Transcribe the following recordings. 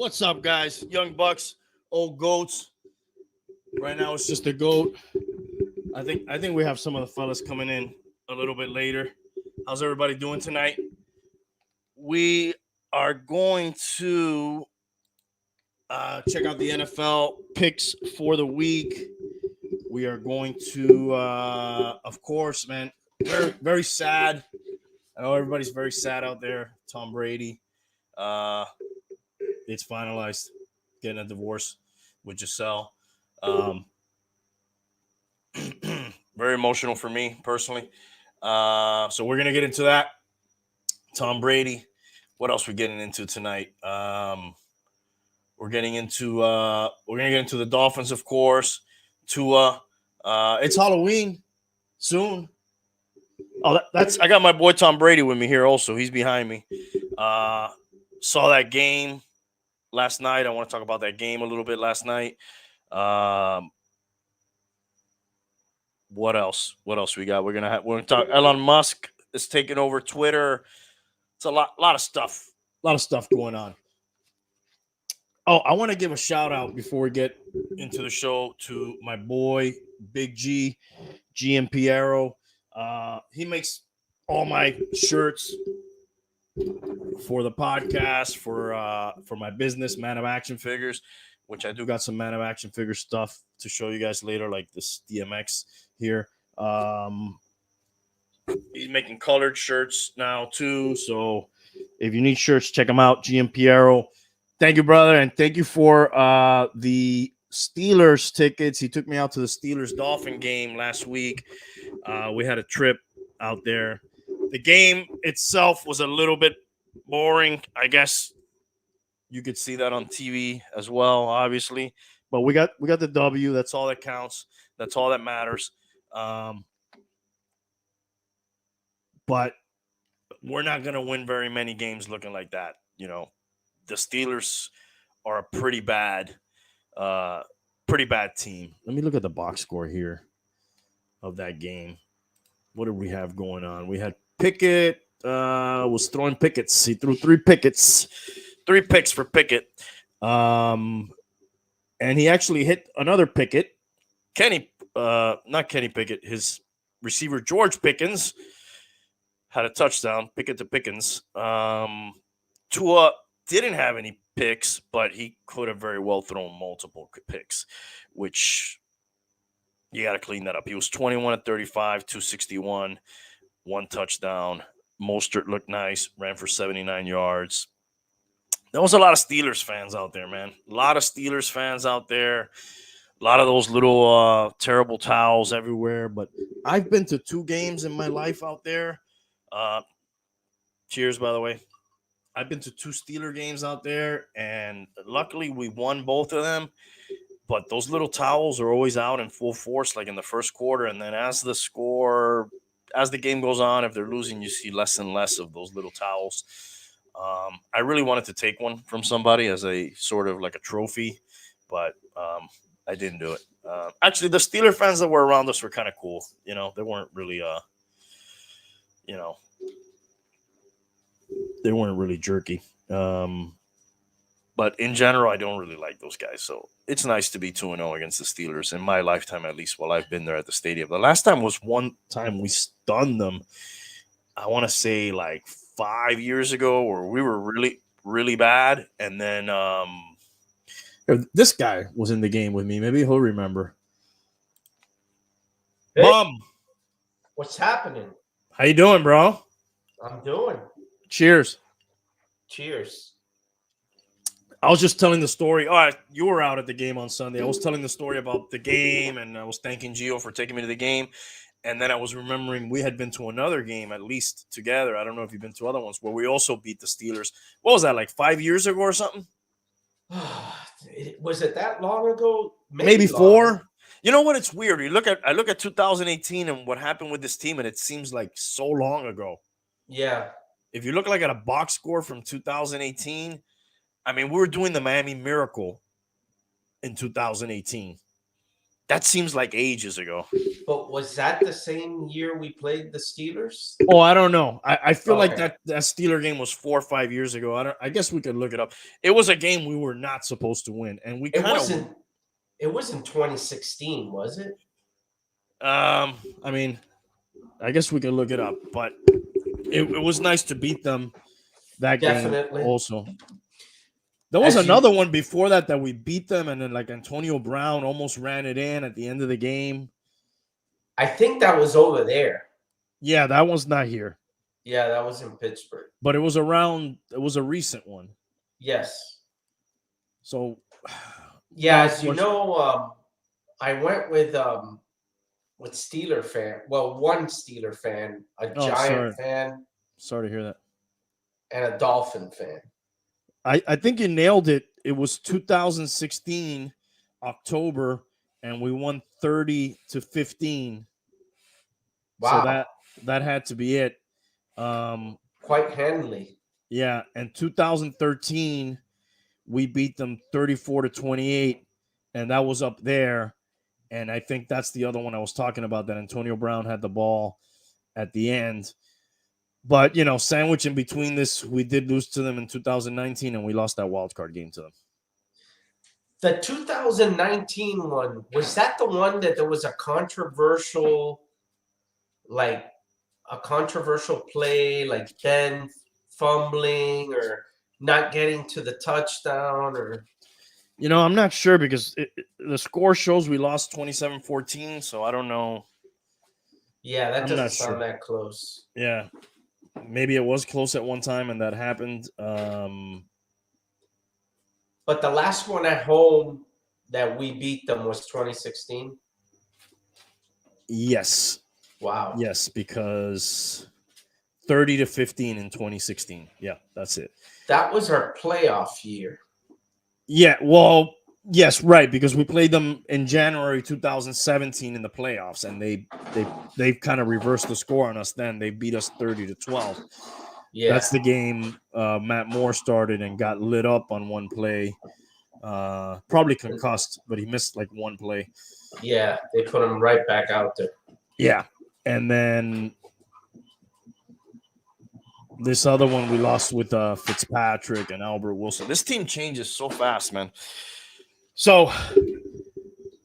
What's up, guys? Young Bucks, old goats. Right now, it's just a goat. I think we have some of the fellas coming in a little bit later. How's everybody doing tonight? We are going to check out the NFL picks for the week. We are going to, of course, man. Very, very sad. I know everybody's very sad out there. Tom Brady. It's finalized. Getting a divorce with Giselle. Very emotional for me personally. So we're gonna get into that. Tom Brady. What else we getting into tonight? We're gonna get into the Dolphins, of course. Tua. It's Halloween soon. Oh, that's I got my boy Tom Brady with me here also. He's behind me. Saw that game last night. I want to talk about that game a little bit last night. What else? What else we got? We're gonna talk. Elon Musk is taking over Twitter. It's a lot of stuff. A lot of stuff going on. Oh, I want to give a shout out before we get into the show to my boy Big G, GM Piero. He makes all my shirts for the podcast, for my business, Man of Action Figures, which I do got some Man of Action Figure stuff to show you guys later, like this DMX here. He's making colored shirts now too. So if you need shirts, check him out. GM Piero. Thank you, brother. And thank you for the Steelers tickets. He took me out to the Steelers Dolphin game last week. We had a trip out there. The game itself was a little bit boring. I guess you could see that on TV as well, obviously. But we got the W. That's all that counts. That's all that matters. But we're not going to win very many games looking like that. You know, the Steelers are a pretty bad team. Let me look at the box score here of that game. What did we have going on? We had Pickett was throwing pickets. He threw 3 pickets, 3 picks for Pickett. And he actually hit another Pickett. Not Kenny Pickett, his receiver George Pickens had a touchdown, Pickett to Pickens. Tua didn't have any picks, but he could have very well thrown multiple picks, which you got to clean that up. He was 21 at 35, 261, 1 touchdown. Mostert looked nice, ran for 79 yards. There was a lot of Steelers fans out there, man. A lot of Steelers fans out there. A lot of those little terrible towels everywhere. But I've been to 2 games in my life out there. Cheers, by the way. I've been to 2 Steeler games out there, and luckily we won both of them. But those little towels are always out in full force, like in the first quarter. And then as the game goes on, if they're losing, you see less and less of those little towels. I really wanted to take one from somebody as a sort of like a trophy, but I didn't do it. Actually, the Steeler fans that were around us were kind of cool. You know, they weren't really, they weren't really jerky. But in general, I don't really like those guys. So it's nice to be 2-0 against the Steelers in my lifetime, at least while I've been there at the stadium. The last time was one time we stunned them. I want to say like 5 years ago, where we were really, really bad. And then this guy was in the game with me. Maybe he'll remember. Hey, Bum, what's happening? how you doing, bro? I'm doing. Cheers. Cheers. I was just telling the story. All right, you were out at the game on Sunday. I was telling the story about the game, and I was thanking Gio for taking me to the game. And then I was remembering we had been to another game, at least together. I don't know if you've been to other ones, where we also beat the Steelers. What was that, like 5 years ago or something? Was it that long ago? Maybe longer. 4. You know what? It's weird. I look at 2018 and what happened with this team, and it seems like so long ago. Yeah. If you look like at a box score from 2018, I mean, we were doing the Miami Miracle in 2018. That seems like ages ago. But was that the same year we played the Steelers? Oh, I don't know. I feel like Okay. that Steeler game was 4 or 5 years ago. I guess we could look it up. It was a game we were not supposed to win, and we It kind of. wasn't. It wasn't 2016, was it? I mean, I guess we could look it up, but it was nice to beat them that game Definitely. also. There was As another you, one before that we beat them, and then like Antonio Brown almost ran it in at the end of the game. I think that was over there. Yeah, that one's not here, Yeah, that was in Pittsburgh. but it was around. It was a recent one. Yes. So, Yeah, now, of as you course, know, I went with Steeler fan. Well, one Steeler fan, a oh, Giant fan, sorry to hear that. and a Dolphin fan. I think you nailed it. It was 2016 October, and we won 30-15. Wow. So that had to be it. Quite handily. Yeah, and 2013 we beat them 34-28, and that was up there. And I think that's the other one I was talking about, that Antonio Brown had the ball at the end. But, sandwich in between this, we did lose to them in 2019, and we lost that wild card game to them. The 2019 one, was that the one that there was a controversial play, like Ben fumbling or not getting to the touchdown? Or I'm not sure because the score shows we lost 27-14, so I don't know. yeah, that I'm doesn't not sound sure. that close. Yeah. Maybe it was close at one time and that happened. But the last one at home that we beat them was 2016. Yes. Wow. Yes, because 30-15 in 2016. Yeah, that's it. That was our playoff year. Yeah, well, yes, right, because we played them in January 2017 in the playoffs, and they kind of reversed the score on us then. They beat us 30-12. Yeah. That's the game Matt Moore started and got lit up on one play. Probably concussed, but he missed like one play. Yeah, they put him right back out there. Yeah, and then this other one we lost with Fitzpatrick and Albert Wilson. This team changes so fast, man. So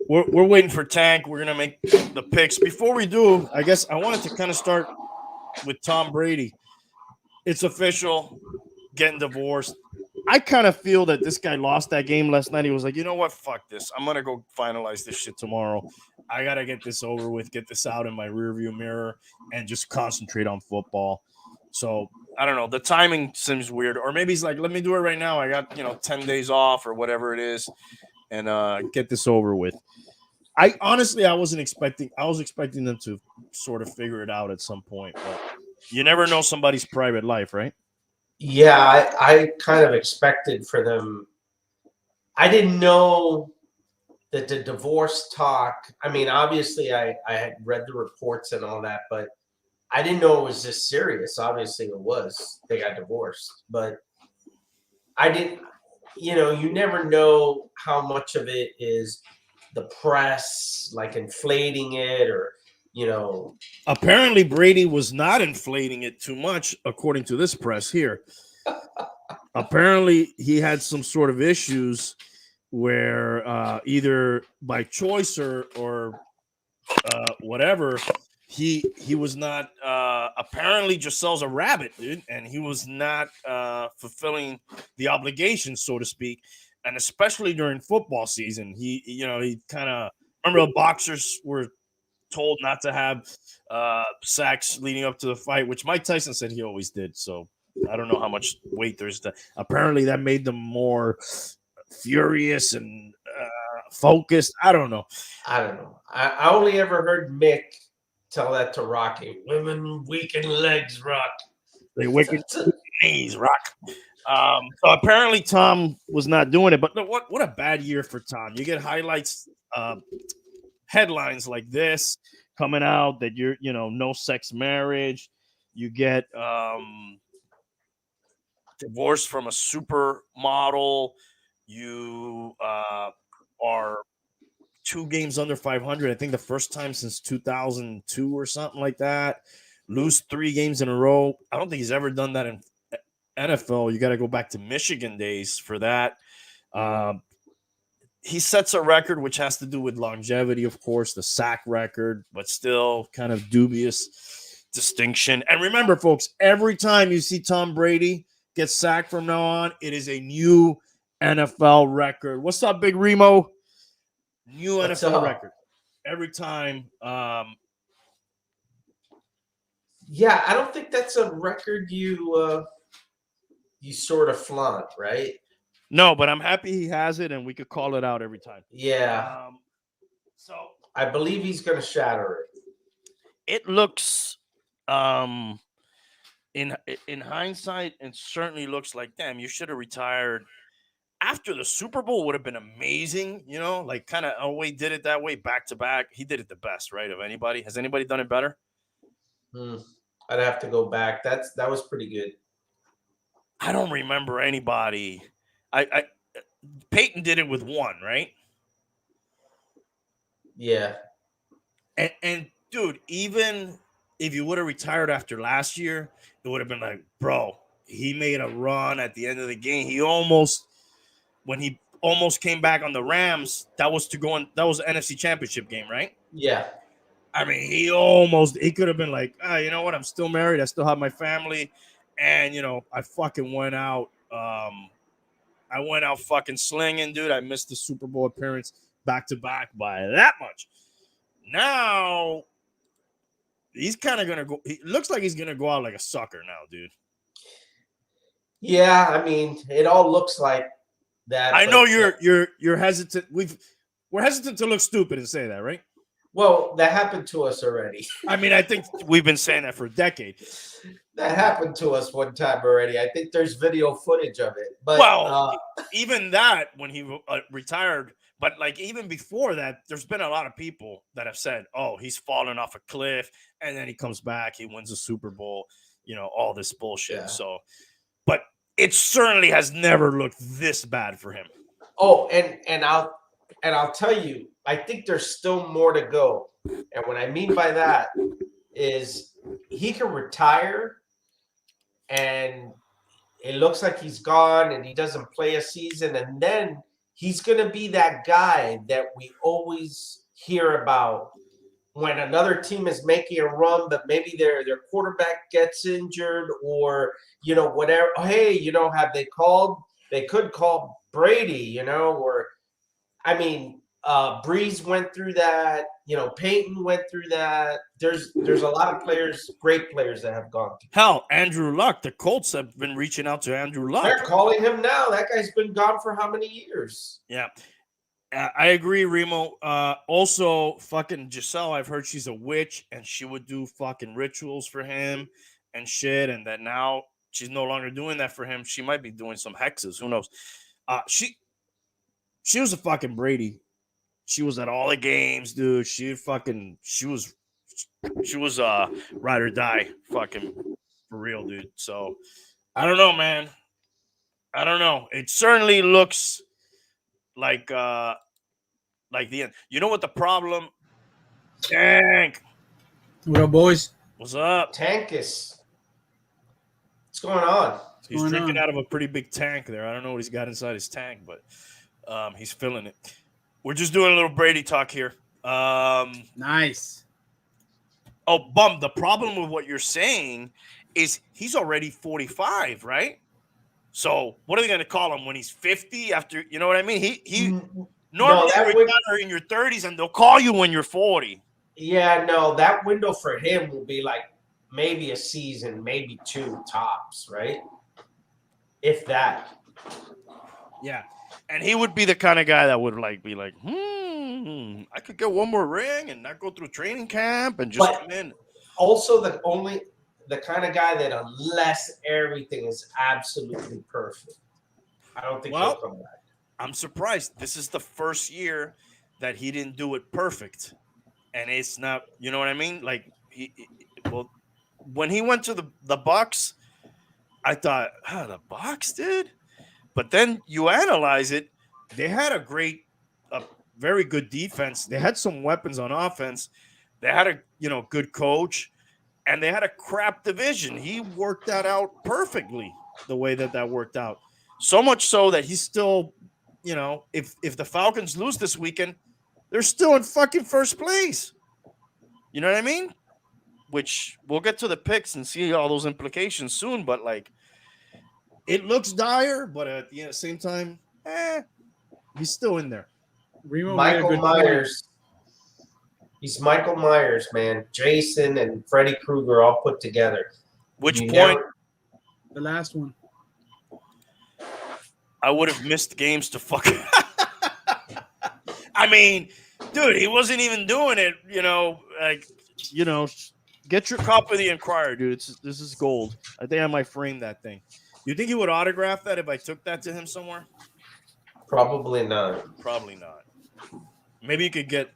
we're waiting for Tank. We're gonna make the picks. Before we do, I guess I wanted to kind of start with Tom Brady. It's official, getting divorced. I kind of feel that this guy lost that game last night. He was like, you know what? Fuck this. I'm going to go finalize this shit tomorrow. I got to get this over with, get this out in my rearview mirror, and just concentrate on football. So, I don't know. The timing seems weird. Or maybe he's like, let me do it right now. I got, 10 days off or whatever it is, and get this over with. I was expecting them to sort of figure it out at some point. But you never know somebody's private life, right? Yeah, I kind of expected for them. I didn't know that the divorce talk. I mean, obviously, I had read the reports and all that, but I didn't know it was this serious. Obviously, it was. They got divorced, but I didn't. You never know how much of it is the press, like inflating it, or Apparently, Brady was not inflating it too much, according to this press here. Apparently, he had some sort of issues where either by choice or whatever, he was not. Apparently, Giselle's a rabbit, dude, and he was not fulfilling the obligations, so to speak, and especially during football season. He kind of remember the boxers were told not to have sacks leading up to the fight, which Mike Tyson said he always did. So I don't know how much weight there's to. Apparently, that made them more furious and focused. I don't know. I only ever heard Mick tell that to Rocky. Women weaken legs, Rock. They wicked knees, Rock. So apparently Tom was not doing it. But what a bad year for Tom. You get highlights, headlines like this coming out that you're, no sex marriage. You get divorced from a supermodel. You are 2 games under 500. I think the first time since 2002 or something like that. Lose 3 games in a row. I don't think he's ever done that in NFL. You got to go back to Michigan days for that. He sets a record which has to do with longevity, of course, the sack record, but still kind of dubious distinction. And remember, folks, every time you see Tom Brady get sacked from now on, it is a new NFL record. What's up, Big Remo? New What's NFL up? record. Every time. Yeah, I don't think that's a record you sort of flaunt, right? No, but I'm happy he has it, and we could call it out every time. Yeah. So I believe he's going to shatter it. It looks, in hindsight, it certainly looks like, damn, you should have retired after the Super Bowl. Would have been amazing, like kind of Elway did it that way, back to back. He did it the best, right? Of anybody, has anybody done it better? I'd have to go back. That was pretty good. I don't remember anybody. Peyton did it with 1, right? Yeah. And dude, even if you would have retired after last year, it would have been like, bro, he made a run at the end of the game. When he almost came back on the Rams, that was the NFC Championship game, right? Yeah. I mean, he could have been like, you know what? I'm still married. I still have my family. And, I fucking went out. I went out fucking slinging, dude. I missed the Super Bowl appearance back to back by that much. Now, he's kind of going to go. He looks like he's going to go out like a sucker now, dude. Yeah, I mean, it all looks like that. I know you're hesitant. We're hesitant to look stupid and say that, right? Well, that happened to us already. I mean, I think we've been saying that for a decade. That happened to us one time already. I think there's video footage of it. But even that when he retired, but like even before that, there's been a lot of people that have said, "Oh, he's fallen off a cliff," and then he comes back, he wins the Super Bowl, all this bullshit. Yeah. So, but it certainly has never looked this bad for him. Oh, and I'll tell you, I think there's still more to go. And what I mean by that is he can retire and it looks like he's gone and he doesn't play a season. And then he's going to be that guy that we always hear about when another team is making a run, but maybe their quarterback gets injured or, whatever. Hey, have they called? They could call Brady, or, I mean, Breeze went through that. Peyton went through that. There's a lot of players, great players that have gone. Hell, Andrew Luck. The Colts have been reaching out to Andrew Luck. They're calling him now. That guy's been gone for how many years? Yeah. I agree, Remo. Also, fucking Giselle, I've heard she's a witch and she would do fucking rituals for him and shit, and that now she's no longer doing that for him. She might be doing some hexes. Who knows? She was a fucking Brady. She was at all the games, dude. She was ride or die, fucking for real, dude. So I don't know, man. I don't know. It certainly looks like the end. You know what the problem? Tank. What up, boys? What's up? Tankus. What's going on? He's drinking out of a pretty big tank there. I don't know what he's got inside his tank, but he's filling it. We're just doing a little Brady talk here. Nice. Oh, Bum, the problem with what you're saying is he's already 45, right? So what are they going to call him when he's 50 after, you know what I mean? He normally retire in your 30s and they'll call you when you're 40. Yeah, no, that window for him will be like maybe a season, maybe 2 tops, right? If that. Yeah. And he would be the kind of guy that would be like, I could get one more ring and not go through training camp and just come in. Also, the kind of guy that unless everything is absolutely perfect, I don't think he'll come back. I'm surprised. This is the first year that he didn't do it perfect. And it's not, you know what I mean? Like, when he went to the Bucs, I thought, the Bucs, dude? But then you analyze it, they had a great very good defense. They had some weapons on offense. They had a good coach, and they had a crap division. He worked that out perfectly, the way that worked out. So much so that he's still, if the Falcons lose this weekend, they're still in fucking first place. You know what I mean? Which we'll get to the picks and see all those implications soon. But like, it looks dire, but at the same time, he's still in there. Michael Myers. He's Michael Myers, man. Jason and Freddy Krueger all put together. Which point? The last one. I would have missed games to fuck. I mean, dude, he wasn't even doing it. Get your copy of the Inquirer, dude. This is gold. I think I might frame that thing. You think he would autograph that if I took that to him somewhere? Probably not. Probably not. Maybe you could get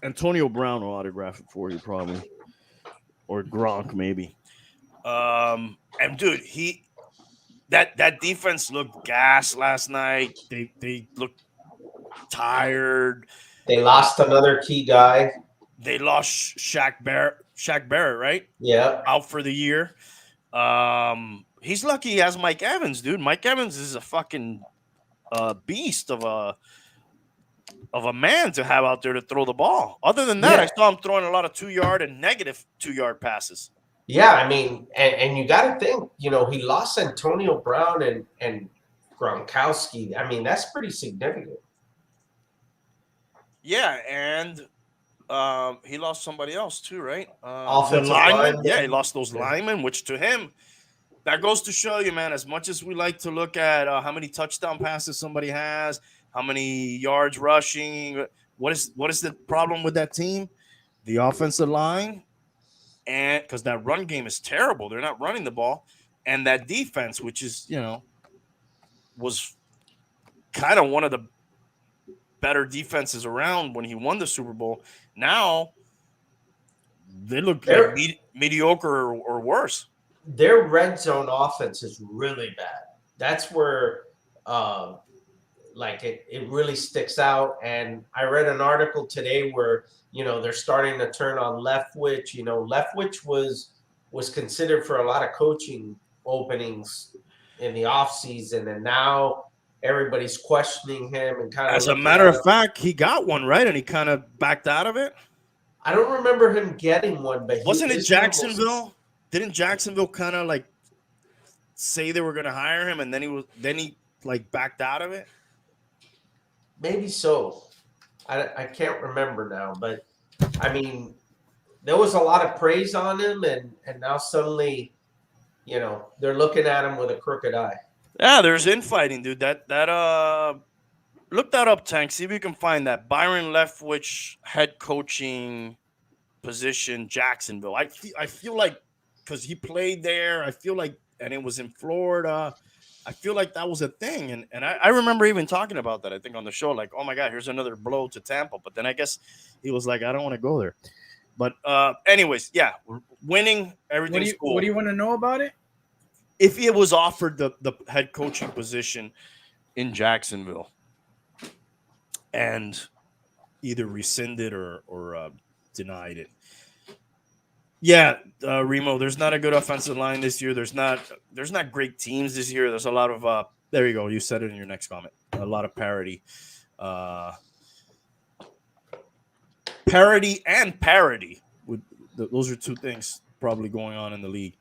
Antonio Brown to autograph it for you, probably, or Gronk, maybe. And dude, that defense looked gassed last night. They looked tired. They lost another key guy. They lost Shaq Barrett, right? Yeah, out for the year. He's lucky he has Mike Evans, dude. Mike Evans is a fucking beast of a man to have out there to throw the ball. Other than that, I saw him throwing a lot of 2-yard and negative 2-yard passes. Yeah, I mean, and you got to think, he lost Antonio Brown and Gronkowski. I mean, that's pretty significant. Yeah, and he lost somebody else too, right? Offensive lineman. Yeah, he lost those linemen, which to him, that goes to show you, man, as much as we like to look at how many touchdown passes somebody has, how many yards rushing, what is the problem with that team? The offensive line, and because that run game is terrible. They're not running the ball. And that defense, which is, was kind of one of the better defenses around when he won the Super Bowl. Now they look like mediocre or worse. Their red zone offense is really bad. That's where it really sticks out. And I read an article today where they're starting to turn on Leftwich. Leftwich was considered for a lot of coaching openings in the offseason, and now everybody's questioning him and kind of. As a matter of fact, he got one, right? And he kind of backed out of it. I don't remember him getting one, but wasn't it Jacksonville? Didn't Jacksonville kind of like say they were going to hire him, and then he like backed out of it? Maybe so. I can't remember now, but I mean, there was a lot of praise on him, and now suddenly, they're looking at him with a crooked eye. Yeah, there's infighting, dude. That look that up, Tank. See if you can find that Byron Leftwich head coaching position, Jacksonville. I feel like because he played there, I feel like, and it was in Florida. I feel like that was a thing, and I remember even talking about that. I think on the show, like, oh my God, here's another blow to Tampa. But then I guess he was like, I don't want to go there. But anyways, yeah, winning, everything's cool. What do you want to know about it? If he was offered the head coaching position in Jacksonville and either rescinded or denied it. Yeah, Remo, there's not a good offensive line this year. There's not great teams this year. There's a lot of there you go. You said it in your next comment. A lot of parity. Parity and parody. Those are two things probably going on in the league.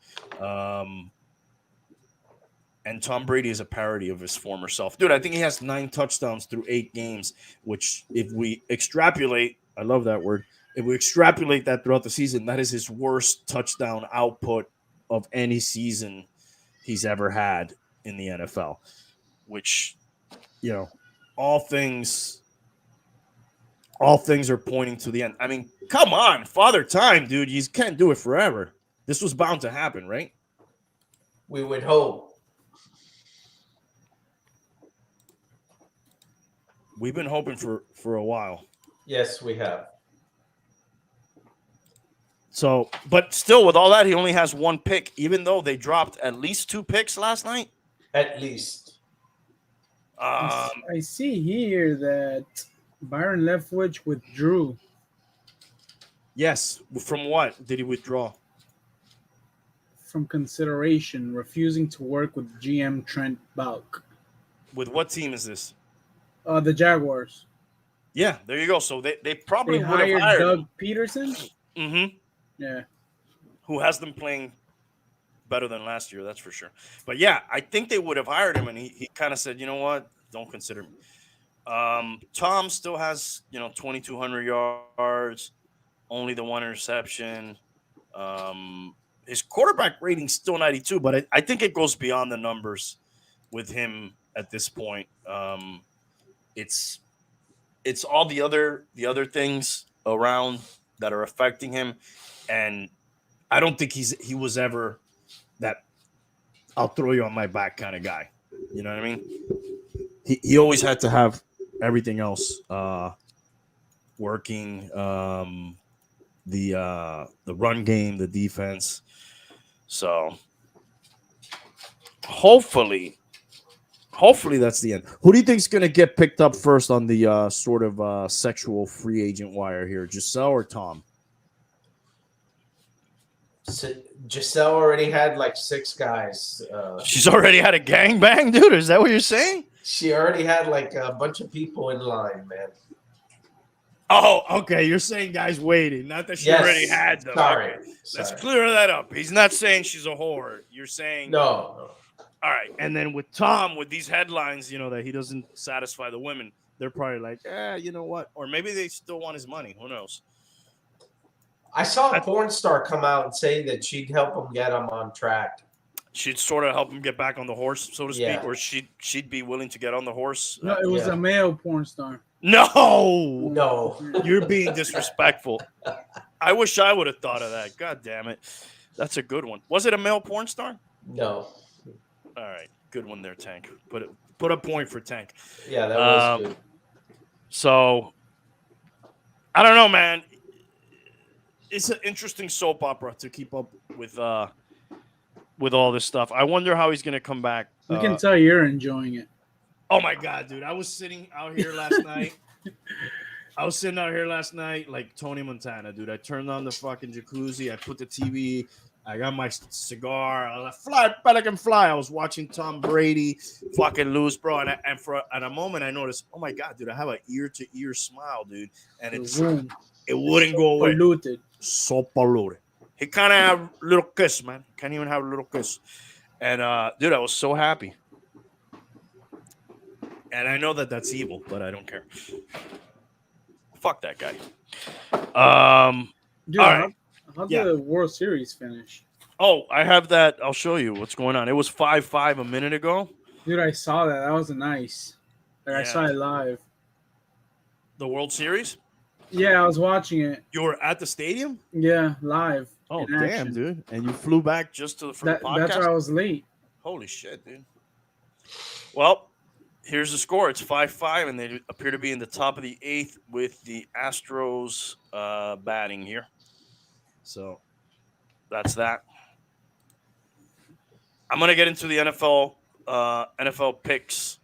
And Tom Brady is a parody of his former self. Dude, I think he has 9 touchdowns through 8 games, which if we extrapolate, I love that word. If we extrapolate that throughout the season, that is his worst touchdown output of any season he's ever had in the NFL, which, all things are pointing to the end. I mean, come on, Father Time, dude. You can't do it forever. This was bound to happen, right? We would hope. We've been hoping for a while. Yes, we have. So, but still, with all that, he only has 1 pick, even though they dropped at least 2 picks last night. At least. I see here that Byron Leftwich withdrew Yes. From what did he withdraw? from consideration, refusing to work with GM Trent Balk. With what team is this? The Jaguars. Yeah, there you go. So they probably They would have hired hired Doug him. Peterson. Mm-hmm. Yeah. Who has them playing better than last year, that's for sure. But yeah, I think they would have hired him, and he kind of said, you know what, don't consider me. Tom still has 2,200 yards, only the one interception. His quarterback rating's still 92, but I think it goes beyond the numbers with him at this point. It's all the other things around that are affecting him, and I don't think he was ever that I'll throw you on my back kind of guy. You know what I mean? He always had to have everything else working. The run game, the defense. So hopefully that's the end. Who do you think is going to get picked up first on the sort of sexual free agent wire here, Giselle or Tom? So Giselle already had like 6 guys. She's already had a gangbang, dude. Is that what you're saying? She already had like a bunch of people in line, man. Oh, okay. You're saying guys waiting, not that she already had them. Sorry. Okay. Let's clear that up. He's not saying she's a whore. You're saying No. All right. And then with Tom, with these headlines, that he doesn't satisfy the women, they're probably like, you know what? Or maybe they still want his money. Who knows? I saw a porn star come out and say that she'd help him get him on track. She'd sort of help him get back on the horse, so to speak, Yeah. or she'd be willing to get on the horse. No, it was a male porn star. No, you're being disrespectful. I wish I would have thought of that. God damn it, that's a good one. Was it a male porn star? No. All right, good one there, Tank. Put a point for Tank. Yeah, that was good. So I don't know, man. It's an interesting soap opera to keep up with all this stuff. I wonder how he's going to come back. You can tell you're enjoying it. Oh my God, dude! I was sitting out here last night. Like Tony Montana, dude. I turned on the fucking jacuzzi. I put the TV. I got my cigar. I was like, fly, pelican, fly. I was watching Tom Brady fucking lose, bro. And at a moment, I noticed, oh my God, dude, I have an ear-to-ear smile, dude. And it wouldn't go away. Polluted. So polluted. He kind of have a little kiss, man. Can't even have a little kiss. And, dude, I was so happy. And I know that that's evil, but I don't care. Fuck that guy. Dude, all right. How'd the World Series finish? Oh, I have that. I'll show you what's going on. It was 5-5 a minute ago. Dude, I saw that. That was nice. I saw it live. The World Series? Yeah, I was watching it. You were at the stadium? Yeah, live. Oh, damn, dude. And you flew back just for the podcast? That's why I was late. Holy shit, dude. Well, here's the score. It's 5-5, and they appear to be in the top of the 8th with the Astros batting here. So that's that. I'm going to get into the NFL picks.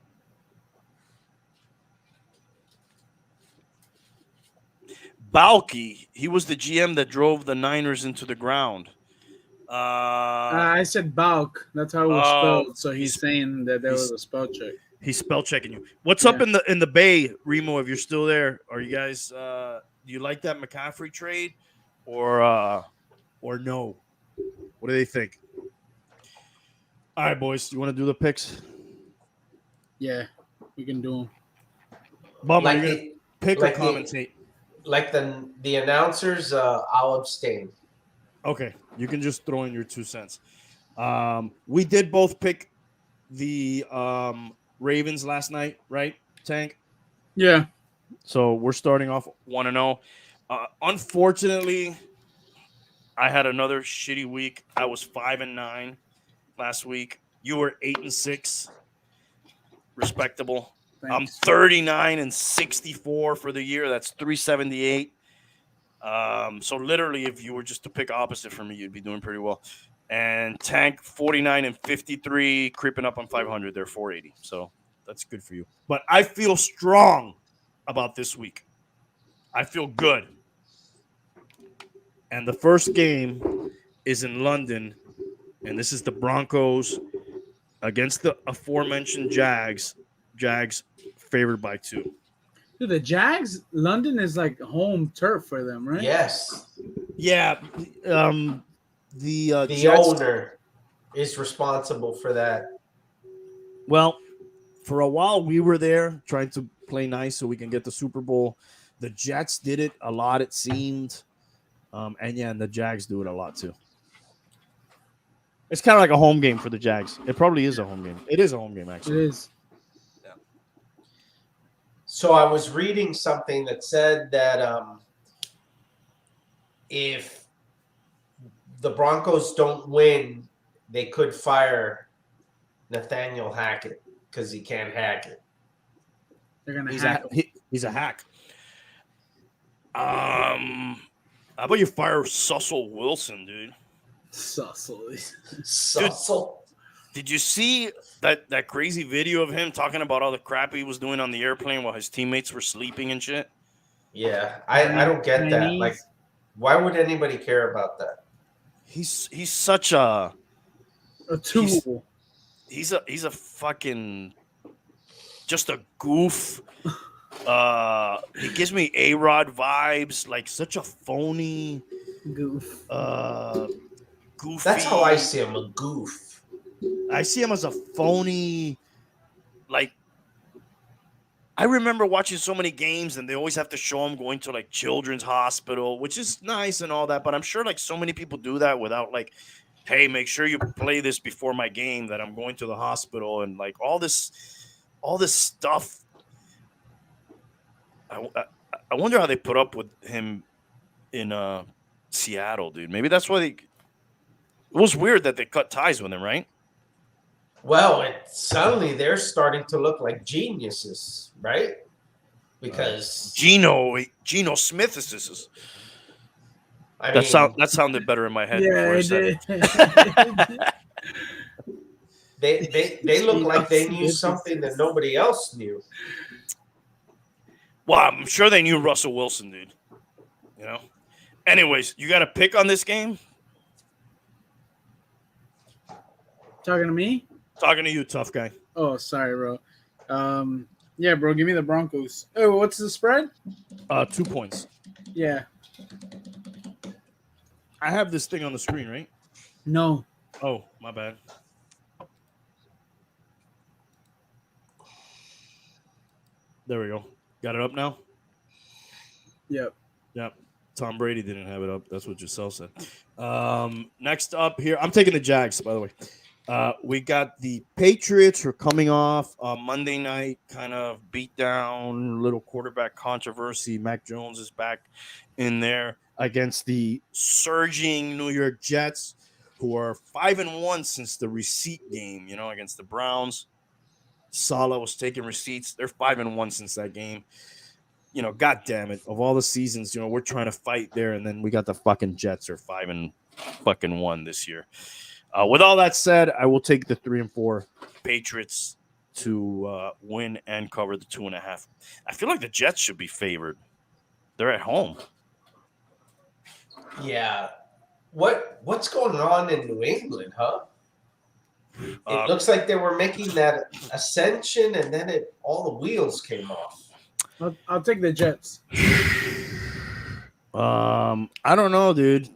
Balky, he was the GM that drove the Niners into the ground. I said Balk. That's how it was spelled. So he's saying that there was a spell check. He's spell checking you. What's up in the Bay, Remo? If you're still there, are you guys? Do you like that McCaffrey trade, or no? What do they think? All right, boys. You want to do the picks? Yeah, we can do them. Bubba, like you're gonna pick or commentate? Like the announcers, I'll abstain. Okay, you can just throw in your 2 cents. We did both pick the Ravens last night, right, Tank? Yeah. So we're starting off 1-0. Unfortunately, I had another shitty week. I was 5-9 last week. You were 8-6. Respectable. Thanks. I'm 39-64 for the year. That's 378. So literally, if you were just to pick opposite from me, you'd be doing pretty well. And Tank 49-53, creeping up on 500. They're 480. So that's good for you. But I feel strong about this week. I feel good. And the first game is in London, and this is the Broncos against the aforementioned Jags. Jags favored by 2. Dude, the Jags, London is like home turf for them, right? Yes. Yeah. The The Jets, owner is responsible for that. well, for a while we were there trying to play nice so we can get the Super Bowl. The Jets did it a lot, it seemed. And the Jags do it a lot too. It's kind of like a home game for the Jags. It probably is a home game. It is a home game, It actually. is. So I was reading something that said that if the Broncos don't win, they could fire Nathaniel Hackett because he can't hack it. They're gonna He's hack him. he's a hack. How about you fire Russell Wilson, dude? Sussel. Did you see that crazy video of him talking about all the crap he was doing on the airplane while his teammates were sleeping and shit? Yeah, I don't get that. Like, why would anybody care about that? He's such a tool. He's a fucking just a goof. He gives me A-Rod vibes, like such a phony goof. Goofy. That's how I see him, a goof. I see him as a phony, like, I remember watching so many games and they always have to show him going to like children's hospital, which is nice and all that, but I'm sure like so many people do that without like, hey, make sure you play this before my game that I'm going to the hospital and like all this stuff. I wonder how they put up with him in Seattle, dude. Maybe that's why it was weird that they cut ties with him, right? Well, suddenly they're starting to look like geniuses, right? Because Geno Smith is. That sounded better in my head. Yeah, it did. They look like they knew something that nobody else knew. Well, I'm sure they knew Russell Wilson, dude. You know. Anyways, you got a pick on this game? Talking to me? Talking to you, tough guy. Oh, sorry, bro. Yeah, bro, give me the Broncos. Oh, what's the spread? 2 points. Yeah. I have this thing on the screen, right? No. Oh, my bad. There we go. Got it up now? Yep. Tom Brady didn't have it up. That's what Giselle said. Next up here, I'm taking the Jags, by the way. We got the Patriots who are coming off Monday night kind of beat down, little quarterback controversy. Mac Jones is back in there against the surging New York Jets, who are 5-1 since the receipt game, against the Browns. Salah was taking receipts. They're 5-1 since that game. God damn it. Of all the seasons, we're trying to fight there, and then we got the fucking Jets are 5-1 this year. With all that said, I will take the 3-4 Patriots to win and cover the 2.5. I feel like the Jets should be favored. They're at home. Yeah. What's going on in New England, huh? It looks like they were making that ascension, and then all the wheels came off. I'll take the Jets. I don't know, dude.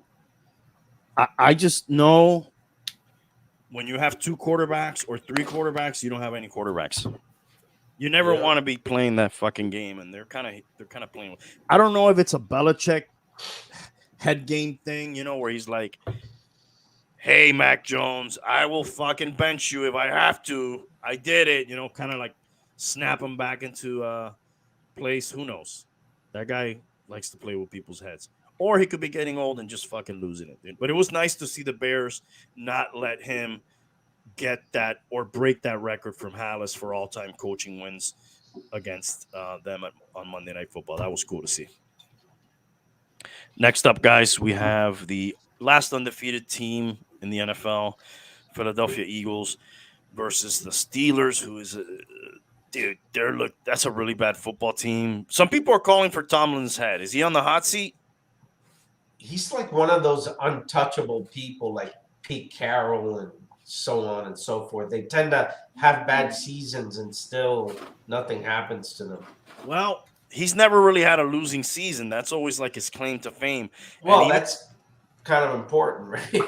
I just know when you have 2 quarterbacks or 3 quarterbacks, you don't have any quarterbacks. You never want to be playing that fucking game, and they're kind of playing. I don't know if it's a Belichick head game thing, where he's like, "Hey, Mac Jones, I will fucking bench you if I have to. I did it," kind of like snap him back into place. Who knows? That guy likes to play with people's heads. Or he could be getting old and just fucking losing it, dude. But it was nice to see the Bears not let him get that or break that record from Hallis for all-time coaching wins against them on Monday Night Football. That was cool to see. Next up, guys, we have the last undefeated team in the NFL, Philadelphia Eagles, versus the Steelers, who is a Dude, that's a really bad football team. Some people are calling for Tomlin's head. Is he on the hot seat? He's like one of those untouchable people, like Pete Carroll and so on and so forth. They tend to have bad seasons and still nothing happens to them. Well, he's never really had a losing season. That's always like his claim to fame. Well, that's kind of important, right?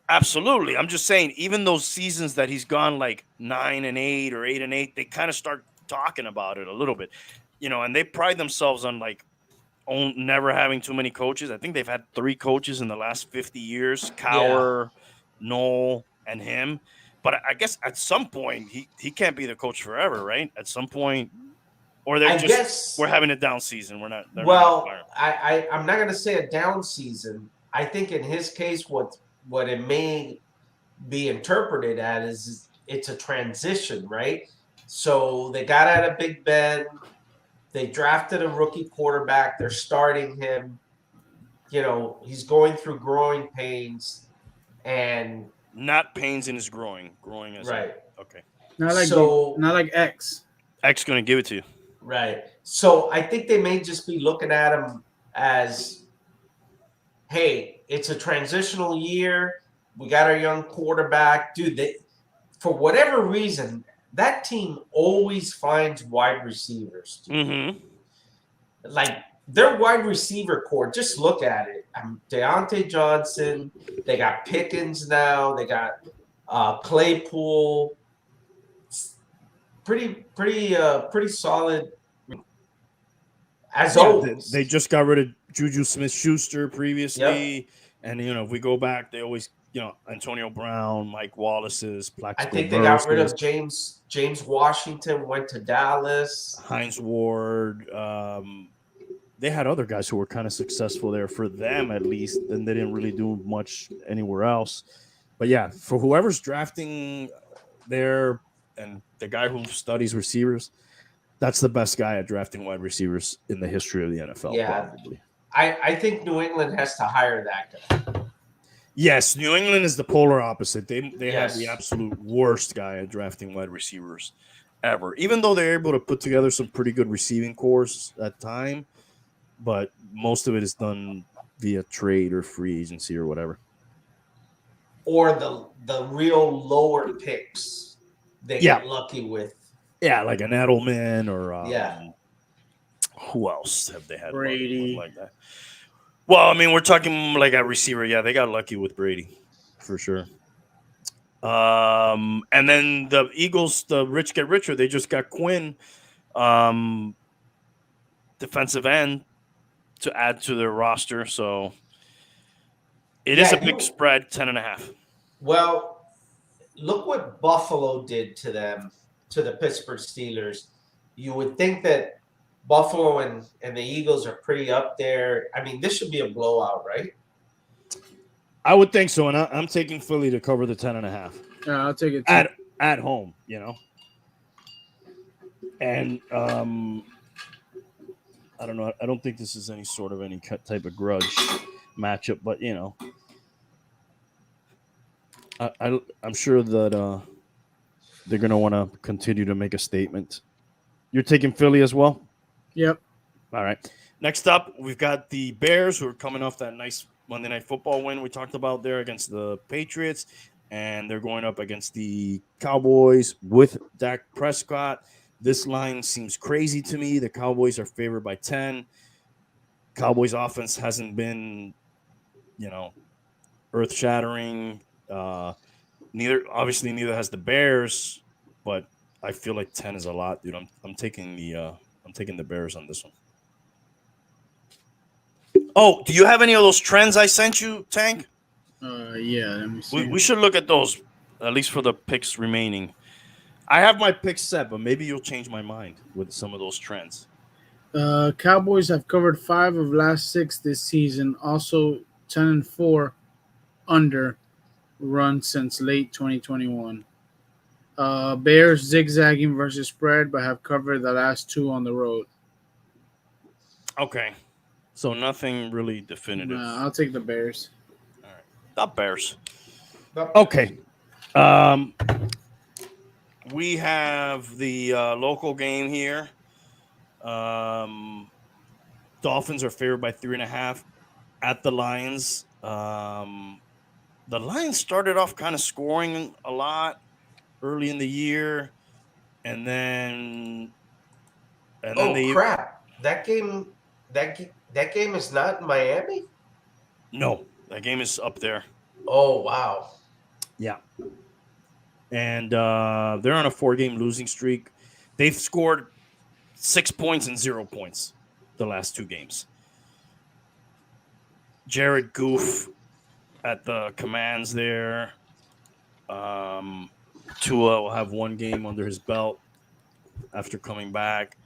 Absolutely. I'm just saying, even those seasons that he's gone like 9-8 or 8-8, they kind of start talking about it a little bit, and they pride themselves on like never having too many coaches. I think they've had 3 coaches in the last 50 years, Cowher, Noel, and him. But I guess at some point he can't be the coach forever, right? At some point, or we're having a down season. We're not. I'm not going to say a down season. I think in his case, what it may be interpreted as it's a transition, right? So they got out of Big Ben. They drafted a rookie quarterback. They're starting him. He's going through growing pains, and not pains in his growing as right. Okay. Not like X. X going to give it to you. Right. So I think they may just be looking at him as, hey, it's a transitional year. We got our young quarterback. Dude, for whatever reason, that team always finds wide receivers. Mm-hmm. Like, their wide receiver core, just look at it. Deontay Johnson. They got Pickens now. They got Claypool. Pretty solid. As always, they just got rid of Juju Smith-Schuster previously, and if we go back, they always Antonio Brown, Mike Wallace's, Plaxico. I think they got rid of James Washington. Went to Dallas. Hines Ward. They had other guys who were kind of successful there for them at least, and they didn't really do much anywhere else. But yeah, for whoever's drafting there, and the guy who studies receivers, that's the best guy at drafting wide receivers in the history of the NFL. Yeah, probably. I think New England has to hire that guy. Yes, New England is the polar opposite. They have the absolute worst guy at drafting wide receivers ever. Even though they're able to put together some pretty good receiving cores at time, but most of it is done via trade or free agency or whatever. Or the real lower picks they get lucky with. Yeah, like an Edelman or who else have they had? Brady. Like that. Well, I mean, we're talking like a receiver. Yeah, they got lucky with Brady for sure. And then the Eagles, the rich get richer. They just got Quinn, defensive end, to add to their roster. So it is a big spread, 10.5. Well, look what Buffalo did to them, to the Pittsburgh Steelers. You would think that Buffalo and the Eagles are pretty up there. I mean, this should be a blowout, right? I would think so, and I'm taking Philly to cover the 10.5. Yeah, I'll take it too. At home, And I don't know. I don't think this is any type of grudge matchup, but I'm sure that they're going to want to continue to make a statement. You're taking Philly as well? Yep. All right. Next up, we've got the Bears, who are coming off that nice Monday Night Football win we talked about there against the Patriots, and they're going up against the Cowboys with Dak Prescott. This line seems crazy to me. The Cowboys are favored by 10. Cowboys offense hasn't been, earth-shattering. Neither has the Bears, but I feel like 10 is a lot, dude. I'm taking the Bears on this one. Oh, do you have any of those trends I sent you, Tank? Yeah, let me see. We should look at those, at least for the picks remaining. I have my picks set, but maybe you'll change my mind with some of those trends. Cowboys have covered 5 of last 6 this season. Also 10-4 under run since late 2021. Bears zigzagging versus spread, but have covered the last 2 on the road. Okay. So nothing really definitive. I'll take the Bears. All right. The Bears. Okay. we have the local game here. Dolphins are favored by 3.5 at the Lions. The Lions started off kind of scoring a lot early in the year, and then Oh they crap! That game is not in Miami. no, that game is up there. Oh wow! Yeah, and they're on a 4-game losing streak. They've scored 6 points and 0 points the last 2 games. Jared Goof at the commands there. Tua will have 1 game under his belt after coming back.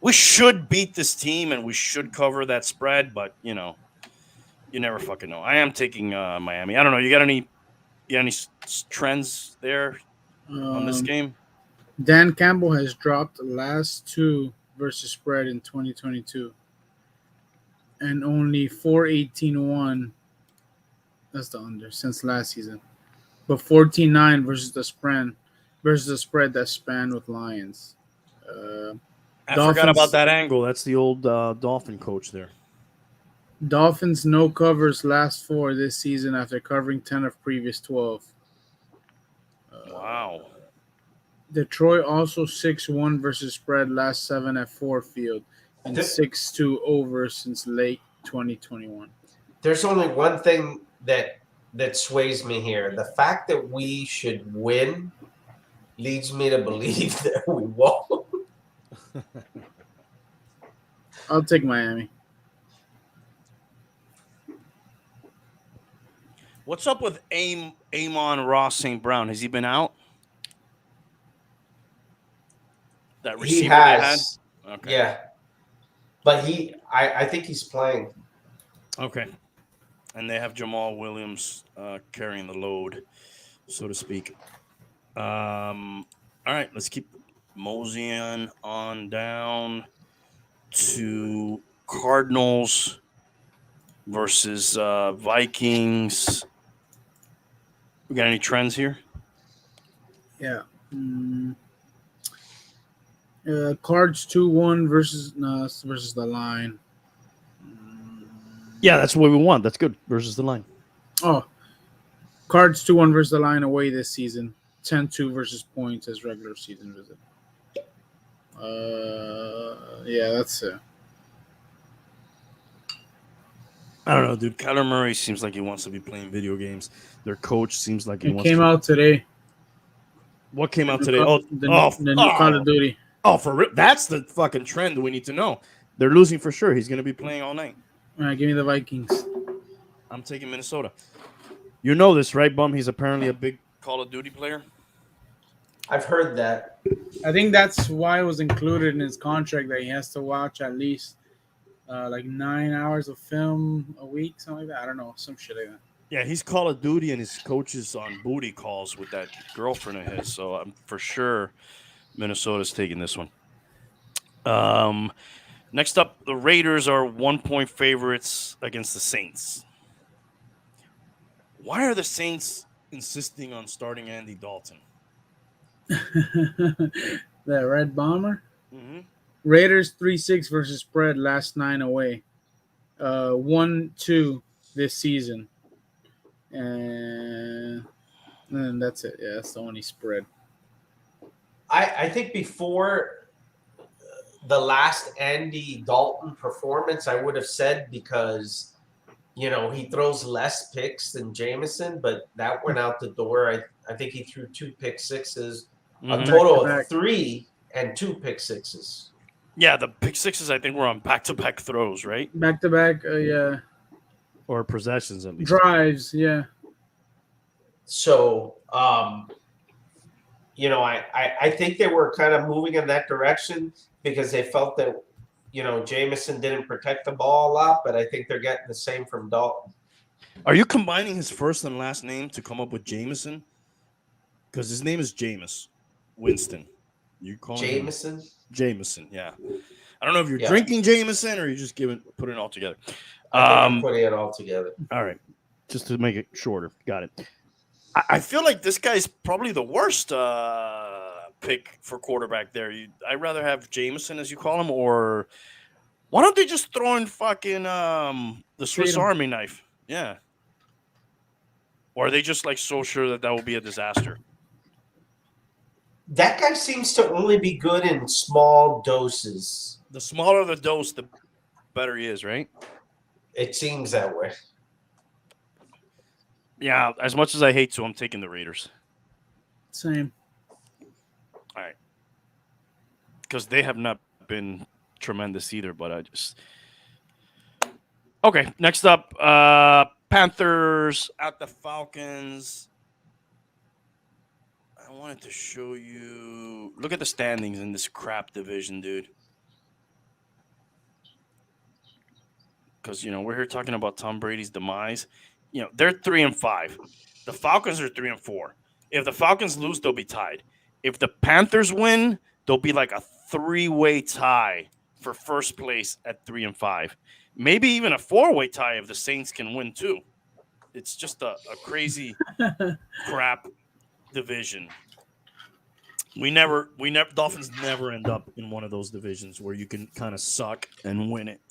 We should beat this team and we should cover that spread, but you never fucking know. I am taking Miami. I don't know. You got any trends there on this Um, game? Dan Campbell has dropped the last 2 versus spread in 2022, and only 4-18-1. That's the under since last season, but 14-9 versus the spread that spanned with Lions. I forgot Dolphins about that angle. That's the old Dolphin coach there. Dolphins no covers last 4 this season after covering 10 of previous 12. Wow. Detroit also 6-1 versus spread last 7 at Ford Field and 6-2 over since late 2021. There's only one thing that sways me here. The fact that we should win leads me to believe that we won't. I'll take Miami. What's up with Amon Ross St. Brown? Has he been out? That receiver He they had? has. Okay. Yeah. But I think he's playing. Okay. And they have Jamal Williams carrying the load, so to speak. All right, let's keep moseying on down to Cardinals versus Vikings. We got any trends here? Yeah. Cards 2-1 versus the line. Yeah, that's what we want. That's good. Versus the line. Oh, Cards 2-1 versus the line away this season. 10-2 versus points as regular season visit. Yeah, that's it. I don't know, dude. Kyler Murray seems like he wants to be playing video games. Their coach seems like he It wants came to. out today. What came out The today? new the new Call of Duty. Oh, for real? That's the fucking trend we need to know. They're losing for sure. He's going to be playing all night. All right, give me the Vikings. I'm taking Minnesota. You know this, right, Bum? He's apparently a big Call of Duty player. I've heard that. I think that's why it was included in his contract that he has to watch at least like 9 hours of film a week, something like that. I don't know, some shit like that. Yeah, he's Call of Duty, and his coach is on booty calls with that girlfriend of his. So I'm for sure Minnesota's taking this one. Next up, the Raiders are 1-point favorites against the Saints. Why are the Saints insisting on starting Andy Dalton? The Red Bomber. Mm-hmm. Raiders 3-6 versus spread last 9 away. 1-2 this season. And that's it. Yeah, that's the only spread. I think before the last Andy Dalton performance, I would have said because, he throws less picks than Jameson, but that went out the door. I think he threw 2 pick sixes, a total of 3 and 2 pick sixes. Yeah, the pick sixes, I think, were on back-to-back throws, right? Back-to-back, yeah. Or possessions, at least. Drives, yeah. So, I think they were kind of moving in that direction because they felt that, Jameson didn't protect the ball a lot, but I think they're getting the same from Dalton. Are you combining his first and last name to come up with Jameson? Because his name is Jameis Winston. You call Jameson? Jameson, yeah. I don't know if you're drinking Jameson or you're just putting it all together. I think I'm putting it all together. All right. Just to make it shorter. Got it. I feel like this guy's probably the worst pick for quarterback there. I'd rather have Jameson, as you call him, or why don't they just throw in fucking the Swiss Tatum. Army knife? Yeah. Or are they just like so sure that will be a disaster? That guy seems to only be good in small doses. The smaller the dose, the better he is, right? It seems that way. Yeah, as much as I hate to, I'm taking the Raiders. Same. All right. Because they have not been tremendous either, but I just... Okay, next up, Panthers at the Falcons. I wanted to show you... Look at the standings in this crap division, dude. Because, we're here talking about Tom Brady's demise. They're 3-5. The Falcons are 3-4. If the Falcons lose, they'll be tied. If the Panthers win, they'll be like a 3-way tie for first place at 3-5. Maybe even a 4-way tie if the Saints can win too. It's just a crazy crap division. Dolphins never end up in one of those divisions where you can kind of suck and win it.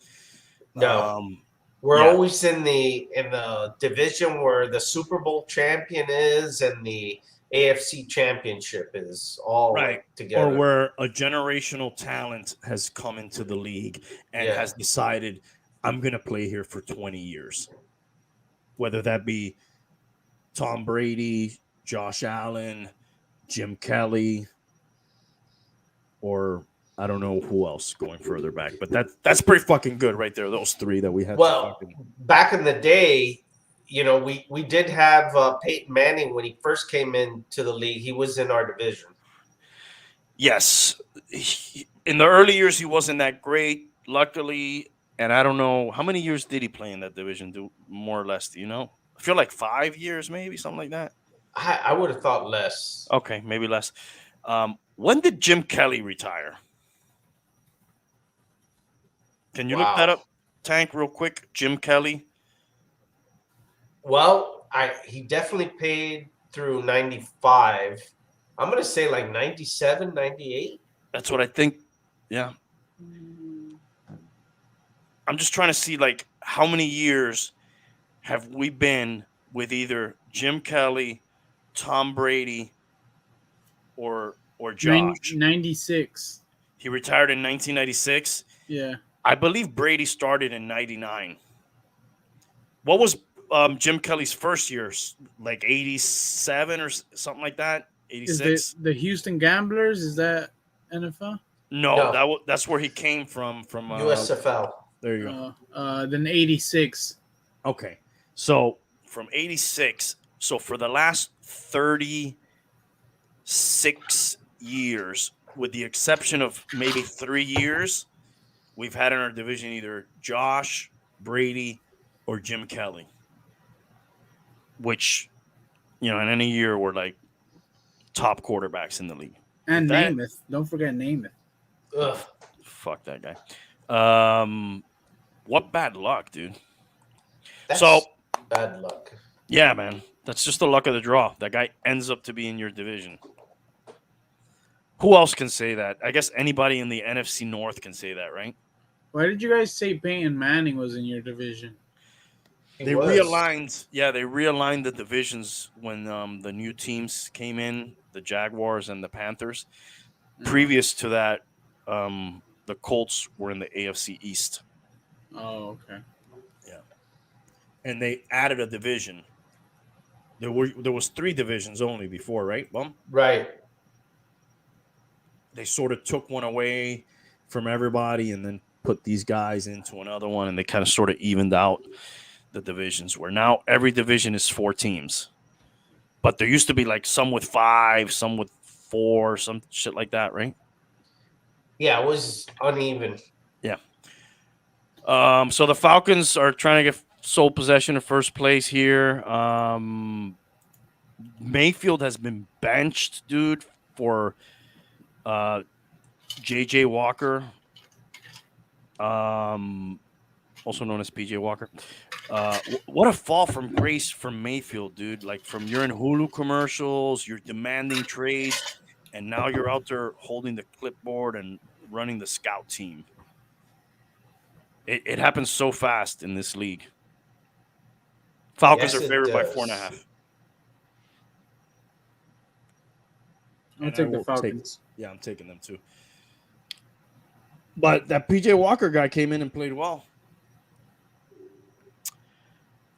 No. We're always in the division where the Super Bowl champion is and the AFC championship is all right together. Or where a generational talent has come into the league and has decided, I'm going to play here for 20 years. Whether that be Tom Brady, Josh Allen, Jim Kelly, or I don't know who else going further back, but that's pretty fucking good right there. Those three that we had. Well, back in the day, we did have Peyton Manning when he first came into the league. He was in our division. Yes. In the early years, he wasn't that great, luckily. And I don't know, how many years did he play in that division, more or less? Do you know? I feel like 5 years, maybe, something like that. I would have thought less. Okay, maybe less. When did Jim Kelly retire? Can you look that up, Tank, real quick? Jim Kelly? Well, he definitely paid through 95. I'm going to say like 97, 98. That's what I think. Yeah. I'm just trying to see, like, how many years have we been with either Jim Kelly, Tom Brady, or Josh? 96. He retired in 1996. Yeah. I believe Brady started in 99. What was Jim Kelly's first year? Like 87 or something like that? 86? Is the Houston Gamblers? Is that NFL? No. That's where he came from USFL. There you go. Then 86. Okay. So from 86. So for the last 36 years, with the exception of maybe 3 years, we've had in our division either Josh, Brady, or Jim Kelly. Which, in any year, we're like top quarterbacks in the league. And Namath. Don't forget Namath. Ugh. Fuck that guy. What bad luck, dude. That's bad luck. Yeah, man. That's just the luck of the draw. That guy ends up to be in your division. Who else can say that? I guess anybody in the NFC North can say that, right? Why did you guys say Peyton Manning was in your division? They realigned the divisions when the new teams came in, the Jaguars and the Panthers. Previous to that, the Colts were in the AFC East. Oh, okay. Yeah. And they added a division. There was 3 divisions only before, right, Bum? Right. They sort of took one away from everybody and then put these guys into another one, and they kind of sort of evened out the divisions, where now every division is 4 teams. But there used to be like some with 5, some with 4, some shit like that, right? Yeah, it was uneven. Yeah. So the Falcons are trying to get sole possession of first place here. Mayfield has been benched, dude, for J.J. Walker, also known as P.J. Walker. What a fall from grace from Mayfield, dude. Like from you're in Hulu commercials, you're demanding trades, and now you're out there holding the clipboard and running the scout team. It happens so fast in this league. Falcons Yes, are it favored by four and a does. half. I'll And I take the will take. Falcons. Yeah, I'm taking them too. But that PJ Walker guy came in and played well.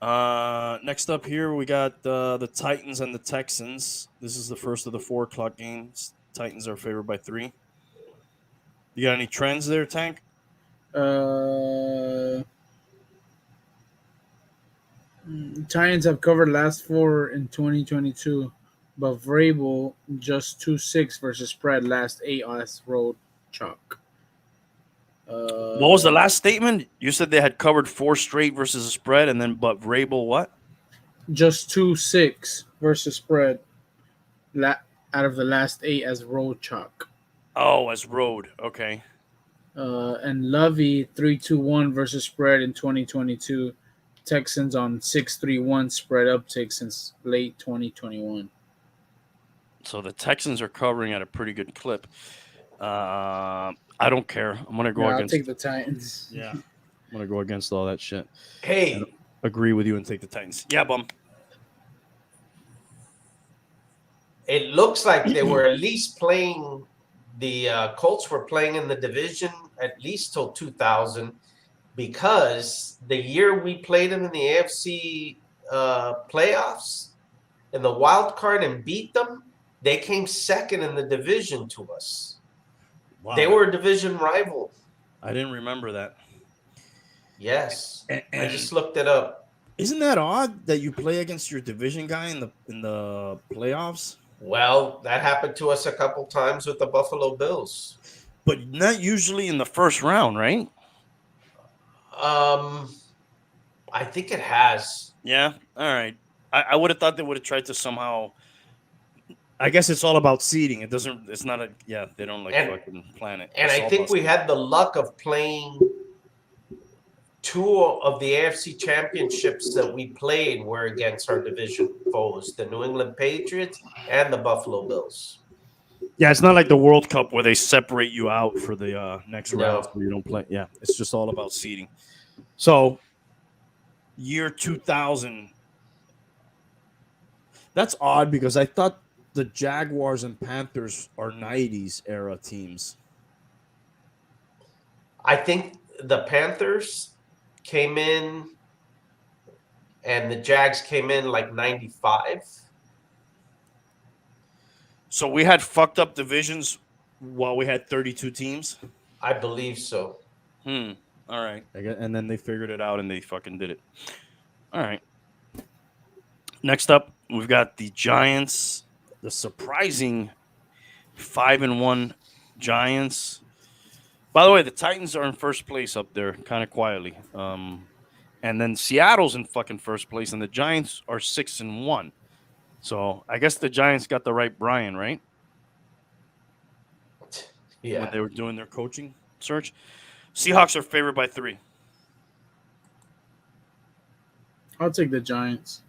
Next up here, we got the Titans and the Texans. This is the first of the 4 o'clock games. Titans are favored by 3. You got any trends there, Tank? Uh, Titans have covered last 4 in 2022, but Vrabel just 2-6 versus spread last 8 as road chalk. What was the last statement? You said they had covered 4 straight versus a spread, and then but Vrabel what? Just 2-6 versus spread out of the last 8 as road chalk. Oh, as road. Okay. And Lovey 3-2-1 versus spread in 2022. Texans on 6-3-1 spread uptick since late 2021. So the Texans are covering at a pretty good clip. I don't care. I'm gonna go Yeah, I'll against. take the Titans. Yeah, I'm gonna go against all that shit. Hey, Agree with you and take the Titans. Yeah, bum. it looks like they were at least playing. The Colts were playing in the division at least till 2000, because the year we played them in the AFC playoffs in the wild card and beat them, they came second in the division to us. Wow. They were a division rival. I didn't remember that. Yes, And I just looked it up. isn't that odd that you play against your division guy in the playoffs? Well, that happened to us a couple times with the Buffalo Bills. But not usually in the first round, right? I think it has. Yeah. All right. I would have thought they would have tried to somehow. I guess it's all about seeding. It doesn't. It's not a. Yeah, they don't like fucking plan it. And It's I all think about we seeding. had the luck of playing 2 of the AFC championships that we played were against our division foes, the New England Patriots and the Buffalo Bills. Yeah, it's not like the World Cup where they separate you out for the next No. round so you don't play. Yeah, it's just all about seeding. So, year 2000. That's odd because I thought the Jaguars and Panthers are 90s era teams. I think the Panthers came in and the Jags came in like 95. So we had fucked up divisions while we had 32 teams. I believe so. All right. And then they figured it out and they fucking did it. All right. Next up, we've got the Giants, the surprising 5-1 Giants. By the way, the Titans are in first place up there, kind of quietly. And then Seattle's in fucking first place, and the Giants are 6-1. So I guess the Giants got the right Brian, right? Yeah. When they were doing their coaching search. Seahawks are favored by 3. I'll take the Giants.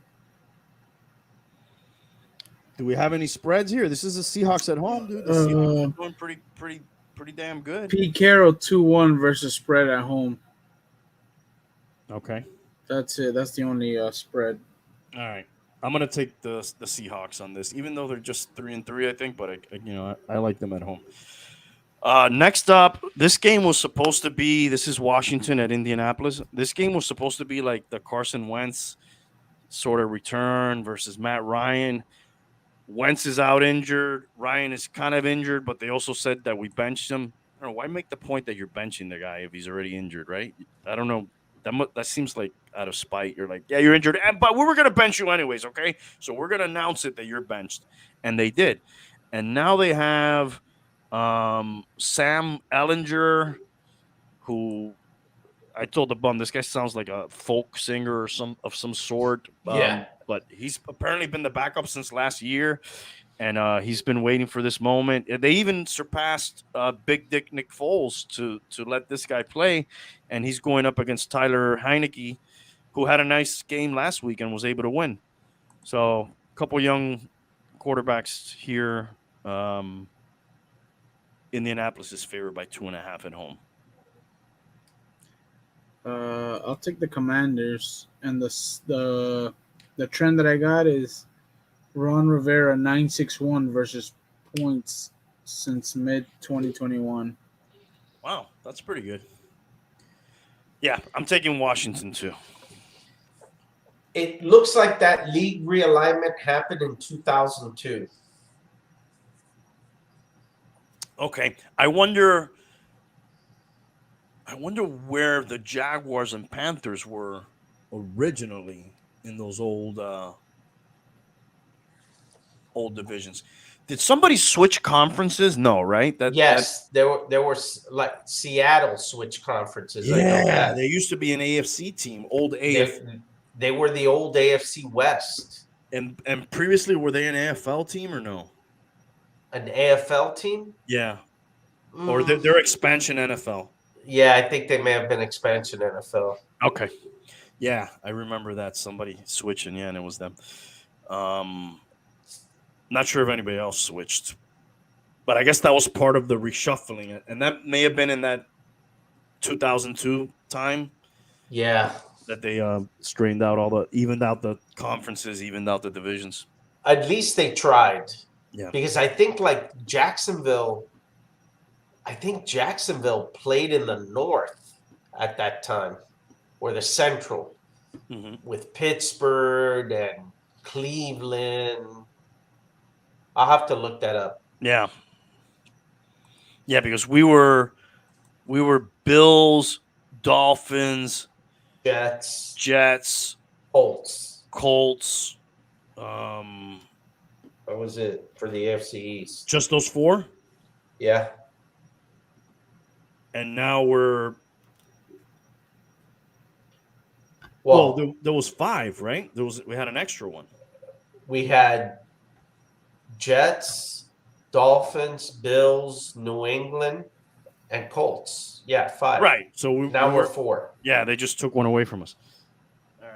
Do we have any spreads here? This is the Seahawks at home, dude. The Seahawks are doing pretty damn good. Pete Carroll 2-1 versus spread at home. Okay. That's it. That's the only spread. All right. I'm gonna take the Seahawks on this, even though they're just 3-3, I think. But I like them at home. Next up, this game was supposed to be. This is Washington at Indianapolis. This game was supposed to be like the Carson Wentz sort of return versus Matt Ryan. Wentz is out injured. Ryan is kind of injured, but they also said that we benched him. I don't know why make the point that you're benching the guy if he's already injured, right? I don't know. That seems like out of spite. You're like, yeah, you're injured, but we were gonna bench you anyways, okay? So we're gonna announce it that you're benched, and they did. And now they have Sam Ellinger, who I told the bum this guy sounds like a folk singer or some sort. Yeah. But he's apparently been the backup since last year, and he's been waiting for this moment. They even surpassed Big Dick Nick Foles to let this guy play, and he's going up against Tyler Heineke, who had a nice game last week and was able to win. So, a couple young quarterbacks here. Indianapolis is favored by 2.5 at home. I'll take the Commanders, and the trend that I got is Ron Rivera 961 versus points since mid 2021. Wow, that's pretty good. Yeah, I'm taking Washington too. It looks like that league realignment happened in 2002. Okay, I wonder where the Jaguars and Panthers were originally in those old divisions. Did somebody switch conferences? No, right? Yes, there were like Seattle switch conferences. I know that. There used to be an AFC team, old AFC, They were the old AFC West. and previously were they an AFL team or no? An AFL team? Yeah, or their expansion NFL. Yeah, I think they may have been expansion NFL. Okay, yeah, I remember that somebody switching. Yeah, and it was them. Not sure if anybody else switched, but I guess that was part of the reshuffling, and that may have been in that 2002 time. Yeah, that they evened out the conferences, evened out the divisions. at least they tried. Yeah, Because I think like Jacksonville played in the north at that time, or the central, with Pittsburgh and Cleveland. I'll have to look that up. Yeah, because we were Bills, Dolphins, Jets, Colts. What was it for the AFC East? Just those four? Yeah. And now we're there was five, right? We had an extra one. We had Jets, Dolphins, Bills, New England, and Colts. Yeah, 5. Right. So now we're 4. Yeah, they just took one away from us. All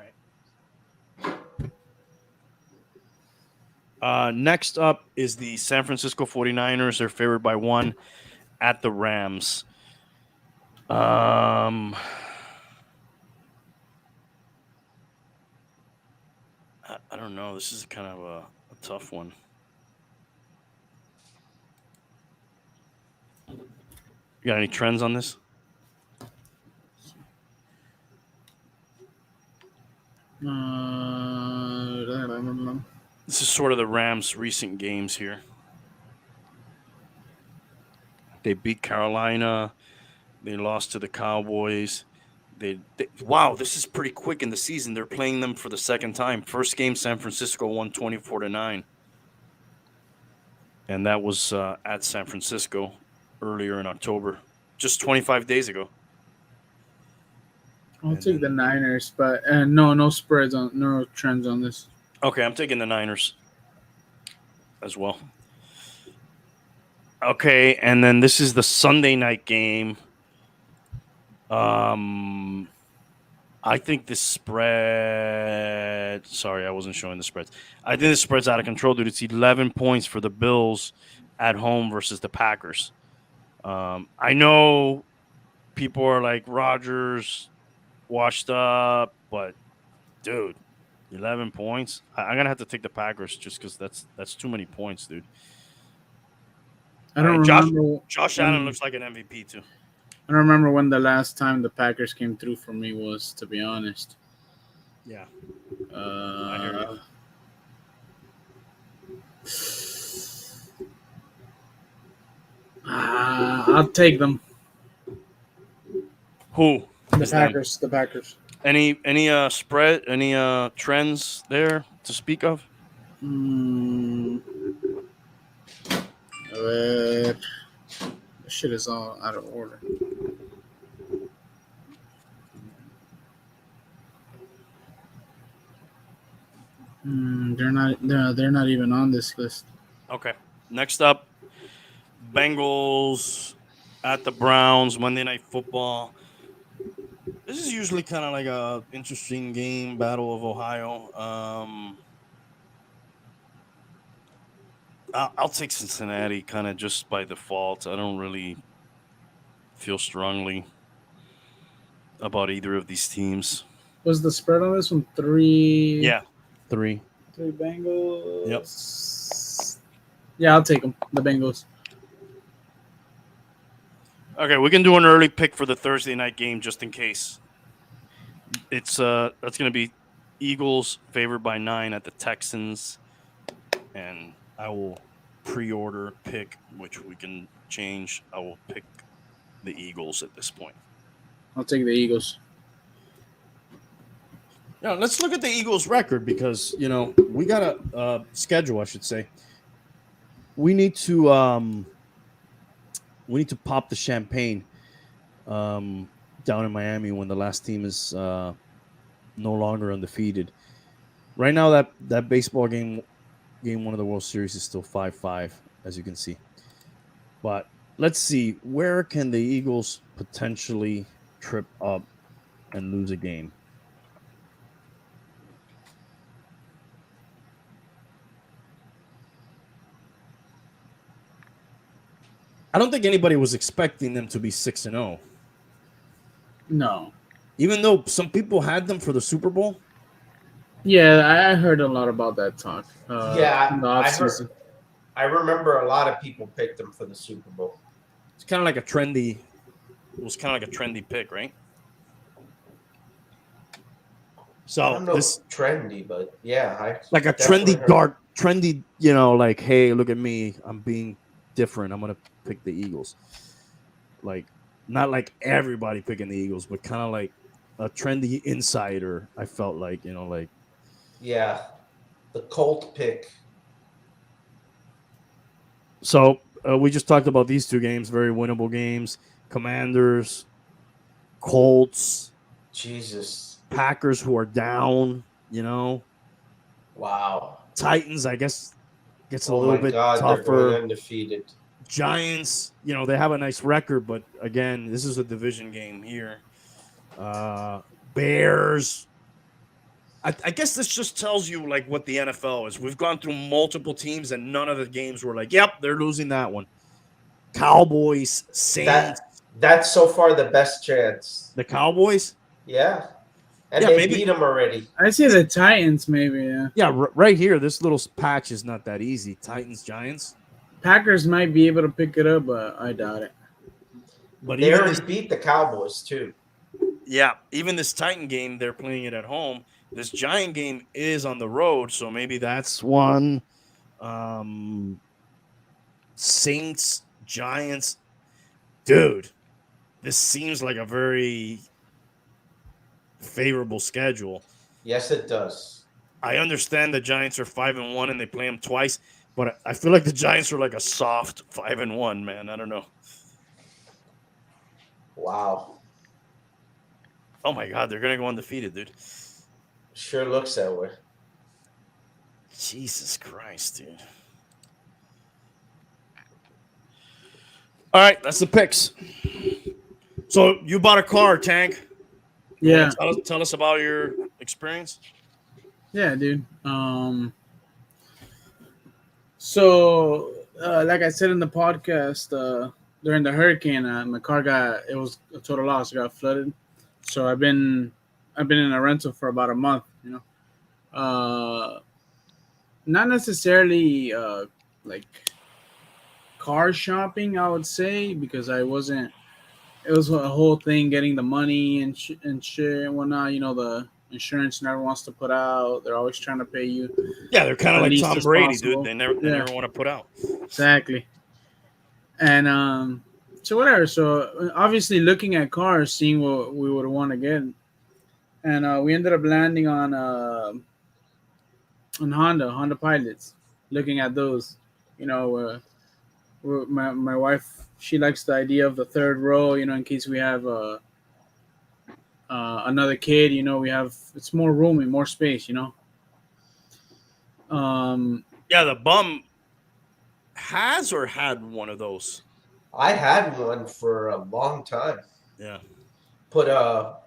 right. Next up is the San Francisco 49ers. They're favored by 1 at the Rams. I don't know. This is kind of a tough one. You got any trends on this? This is sort of the Rams' recent games here. They beat Carolina. They lost to the Cowboys. Wow, this is pretty quick in the season. They're playing them for the second time. First game, San Francisco won 24-9. And that was at San Francisco earlier in October, just 25 days ago. I'll take the Niners, but no spreads no trends on this. Okay, I'm taking the Niners as well. Okay, and then this is the Sunday night game. I think this spread. Sorry, I wasn't showing the spreads. I think this spread's out of control, dude. It's 11 points for the Bills at home versus the Packers. I know people are like Rodgers washed up, but dude, 11 points. I'm gonna have to take the Packers just because that's too many points, dude. I don't remember. Josh Allen looks like an MVP too. I don't remember when the last time the Packers came through for me was, to be honest. Yeah. I hear you. I'll take them. Who? The Packers. The Packers. Any spread? Any trends there to speak of? This shit is all out of order. They're not even on this list. Okay. Next up, Bengals at the Browns, Monday Night Football. This is usually kind of like a interesting game, Battle of Ohio. I'll take Cincinnati kind of just by default. I don't really feel strongly about either of these teams. Was the spread on this one three? Yeah, 3. Three Yep. Bengals. Yeah, I'll take them. The Bengals. Okay, we can do an early pick for the Thursday night game just in case. It's that's going to be Eagles favored by 9 at the Texans, and I will pre-order pick, which we can change. I will pick the Eagles at this point. I'll take the Eagles. Yeah, let's look at the Eagles' record because we got a schedule, I should say. We need to pop the champagne down in Miami when the last team is no longer undefeated. Right now, that baseball game one of the World Series is still 5-5, as you can see. But let's see, where can the Eagles potentially trip up and lose a game? I don't think anybody was expecting them to be 6-0. No. Even though some people had them for the Super Bowl. Yeah, I heard a lot about that talk. Yeah, in the I offseason. heard. I remember a lot of people picked them for the Super Bowl. It's kind of like a trendy. It was kind of like a trendy pick, right? I So don't know this if trendy, but yeah, like a definitely trendy, like, hey, look at me, I'm being different. I'm gonna pick the Eagles. Like, not like everybody picking the Eagles, but kind of like a trendy insider. I felt like, like yeah, the Colt pick. so. We just talked about these two games, very winnable games. Commanders, Colts, Jesus, Packers, who are down. wow. Titans, I guess, gets a Oh little my bit God, they're going tougher. undefeated. Giants, they have a nice record, but again, this is a division game here. Bears. I guess this just tells you like what the NFL is. We've gone through multiple teams, and none of the games were like, "Yep, they're losing that one." Cowboys, Saints. That's so far the best chance. The Cowboys. Yeah, and Yeah, they maybe. beat them already. I see the Titans, maybe. Yeah. Yeah, right here, this little patch is not that easy. Titans, Giants. Packers might be able to pick it up, but I doubt it. But They even already beat the Cowboys too. yeah, even this Titan game, they're playing it at home. This Giant game is on the road, so maybe that's one. Saints, Giants. Dude, this seems like a very favorable schedule. Yes, it does. I understand the Giants are 5-1 and they play them twice, but I feel like the Giants are like a soft 5-1, man. I don't know. Wow. Oh my God, they're gonna go undefeated, dude. Sure looks that way. Jesus Christ, dude. All right, that's the picks. So you bought a car, Tank. Yeah. Tell us about your experience. Yeah, dude. So, like I said in the podcast, during the hurricane, my car it was a total loss. It got flooded. So I've been in a rental for about a month. Not necessarily like car shopping, I would say, because I wasn't. It was a whole thing getting the money and shit and whatnot. The insurance never wants to put out. They're always trying to pay you. Yeah, they're kind of the like least Tom as Brady, possible. dude. They never want to put out. Exactly. And so whatever. So obviously looking at cars, seeing what we would want to get, and we ended up landing on Honda Pilots. Looking at those, my wife, she likes the idea of the third row. In case we have another kid, it's more room and more space. Yeah, the bum has or had one of those. I had one for a long time. Yeah. Put a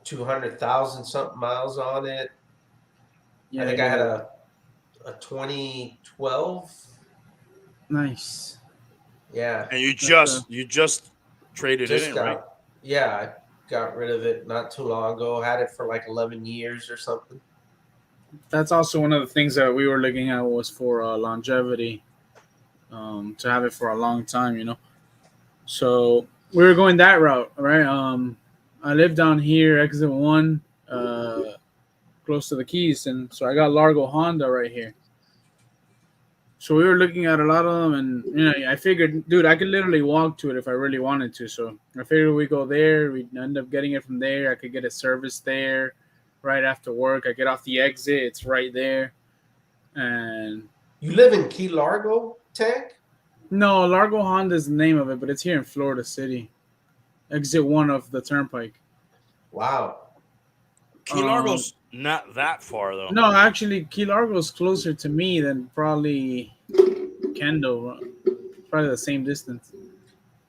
200,000 something miles on it. Yeah, I think I had a 2012. nice. Yeah, And you That's just traded it just in, right? I got rid of it not too long ago. Had it for like 11 years or something. that's also one of the things that we were looking at was for longevity, to have it for a long time, you know. So we were going that route, right? I live down here, exit one, close to the Keys, and so I got Largo Honda right here. So we were looking at a lot of them, and I figured, dude, I could literally walk to it if I really wanted to. So I figured we go there, we'd end up getting it from there. I could get it serviced there, right after work. I get off the exit, it's right there, and You live in Key Largo, Tank? no, Largo Honda is the name of it, but it's here in Florida City, exit one of the Turnpike. Wow. Key Largo's not that far though. No, actually, Key Largo is closer to me than probably Kendall. Probably the same distance.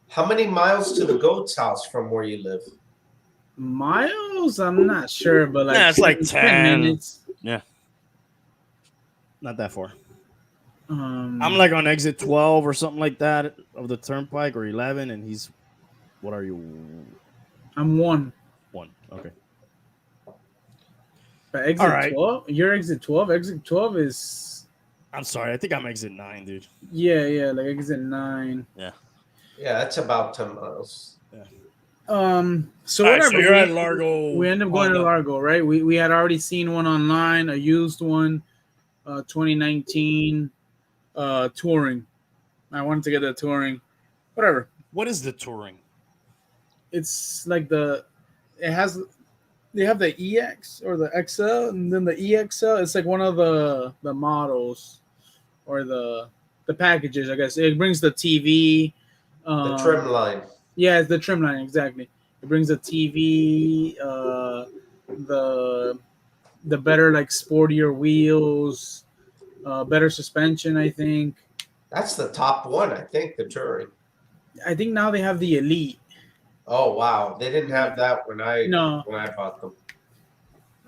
How many miles to the goat's house from where you live? Miles, I'm not sure, but like Nah, it's like 10 10. minutes. Yeah. Not that far. Um, I'm like on exit 12 or something like that of the turnpike, or 11, and he's, what are you? I'm one. One. Okay. But exit All right. 12? You're exit 12? Exit 12 is. I'm sorry. I think I'm exit 9, dude. Yeah, like exit 9. Yeah. Yeah, that's about 10 miles. So All right, whatever. so you're at Largo. We end up going to Honda. Largo, right? We had already seen one online, a used one, 2019 touring. I wanted to get the touring. Whatever. What is the touring? It's like they have the EX or the XL, and then the EXL. It's like one of the models or the packages, I guess. It brings the TV. The trim line. Yeah, it's the trim line, exactly. It brings the TV, the better, like, sportier wheels, better suspension, I think. That's the top one, I think, the touring. I think now they have the Elite. Oh wow, they didn't have that when I bought them.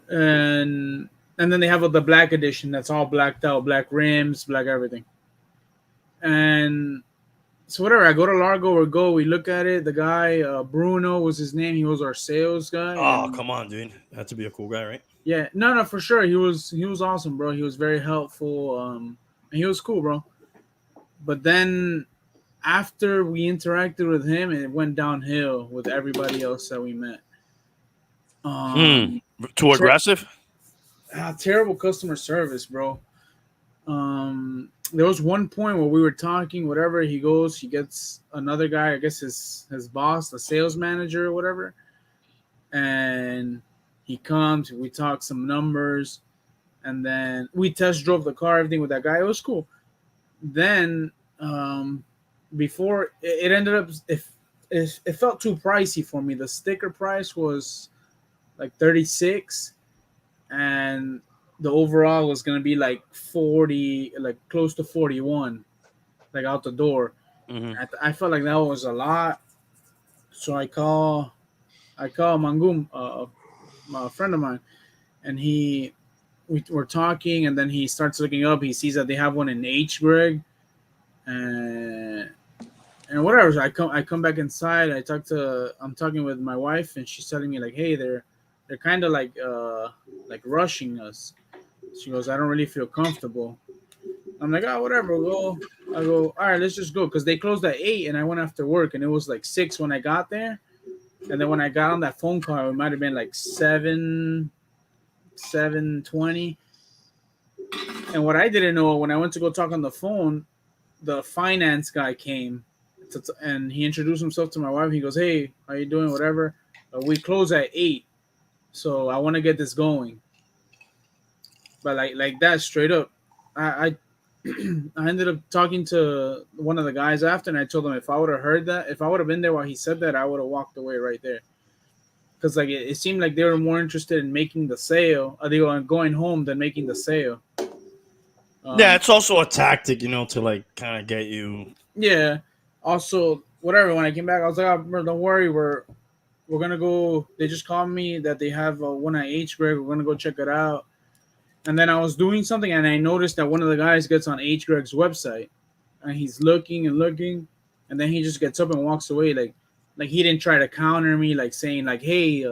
And then they have the black edition that's all blacked out, black rims, black everything. And so whatever, I go to Largo we look at it. The guy, Bruno was his name. He was our sales guy. Oh, come on, dude. Had to be a cool guy, right? Yeah, no, for sure. He was awesome, bro. He was very helpful. And he was cool, bro. But then after we interacted with him, it went downhill with everybody else that we met. Too aggressive? Terrible customer service, bro. There was one point where we were talking, whatever. He goes, he gets another guy, I guess his boss, the sales manager or whatever, and he comes. We talk some numbers, and then we test drove the car, everything with that guy. It was cool. Then before it ended up, it felt too pricey for me. The sticker price was like 36, and the overall was gonna be like 40, like close to 41, like out the door. Mm-hmm. I felt like that was a lot, so I call Mangum, a friend of mine, and we were talking, and then he starts looking up. He sees that they have one in H, Greg, and whatever. So I come back inside. I'm talking with my wife, and she's telling me like, hey, they're kind of like rushing us. She goes, I don't really feel comfortable. I'm like, oh, whatever. I go, all right, let's just go, because they closed at 8, and I went after work, and it was like 6 when I got there. And then when I got on that phone call, it might have been like 7:20. And what I didn't know, when I went to go talk on the phone, the finance guy came, and he introduced himself to my wife. He goes, hey, how you doing? Whatever. We close at 8, so I want to get this going. But like that, straight up, I I ended up talking to one of the guys after, and I told him if I would have heard that, if I would have been there while he said that, I would have walked away right there. Because like it seemed like they were more interested in making the sale, or they were going home than making the sale. Yeah, it's also a tactic, to like kind of get you. Yeah. Also, whatever. When I came back, I was like, oh, bro, don't worry, we're we're gonna go. They just called me that they have one at H Greg. We're gonna go check it out. And then I was doing something, and I noticed that one of the guys gets on H Greg's website, and he's looking and looking, and then he just gets up and walks away, like he didn't try to counter me, like saying like, "Hey,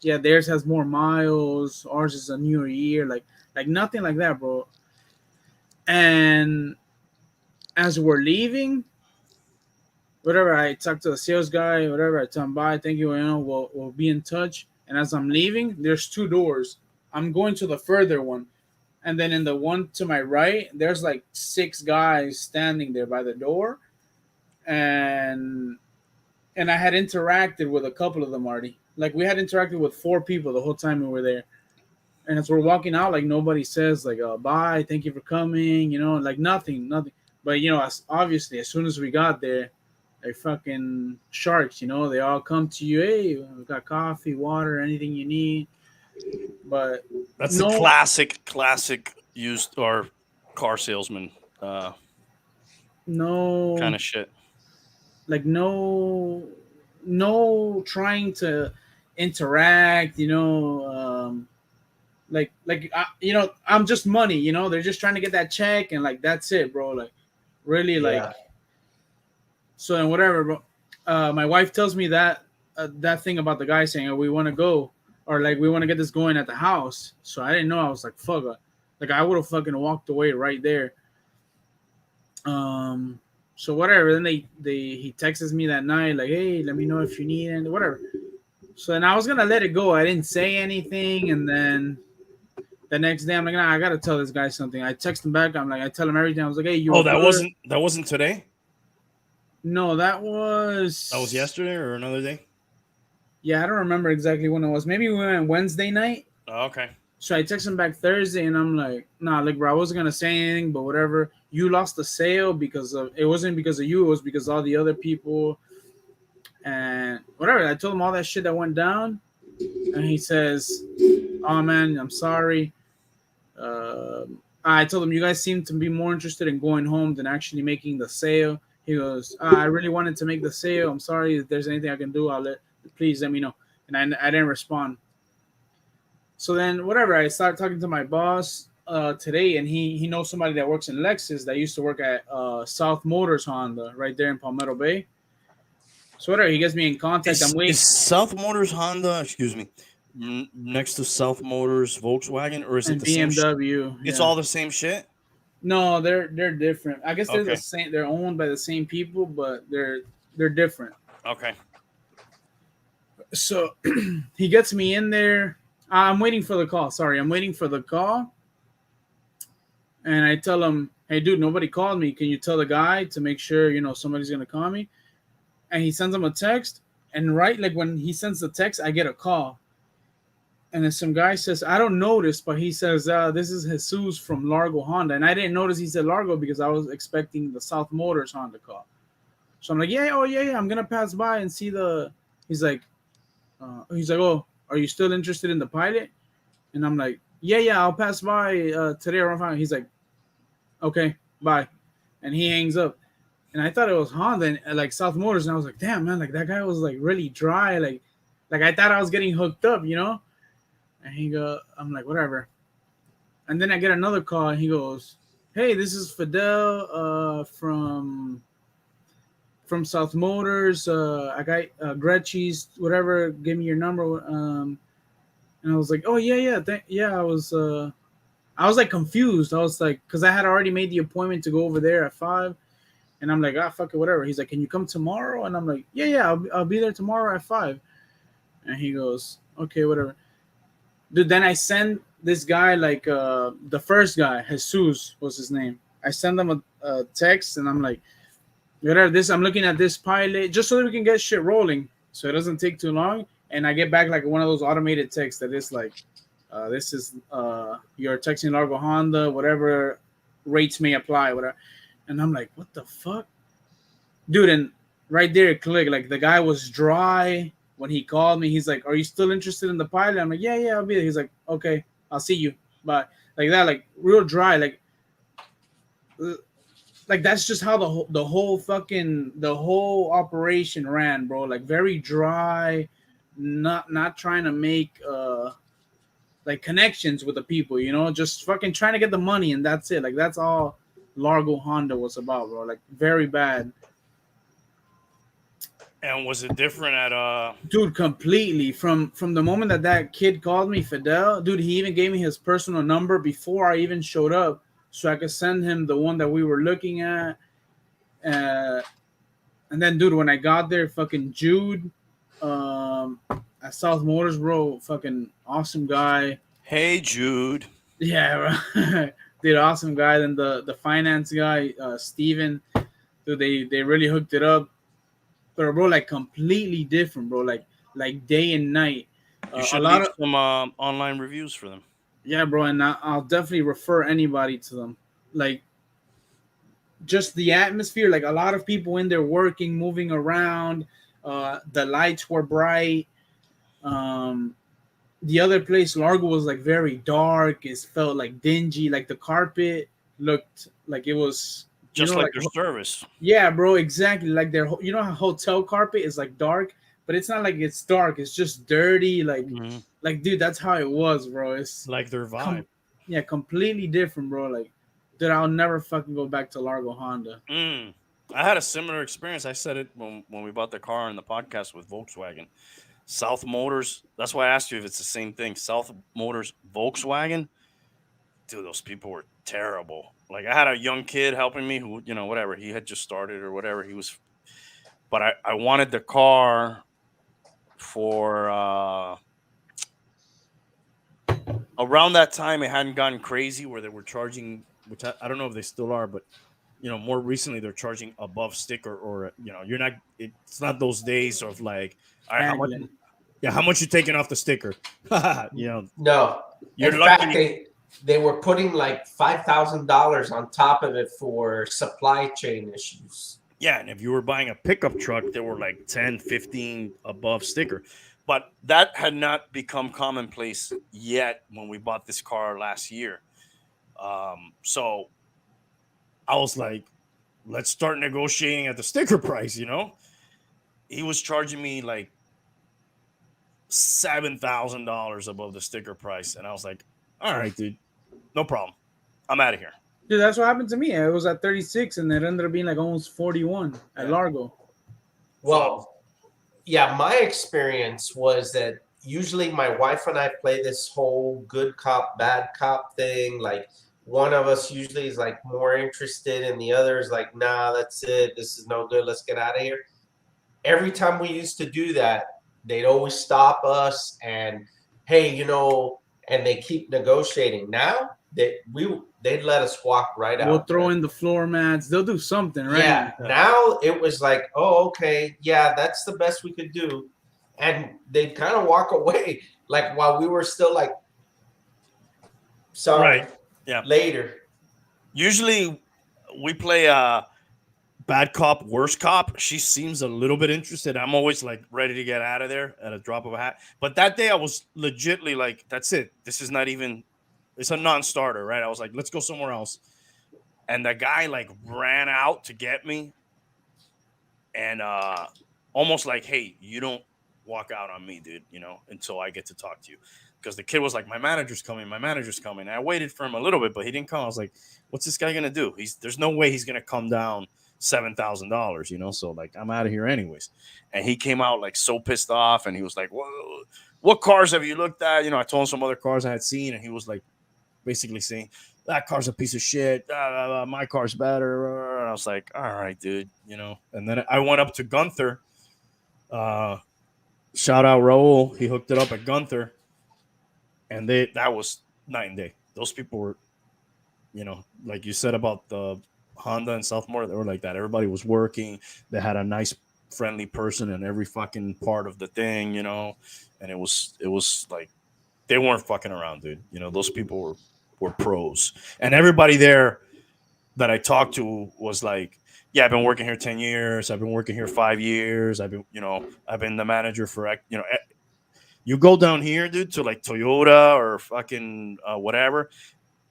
yeah, theirs has more miles, ours is a newer year," like nothing like that, bro. And as we're leaving, whatever, I talk to the sales guy, whatever, I tell him bye, thank you, we'll be in touch. And as I'm leaving, there's two doors. I'm going to the further one. And then in the one to my right, there's like six guys standing there by the door. And I had interacted with a couple of them already. Like we had interacted with four people the whole time we were there. And as we're walking out, like nobody says like bye, thank you for coming, like nothing. But obviously as soon as we got there, they fucking sharks, they all come to you. Hey, we got coffee, water, anything you need. But That's no, the classic used or car salesman no, kind of shit. like no trying to interact. I'm just money. They're just trying to get that check, and like that's it, bro. Like really, like Yeah. so and whatever, bro. My wife tells me that thing about the guy saying, "Oh, we want to go," or like we want to get this going at the house. So I didn't know. I was like, "Fuck," like I would have fucking walked away right there. So whatever. Then he texts me that night like, "Hey, let me know if you need anything, whatever." So then I was gonna let it go. I didn't say anything, and then the next day I'm like, "Nah, I gotta tell this guy something." I text him back. I'm like, I tell him everything. I was like, "Hey, you." Oh, that wasn't today. No, that was yesterday or another day. Yeah, I don't remember exactly when it was. Maybe we went Wednesday night. Oh, okay. So I text him back Thursday, and I'm like, "Nah, like, bro, I wasn't gonna say anything, but whatever. You lost the sale because of it wasn't because of you. It was because of all the other people, and whatever." I told him all that shit that went down, and he says, "Oh man, I'm sorry." I told him, "You guys seem to be more interested in going home than actually making the sale." He goes, "I really wanted to make the sale. I'm sorry. If there's anything I can do, please let me know." And I didn't respond. So then, whatever, I started talking to my boss today, and he knows somebody that works in Lexus that used to work at South Motors Honda right there in Palmetto Bay. So whatever, he gets me in contact. I'm waiting. Is South Motors Honda, excuse me, next to South Motors Volkswagen, or is it And the same? BMW. It's Yeah. all the same shit. No, they're different. I guess they're the Okay. same. They're owned by the same people, but they're different. Okay. So he gets me in there. I'm waiting for the call. Sorry, I'm waiting for the call. And I tell him, "Hey, dude, nobody called me. Can you tell the guy to make sure somebody's gonna call me?" And he sends him a text. And right, like when he sends the text, I get a call. And then some guy says, I don't notice, but he says, "This is Jesus from Largo Honda." And I didn't notice he said Largo because I was expecting the South Motors Honda call. So I'm like, "Yeah, oh yeah, I'm gonna pass by and see the." He's like, "Oh, are you still interested in the Pilot?" And I'm like, "Yeah, I'll pass by today around 5." He's like, "Okay, bye," and he hangs up. And I thought it was Honda and like South Motors, and I was like, "Damn, man, like that guy was like really dry, like I thought I was getting hooked up, you know." And I'm like, "Whatever." And then I get another call, and he goes, "Hey, this is Fidel from South Motors. I got Gretchy's whatever. Give me your number." And I was like, "Oh yeah. I was like confused. I was like, because I had already made the appointment to go over there at 5, and I'm like, fuck it, whatever." He's like, "Can you come tomorrow?" And I'm like, "Yeah, I'll be there tomorrow at 5." And he goes, "Okay, whatever." Dude, then I send this guy like the first guy, Jesus was his name. I send him a text, and I'm like, "Whatever, this I'm looking at this Pilot just so that we can get shit rolling, so it doesn't take too long." And I get back like one of those automated texts that is like, "This is you're texting Largo Honda, whatever rates may apply, whatever." And I'm like, "What the fuck?" Dude, and right there it clicked. Like the guy was dry when he called me. He's like, "Are you still interested in the Pilot?" I'm like, "Yeah, I'll be there." He's like, "Okay, I'll see you." But like that, like real dry, like that's just how the whole operation ran, bro. Like very dry, not trying to make like connections with the people, you know, just fucking trying to get the money and that's it. Like that's all Largo Honda was about, bro. Like very bad. And was it different at Dude, completely from the moment that kid called me Fidel, dude, he even gave me his personal number before I even showed up so I could send him the one that we were looking at. Uh, and then, dude, when I got there, fucking Jude at South Motors, bro, fucking awesome guy. Hey Jude? Yeah, right. Dude, awesome guy. Then the finance guy, Steven, dude, they really hooked it up. But bro, like completely different, bro. Like day and night. You A should lot leave of some online reviews for them. yeah, bro, and I'll definitely refer anybody to them. Like just the atmosphere, like a lot of people in there working, moving around. The lights were bright. Um, the other place, Largo, was like very dark. It felt like dingy. Like the carpet looked like it was, you Just know, like like their service. yeah, bro, exactly. Like their, you know, how hotel carpet is like dark, but it's not like it's dark. It's just dirty. Mm-hmm. Like dude, that's how it was, bro. It's Like their vibe. com- yeah, completely different, bro. Like, dude, I'll never fucking go back to Largo Honda. I had a similar experience. I said it when we bought the car in the podcast with Volkswagen. South Motors. That's why I asked you if it's the same thing. South Motors, Volkswagen. Dude, those people were terrible. Like I had a young kid helping me who, whatever, he had just started or whatever. But I wanted the car for around that time. It hadn't gotten crazy where they were charging, which I don't know if they still are, but more recently they're charging above sticker, or you're not. It's not those days of like, all right, how much? Haggling. Yeah, how much you taking off the sticker? No. You're In fact, lucky. they were putting like $5,000 on top of it for supply chain issues. Yeah, and if you were buying a pickup truck, they were like 10, 15 above sticker. But that had not become commonplace yet when we bought this car last year. So I was like, let's start negotiating at the sticker price, He was charging me like $7,000 above the sticker price. And I was like, all right, dude, no problem. I'm out of here. Dude, that's what happened to me. It was at 36, and it ended up being like almost 41 at Yeah. Largo. Well, yeah, my experience was that usually my wife and I play this whole good cop, bad cop thing. Like one of us usually is like more interested, and the other is like, nah, that's it. This is no good. Let's get out of here. Every time we used to do that, they'd always stop us and, hey, and they keep negotiating. Now they'd let us walk right We'll out. throw in the floor mats. They'll do something, right? Yeah. Now it was like, oh, okay, yeah, that's the best we could do, and they'd kind of walk away, like while we were still like, sorry, Right. Yeah. later. Usually we play bad cop, worst cop. She seems a little bit interested. I'm always like ready to get out of there at a drop of a hat. But that day I was legitly like, that's it. This is not even, it's a non-starter, right? I was like, let's go somewhere else. And the guy like ran out to get me and almost like, hey, you don't walk out on me, dude, until I get to talk to you. Because the kid was like, my manager's coming. And I waited for him a little bit, but he didn't come. I was like, what's this guy gonna do? There's no way he's gonna come down $7,000, So like, I'm out of here anyways. And he came out like so pissed off, and he was like, whoa, what cars have you looked at? I told him some other cars I had seen, and he was like, basically saying, that car's a piece of shit. My car's better. And I was like, all right, dude, And then I went up to Gunther. Shout out Raul. He hooked it up at Gunther. And that was night and day. Those people were, like you said about the Honda and Southmore, they were like that. Everybody was working. They had a nice, friendly person in every fucking part of the thing, And it was like they weren't fucking around, dude. Those people were pros. And everybody there that I talked to was like, yeah, I've been working here 10 years. I've been working here 5 years. I've been the manager for, you go down here, dude, to like Toyota or fucking whatever.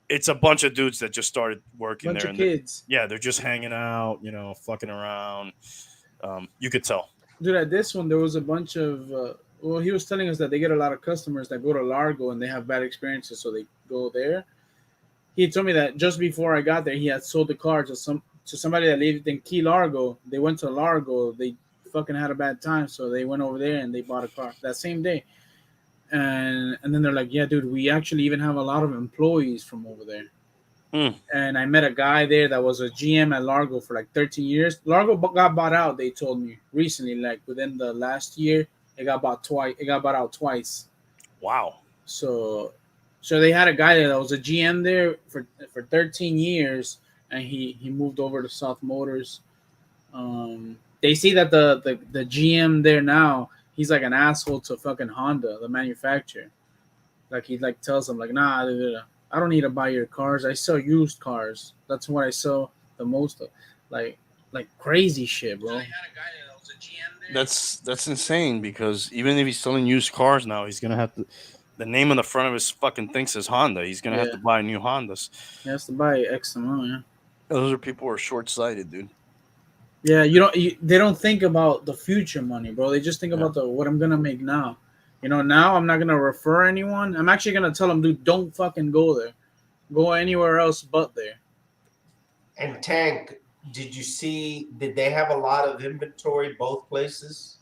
It's a bunch of dudes that just started working Bunch there. of kids. They're just hanging out, fucking around. You could tell. Dude, at this one, there was a bunch of Well, he was telling us that they get a lot of customers that go to Largo and they have bad experiences, so they go there. He told me that just before I got there, he had sold the car to somebody that lived in Key Largo. They went to Largo. They fucking had a bad time, so they went over there and they bought a car that same day. And then they're like, "Yeah, dude, we actually even have a lot of employees from over there." Hmm. And I met a guy there that was a GM at Largo for like 13 years. Largo got bought out. They told me recently, like within the last year, it got bought twice. It got bought out twice. Wow. So, so they had a guy there that was a GM there for 13 years, and he moved over to South Motors. They see that the GM there now, he's like an asshole to fucking Honda, the manufacturer. Like he like tells them like, nah, I don't need to buy your cars. I sell used cars. That's what I sell the most of. Like like crazy shit, bro. That's insane because even if he's selling used cars now, he's gonna have to. The name on the front of his fucking thing says Honda. He's gonna have Yeah, to buy new Hondas. he has to buy X amount. Yeah. Those are people who are short sighted, dude. Yeah, you don't. They don't think about the future money, bro. They just think Yeah. about the what I'm gonna make now. Now I'm not gonna refer anyone. I'm actually gonna tell them, dude, don't fucking go there. Go anywhere else but there. And Tank, did they have a lot of inventory both places?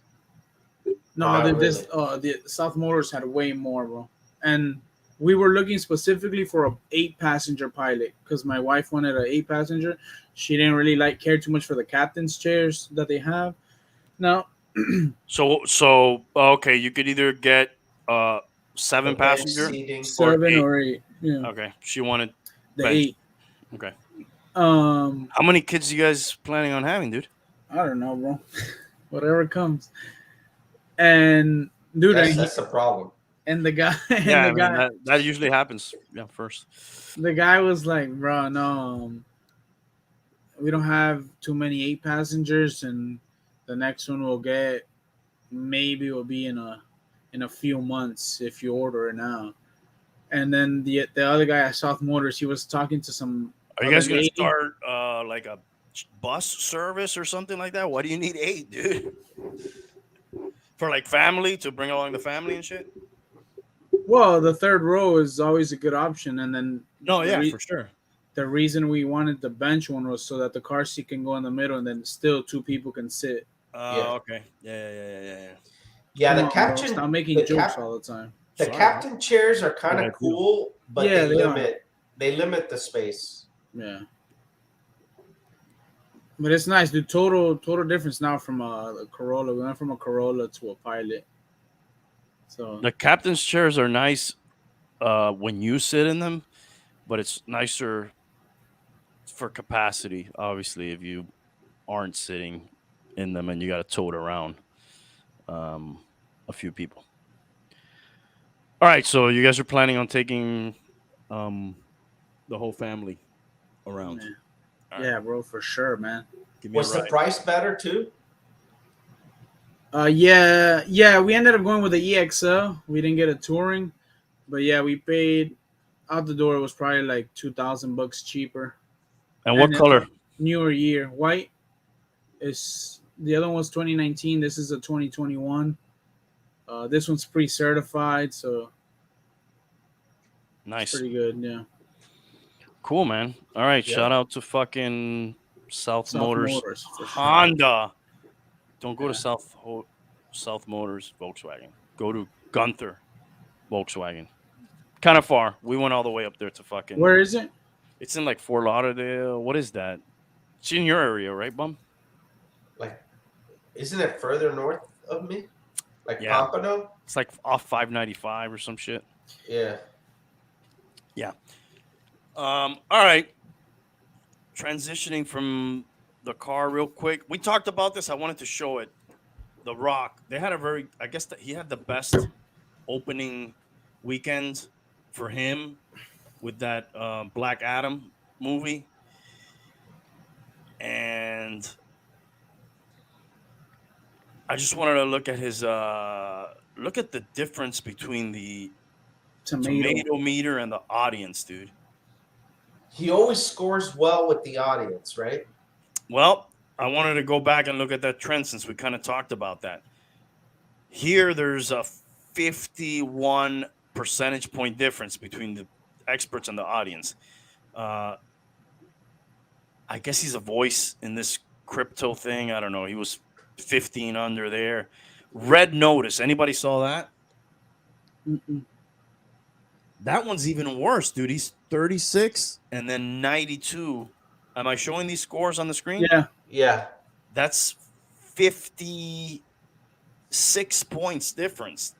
No, Not this really. the South Motors had way more, bro. And we were looking specifically for a 8 passenger pilot because my wife wanted an 8 passenger. She didn't really care too much for the captain's chairs that they have. No, So okay, you could either get The seven bench passenger seating. or 7 or 8. Yeah, okay. She wanted the bench. 8. Okay. Um, How many kids you guys planning on having, dude? I don't know, bro. Whatever comes. And dude, That's the problem. and the guy and Yeah, the I mean guy that usually happens. Yeah, first. the guy was like, bro, no, we don't have too many 8 passengers, and the next one we'll get maybe will be in a few months if you order it now. And then the other guy at South Motors, he was talking to some Are you other guys gonna lady. start like a bus service or something like that? Why do you need 8, dude? For like family to bring along the family and shit? Well, the third row is always a good option, and then No, the yeah, re- for sure. the reason we wanted the bench one was so that the car seat can go in the middle, and then still 2 people can sit. Yeah. Okay. Yeah. Yeah, Come the on, bro, captain stop making the jokes cap all the time. the Sorry, man. captain chairs are kind What I of do. cool, but Yeah, they are. they limit the space. Yeah. But it's nice, dude. Total difference now from a Corolla. We went from a Corolla to a Pilot. So The captain's chairs are nice when you sit in them, but it's nicer for capacity, obviously, if you aren't sitting in them and you got to tote around um, a few people. All right, so you guys are planning on taking um, the whole family around. yeah, All right, yeah, bro, for sure, man. give me a Was the ride. price better too? Yeah. We ended up going with the EXL. We didn't get a touring, but yeah, we paid out the door. It was probably like $2,000 cheaper, And what and color? newer year white is the other one was 2019. This is a 2021. This one's pre-certified, so it's Nice. pretty good. Yeah, Cool, man. All right, Yeah. shout out to fucking South South Motors Motors for sure. Honda. Don't go to Yeah. South Motors Volkswagen. Go to Gunther Volkswagen. Kind of far. We went all the way up there to fucking. Where is it? It's in like Fort Lauderdale. What is that? It's in your area, right, bum? Like, isn't it further north of me? Like Yeah. Pompano? It's like off 595 or some shit. Yeah. All right. Transitioning from the car real quick. We talked about this. I wanted to show it. The Rock. They had a very. I guess that he had the best opening weekend for him with that Black Adam movie, and I just wanted to look at his look at the difference between the tomato meter and the audience, dude. He always scores well with the audience, right? Well, I wanted to go back and look at that trend since we kind of talked about that. Here, there's a 51 percentage point difference between the experts and the audience. Uh, I guess he's a voice in this crypto thing. I don't know. He was 15 under there. Red Notice. Anybody saw that? Mm-mm. That one's even worse, dude. He's 36 and then 92. Am I showing these scores on the screen? Yeah. Yeah. That's 56 points difference.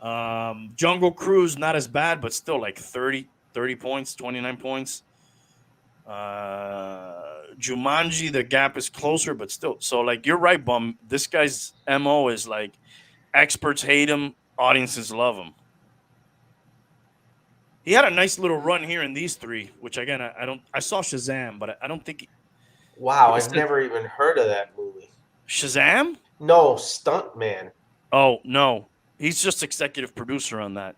Jungle Cruise, not as bad, but still like 30 points, 29 points. Jumanji, the gap is closer, but still. So, like, you're right, Bum. This guy's MO is like experts hate him, audiences love him. He had a nice little run here in these three, which again, I don't. I saw Shazam, but I don't think Wow, it's I've never even heard of that movie. Shazam. No, Stuntman. Oh no, he's just executive producer on that.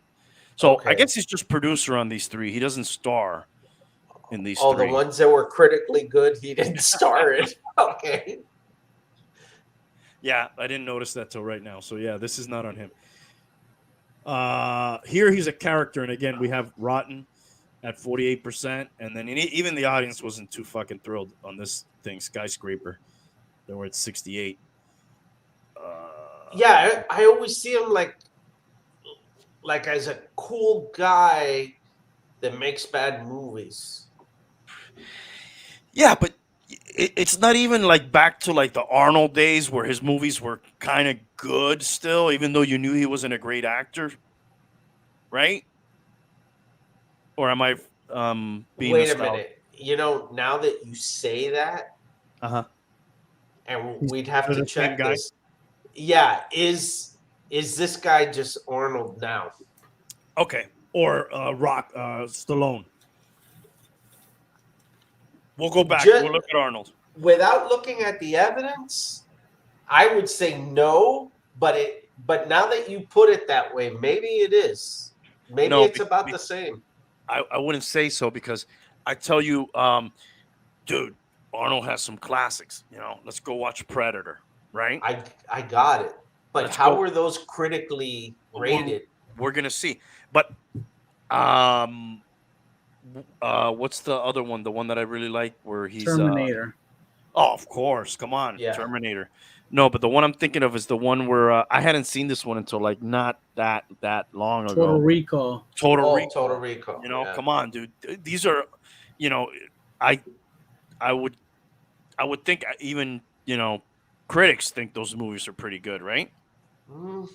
So I Okay. guess he's just producer on these three. He doesn't star in these Oh, three. the ones that were critically good, he didn't star in. Okay. Yeah, I didn't notice that till right now. So yeah, this is not on him. Here he's a character, and again we have Rotten at 48%, and then even the audience wasn't too fucking thrilled on this thing, Skyscraper. They were at 68. Yeah, I always see him like as a cool guy that makes bad movies. Yeah, but it's not even like back to like the Arnold days where his movies were kind of good still, even though you knew he wasn't a great actor, right? Or am I being Wait a nostalgic? minute. You know, now that you say that, and we'd have They're to the same check guy? this. Yeah, is this guy just Arnold now? Okay, or Rock Stallone. We'll go back. Just, We'll look at Arnold. without looking at the evidence, I would say no, but now that you put it that way, maybe it is. Maybe No, it's about the same. I wouldn't say so because I tell you, dude, Arnold has some classics. You know, let's go watch Predator, right? I got it. But Let's how go. were those critically rated? We're gonna see. But what's the other one? The one that I really like where he's Terminator. Oh, of course. Come on, Yeah. Terminator. No, but the one I'm thinking of is the one where I hadn't seen this one until like not that long ago. Total Recall. Total Oh, Recall. Total Recall. You know, yeah. come on, dude. These are, you know, I would think even critics think those movies are pretty good, right? Mm,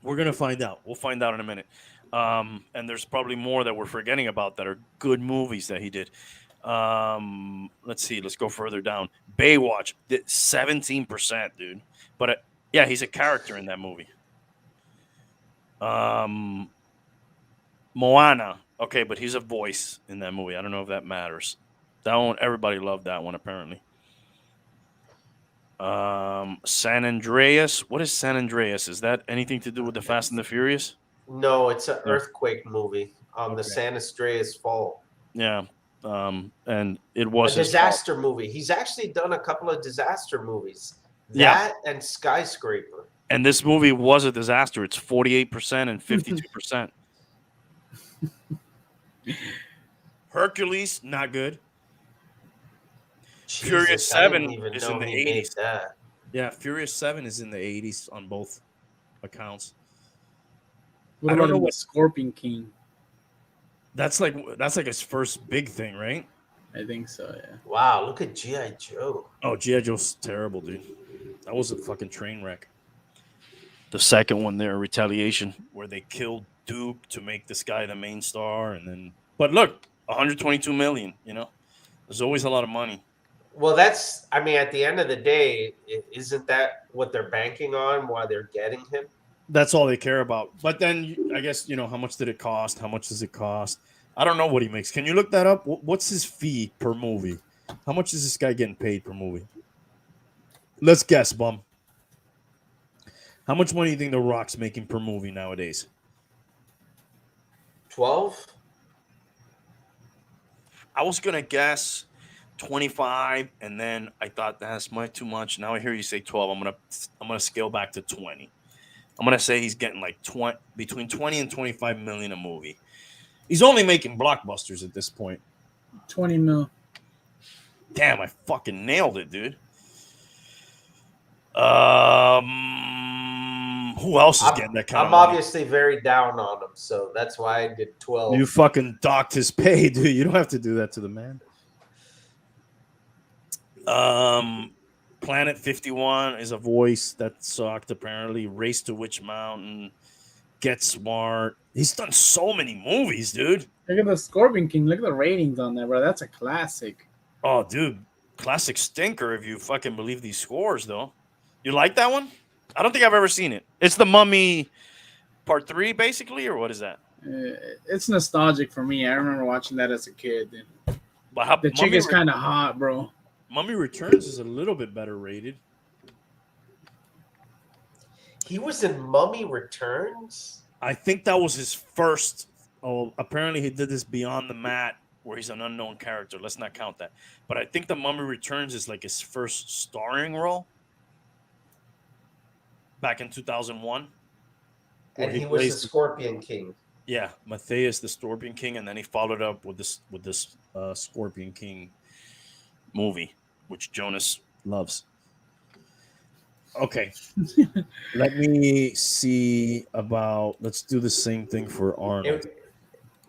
We're gonna find out. We'll find out in a minute. And there's probably more that we're forgetting about that are good movies that he did. Let's see. Let's go further down. Baywatch, 17%, dude. But yeah, he's a character in that movie. Moana, okay, but he's a voice in that movie. I don't know if that matters. That one, everybody loved that one apparently. San Andreas. What is San Andreas? Is that anything to do with the Fast and the Furious? no, it's an No. earthquake movie on the Okay. San Andreas Fault. Yeah. And it A was his fault. disaster movie. He's actually done a couple of disaster movies. Yeah. That and Skyscraper. And this movie was a disaster. It's 48% and 52%. Hercules, not good. Furious Jesus, I 7 didn't even is know in the he made 80s. that. Yeah, Furious 7 is in the 80s on both accounts. What I don't about know the what- Scorpion King? That's like his first big thing, right? I think so, yeah. Wow, look at G.I. Joe. Oh, G.I. Joe's terrible, dude. That was a fucking train wreck. The second one there, Retaliation, where they killed Duke to make this guy the main star, and then but look, 122 million. You know, there's always a lot of money. Well, that's, I mean, at the end of the day, isn't that what they're banking on while they're getting him? That's all they care about. But then I guess how much did it cost? How much does it cost? I don't know what he makes. Can you look that up? What's his fee per movie? How much is this guy getting paid per movie? Let's guess, Bum. How much money do you think The Rock's making per movie nowadays? 12? I was gonna guess 25, and then I thought that's too much. Now I hear you say 12. I'm gonna scale back to 20. I'm gonna say he's getting like 20 between 20 and 25 million a movie. He's only making blockbusters at this point. 20 mil. Damn, I fucking nailed it, dude. Who else is getting that kind I'm of money? obviously very down on him, so that's why I did 12. You fucking docked his pay, dude. You don't have to do that to the man. Planet 51 is a voice that sucked, apparently. Race to Witch Mountain, Get Smart. He's done so many movies, dude. Look at the Scorpion King. Look at the ratings on that, bro. That's a classic. Oh, dude. Classic stinker if you fucking believe these scores, though. You like that one? I don't think I've ever seen it. It's The Mummy Part 3, basically, or what is that? It's nostalgic for me. I remember watching that as a kid. But the chick is kind of hot, bro. Mummy Returns is a little bit better rated. He was in Mummy Returns? I think that was his first. Oh, apparently he did this Beyond the Mat, where he's an unknown character. Let's not count that. But I think The Mummy Returns is like his first starring role. Back in 2001. And he was the Scorpion King. Yeah, Matthias, the Scorpion King, and then he followed up with this Scorpion King movie, which Jonas loves. Okay, let me see about. Let's do the same thing for Arnold.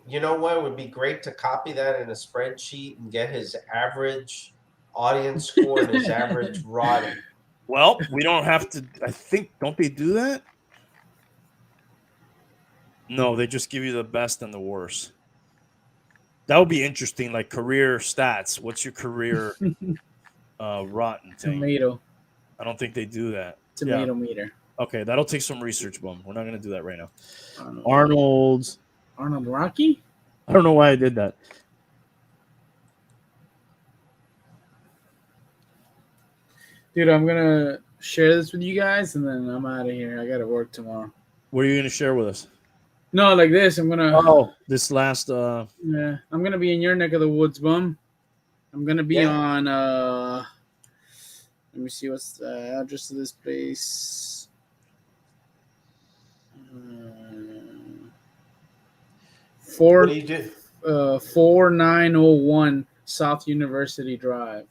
You know what? It would be great to copy that in a spreadsheet and get his average audience score and his average rating. Well, we don't have to. I think, don't they do that? No, they just give you the best and the worst. That would be interesting, like career stats. What's your career rotten thing? Tomato. I don't think they do that. Tomato meter. Okay, that'll take some research, Bum. We're not going to do that right now. Arnold Rocky? I don't know why I did that. Dude, I'm going to share this with you guys, and then I'm out of here. I got to work tomorrow. What are you going to share with us? No, like this. I'm going to... Oh, this last... Yeah, I'm going to be in your neck of the woods, Bum. I'm going to be on... Let me see what's the address of this place. 4901 South University Drive.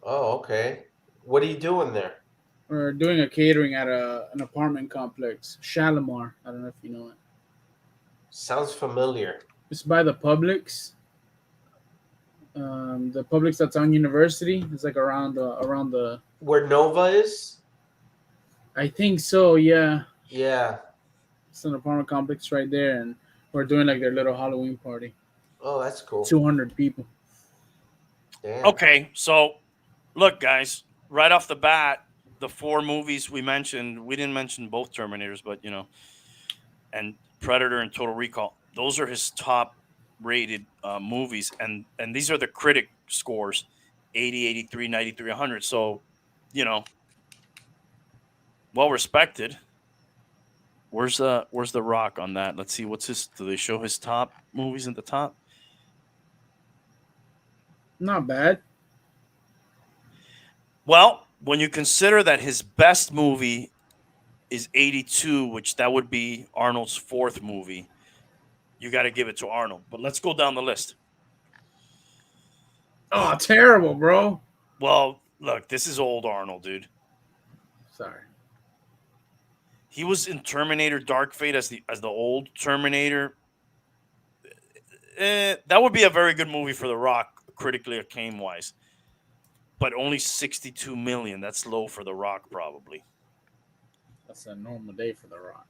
Oh, okay. What are you doing there? We're doing a catering at an apartment complex, Shalimar. I don't know if you know it. Sounds familiar. It's by the Publix. The Publix that's on University. It's like around the. Where Nova is? I think so. Yeah. Yeah. It's an apartment complex right there, and we're doing like their little Halloween party. Oh, that's cool. 200 people. Damn. Okay, so look, guys, right off the bat, the 4 movies we mentioned, we didn't mention both Terminators, but and Predator and Total Recall. Those are his top rated movies, and these are the critic scores, 80, 83, 93, 100. So, well respected. Where's the Rock on that? Let's see, do they show his top movies at the top? Not bad. Well, when you consider that his best movie is 82, which that would be Arnold's 4th movie, you got to give it to Arnold. But let's go down the list. Oh, terrible, bro. Well, look, this is old Arnold, dude. Sorry. He was in Terminator Dark Fate as the old Terminator. That would be a very good movie for The Rock, critically acclaim-wise. But only 62 million. That's low for The Rock, probably. That's a normal day for The Rock.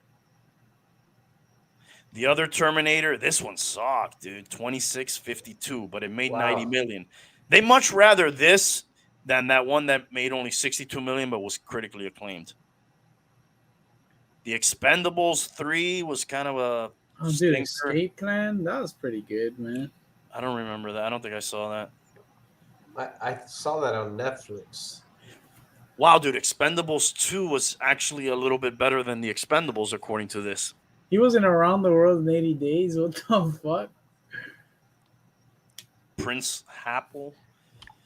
The other Terminator, this one sucked, dude. 26.52, but it made 90 million. They much rather this than that one that made only 62 million but was critically acclaimed. The Expendables 3 was kind of a dude, Escape Plan? That was pretty good, man. I don't remember that. I don't think I saw that. I saw that on Netflix. Wow, dude, Expendables 2 was actually a little bit better than the Expendables, according to this. He was in Around the World in 80 Days. What the fuck? Prince Happel.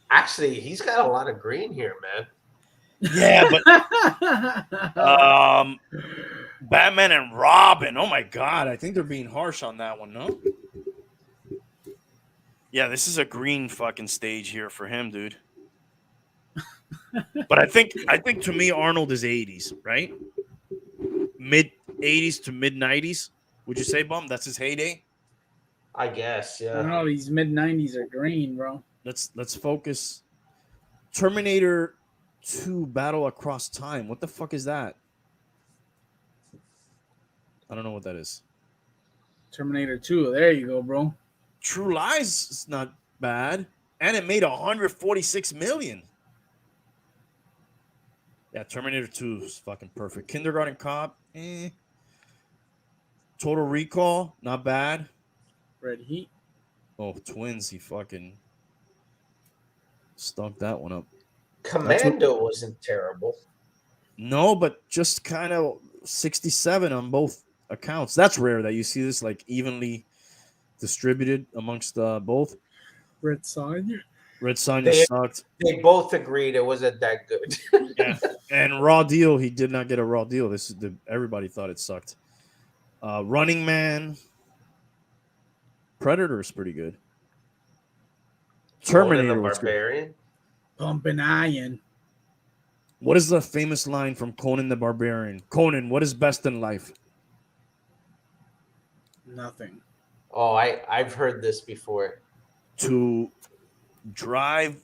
Actually, he's got a lot of green here, man. Yeah, but Batman and Robin. Oh my God, I think they're being harsh on that one. No. Yeah, this is a green fucking stage here for him, dude. But I think to me Arnold is 80s, right? Mid 80s to mid 90s. Would you say, Bum? That's his heyday. I guess, I yeah. don't know. These mid 90s are green, bro. Let's focus. Terminator 2 Battle Across Time. What the fuck is that? I don't know what that is. Terminator 2. There you go, bro. True Lies is not bad, and it made 146 million. Yeah, Terminator 2 is fucking perfect. Kindergarten Cop, Total Recall, not bad. Red Heat. Oh, Twins, he fucking stunk that one up. Commando wasn't terrible. No, but just kind of 67 on both accounts. That's rare that you see this like evenly distributed amongst both. Red Sign. Red Sonja sucked. They both agreed it wasn't that good. Yeah, and Raw Deal, he did not get a Raw Deal. Everybody thought it sucked. Running Man, Predator is pretty good. Terminator the was good. Barbarian. Pumping Iron. What is the famous line from Conan the Barbarian? Conan, what is best in life? Nothing. Oh, I've heard this before. To drive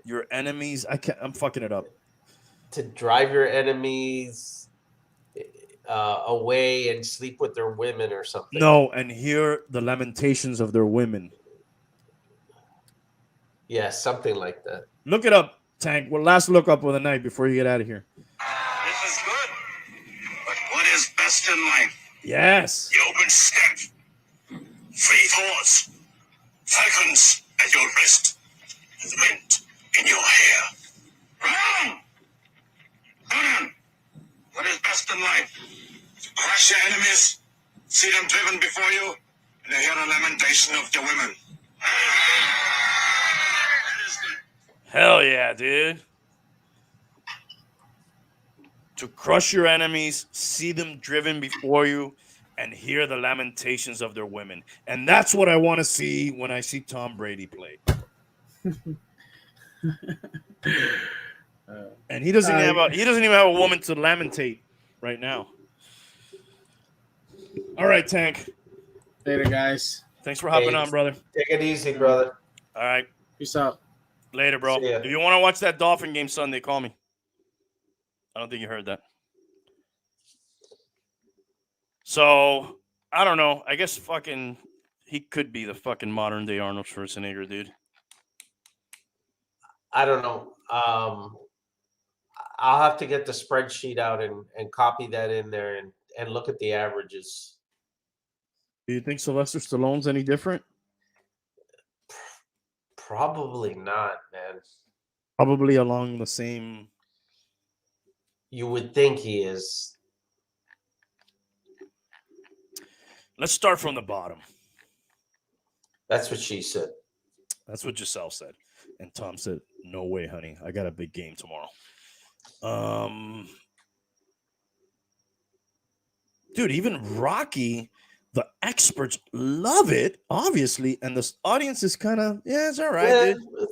your enemies. I'm fucking it up. To drive your enemies away and sleep with their women or something. No, and hear the lamentations of their women. Yeah, something like that. Look it up, Tank. Well, last look up of the night before you get out of here. This is good. But what is best in life? Yes. The open steppe, free falls, falcons at your wrist, and the wind in your hair. Wrong! Conan, what is best in life? To crush your enemies, see them driven before you, and to hear the lamentation of the women. Hell yeah, dude. To crush your enemies, see them driven before you, and hear the lamentations of their women. And that's what I want to see when I see Tom Brady play. And he doesn't even have a woman to lamentate right now. All right, Tank. Later, guys. Thanks for hopping on, brother. Take it easy, brother. All right. Peace out. Later, bro. See ya. If you want to watch that Dolphin game Sunday, call me. I don't think you heard that. So, I don't know. I guess he could be the fucking modern day Arnold Schwarzenegger, dude. I don't know. I'll have to get the spreadsheet out and copy that in there and look at the averages. Do you think Sylvester Stallone's any different? Probably not, man. Probably along the same. You would think he is. Let's start from the bottom. That's what she said. That's what Giselle said. And Tom said, no way, honey. I got a big game tomorrow. Dude, even Rocky, the experts love it, obviously. And the audience is kind of, yeah, it's all right, Yeah, dude.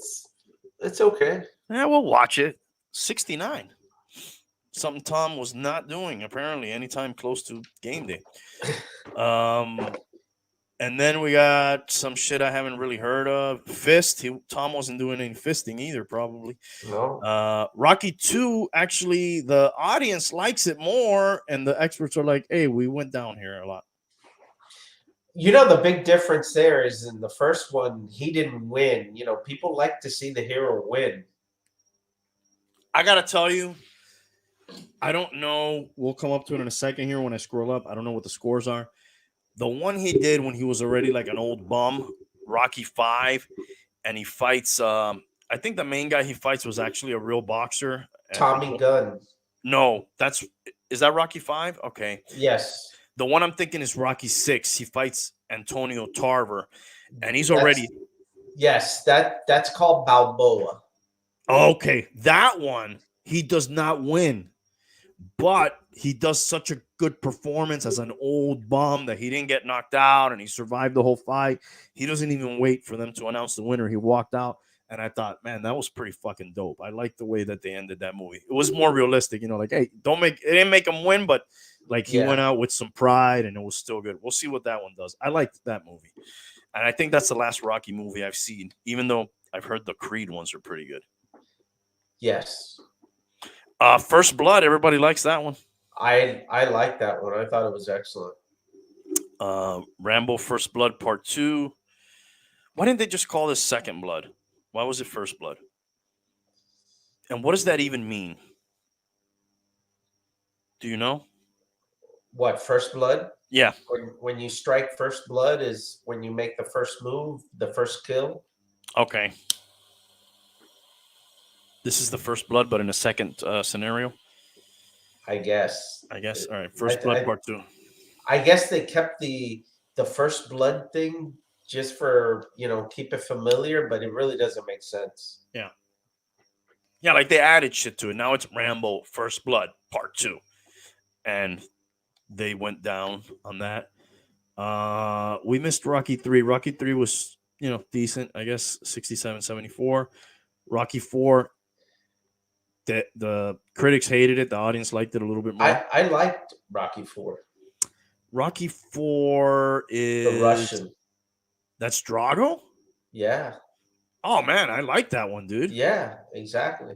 it's okay. Yeah, we'll watch it. 69. Something Tom was not doing, apparently, anytime close to game day. And then we got some shit I haven't really heard of. Fist. Tom wasn't doing any fisting either, probably. No. Rocky 2, actually, the audience likes it more, and the experts are like, hey, we went down here a lot. You know, the big difference there is in the first one, he didn't win. You know, people like to see the hero win. I got to tell you, I don't know. We'll come up to it in a second here when I scroll up. I don't know what the scores are. The one he did when he was already like an old bum, Rocky 5, and he fights. I think the main guy he fights was actually a real boxer. Tommy Gunn. No, is that Rocky 5? Okay. Yes. The one I'm thinking is Rocky 6. He fights Antonio Tarver, and he's already. Yes, that's called Balboa. Okay, that one, he does not win, but he does such a good performance as an old bum that he didn't get knocked out and he survived the whole fight. He doesn't even wait for them to announce the winner. He walked out, and I thought, man, that was pretty fucking dope. I like the way that they ended that movie. It was more realistic, like, hey, it didn't make him win, but like he went out with some pride and it was still good. We'll see what that one does. I liked that movie. And I think that's the last Rocky movie I've seen, even though I've heard the Creed ones are pretty good. Yes. First Blood, everybody likes that one. I like that one. I thought it was excellent. Rambo First Blood Part 2. Why didn't they just call this Second Blood? Why was it First Blood? And what does that even mean? Do you know? What, First Blood? Yeah. When you strike first blood is when you make the first move, the first kill. Okay. This is the First Blood, but in a second scenario. I guess. All right. First Blood Part 2. I guess they kept the First Blood thing just for, keep it familiar, but it really doesn't make sense. Yeah. Yeah, like they added shit to it. Now it's Rambo First Blood Part 2. And they went down on that. We missed Rocky 3. Rocky 3 was, decent, I guess, 67, 74. Rocky 4, the critics hated it. The audience liked it a little bit more. I liked Rocky 4. Rocky 4 is the Russian. That's Drago? Yeah. Oh, man, I like that one, dude. Yeah, exactly.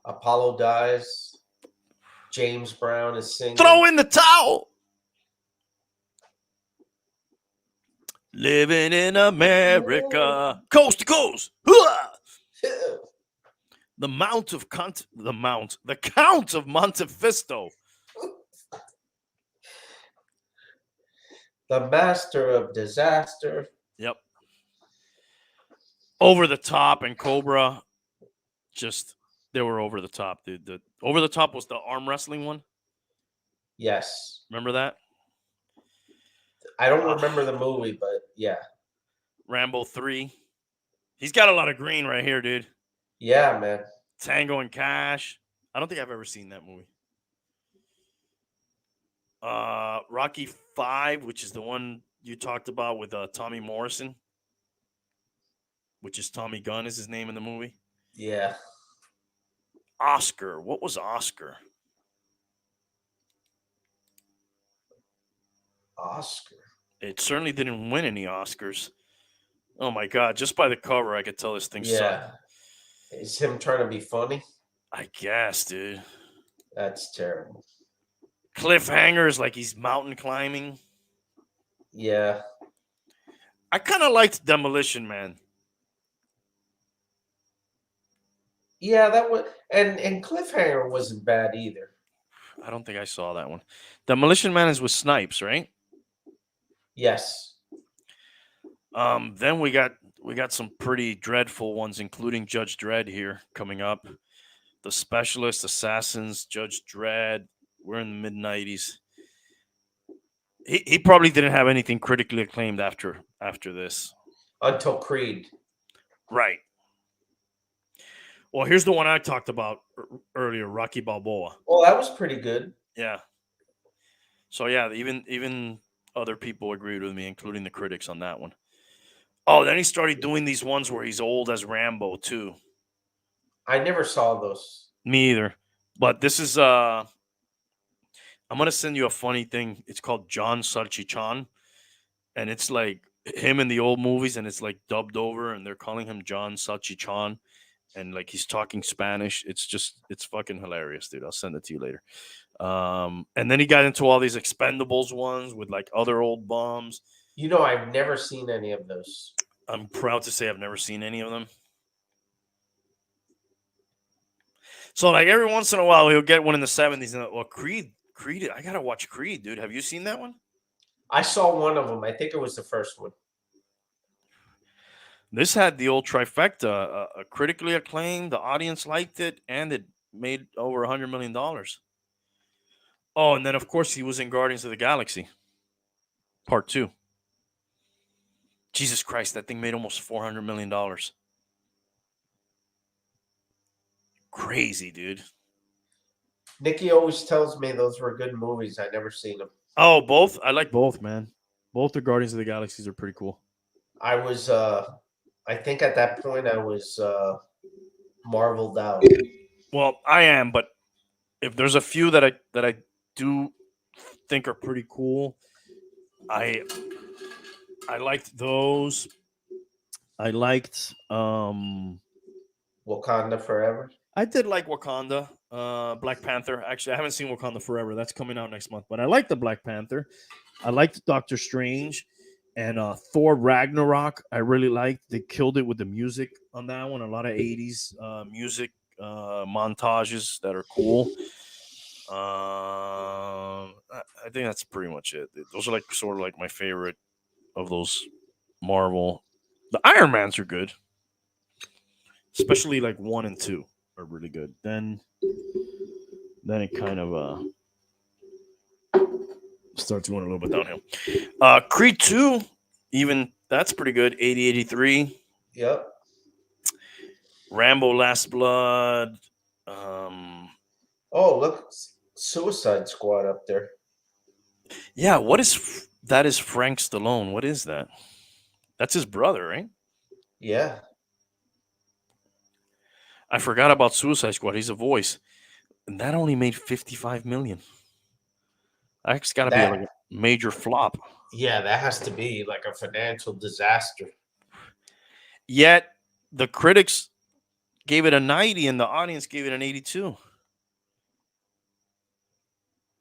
Apollo dies. James Brown is singing. Throw in the towel. Living in America, coast to coast. The Count of Monte Cristo. The Master of Disaster. Yep. Over the Top and Cobra, they were over the top, dude. The over the top was the arm wrestling one. Yes. Remember that? I don't remember the movie, but yeah. Rambo 3. He's got a lot of green right here, dude. Yeah, man. Tango and Cash. I don't think I've ever seen that movie. Rocky 5, which is the one you talked about with Tommy Morrison, which is Tommy Gunn is his name in the movie. Yeah. Oscar. What was Oscar? Oscar. It certainly didn't win any Oscars. Oh my God! Just by the cover, I could tell this thing sucked. Is him trying to be funny? I guess, dude. That's terrible. Cliffhangers, like he's mountain climbing. Yeah. I kind of liked Demolition Man. Yeah, that was, and Cliffhanger wasn't bad either. I don't think I saw that one. Demolition Man is with Snipes, right? Yes. Then we got some pretty dreadful ones, including Judge Dredd here coming up. The Specialist, Assassins, Judge Dredd. We're in the mid-90s. He probably didn't have anything critically acclaimed after this. Until Creed. Right. Well, here's the one I talked about earlier, Rocky Balboa. Well, that was pretty good. Yeah. So, yeah, even other people agreed with me, including the critics on that one. Oh, then he started doing these ones where he's old as Rambo, too. I never saw those. Me either. But this is... I'm going to send you a funny thing. It's called John Salchichon. And it's like him in the old movies, and it's like dubbed over, and they're calling him John Salchichon. And like he's talking Spanish. It's fucking hilarious, dude. I'll send it to you later. And then he got into all these Expendables ones with like other old bombs. I've never seen any of those. I'm proud to say I've never seen any of them. So like every once in a while he'll get one in the 70s. And well, Creed, I gotta watch Creed, dude. Have you seen that one? I saw one of them. I think it was the first one. This had the old trifecta, critically acclaimed, the audience liked it, and it made over $100 million. Oh, and then, of course, he was in Guardians of the Galaxy, Part 2. Jesus Christ, that thing made almost $400 million. crazy, dude. Nikki always tells me those were good movies. I never seen them. Oh, both. I like both, man. Both the Guardians of the Galaxies are pretty cool. I was, I think at that point I was marveled out. Well, I am, but if there's a few that I do think are pretty cool, I liked those. I liked Wakanda Forever. I did like Wakanda, Black Panther. Actually, I haven't seen Wakanda Forever. That's coming out next month. But I liked the Black Panther. I liked Doctor Strange and Thor Ragnarok. I really liked. They killed it with the music on that one. A lot of 80s music montages that are cool. I think that's pretty much it. Those are like sort of like my favorite of those Marvel. The Iron Mans are good, especially like 1 and 2 are really good. Then it kind of starts going a little bit downhill. Creed 2, even that's pretty good. 80, 83. Yep. Rambo Last Blood. Oh, look, Suicide Squad up there. Yeah, what is that? Is Frank Stallone? What is that? That's his brother, right? Yeah. I forgot about Suicide Squad. He's a voice, and that only made 55 million. That's got to be like a major flop. Yeah, that has to be like a financial disaster. Yet the critics gave it a 90, and the audience gave it an 82.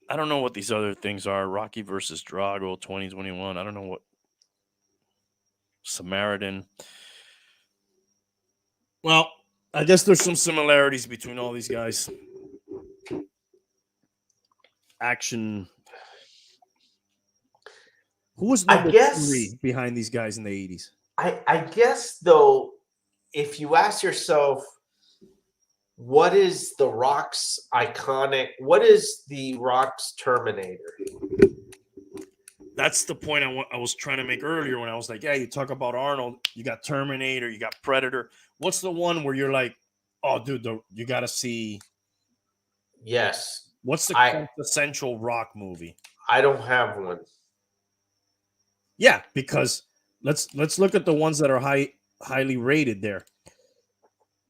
I don't know what these other things are. Rocky versus Drago, 2021. I don't know what. Samaritan. Well, I guess there's some similarities between all these guys. Action. Who was number 3 behind these guys in the 80s? I guess, though, if you ask yourself, what is The Rock's iconic? What is The Rock's Terminator? That's the point I was trying to make earlier when I was like, yeah, you talk about Arnold, you got Terminator, you got Predator. What's the one where you're like, oh, dude, you got to see? Yes. What's the essential Rock movie? I don't have one. Yeah, because let's look at the ones that are highly rated there.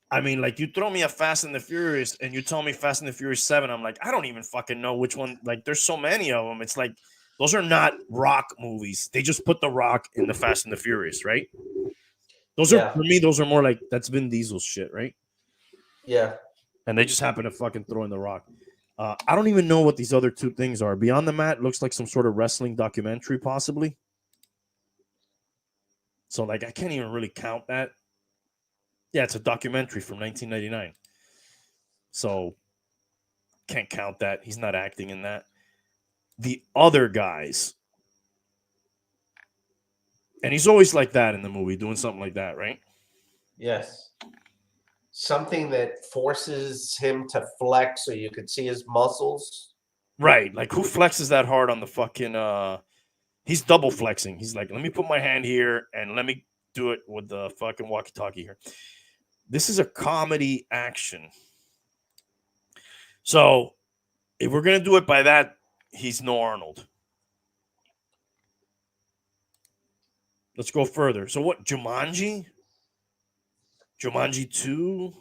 I mean, like, you throw me a Fast and the Furious and you tell me Fast and the Furious 7, I'm like, I don't even fucking know which one. Like, there's so many of them. It's like, those are not Rock movies. They just put the Rock in the Fast and the Furious, right? Those are, for me, those are more like, that's Vin Diesel's shit, right? Yeah. And they just happen to fucking throw in the Rock. I don't even know what these other 2 things are. Beyond the Mat looks like some sort of wrestling documentary, possibly. So, like, I can't even really count that. Yeah, it's a documentary from 1999. So, can't count that. He's not acting in that. The other guys, and he's always like that in the movie, doing something like that, right? Yes. Something that forces him to flex so you could see his muscles. Right. Like, who flexes that hard on the fucking he's double flexing. He's like, let me put my hand here and let me do it with the fucking walkie-talkie here. This is a comedy action. So, if we're gonna do it by that, he's no Arnold. Let's go further. So what? Jumanji? Jumanji 2?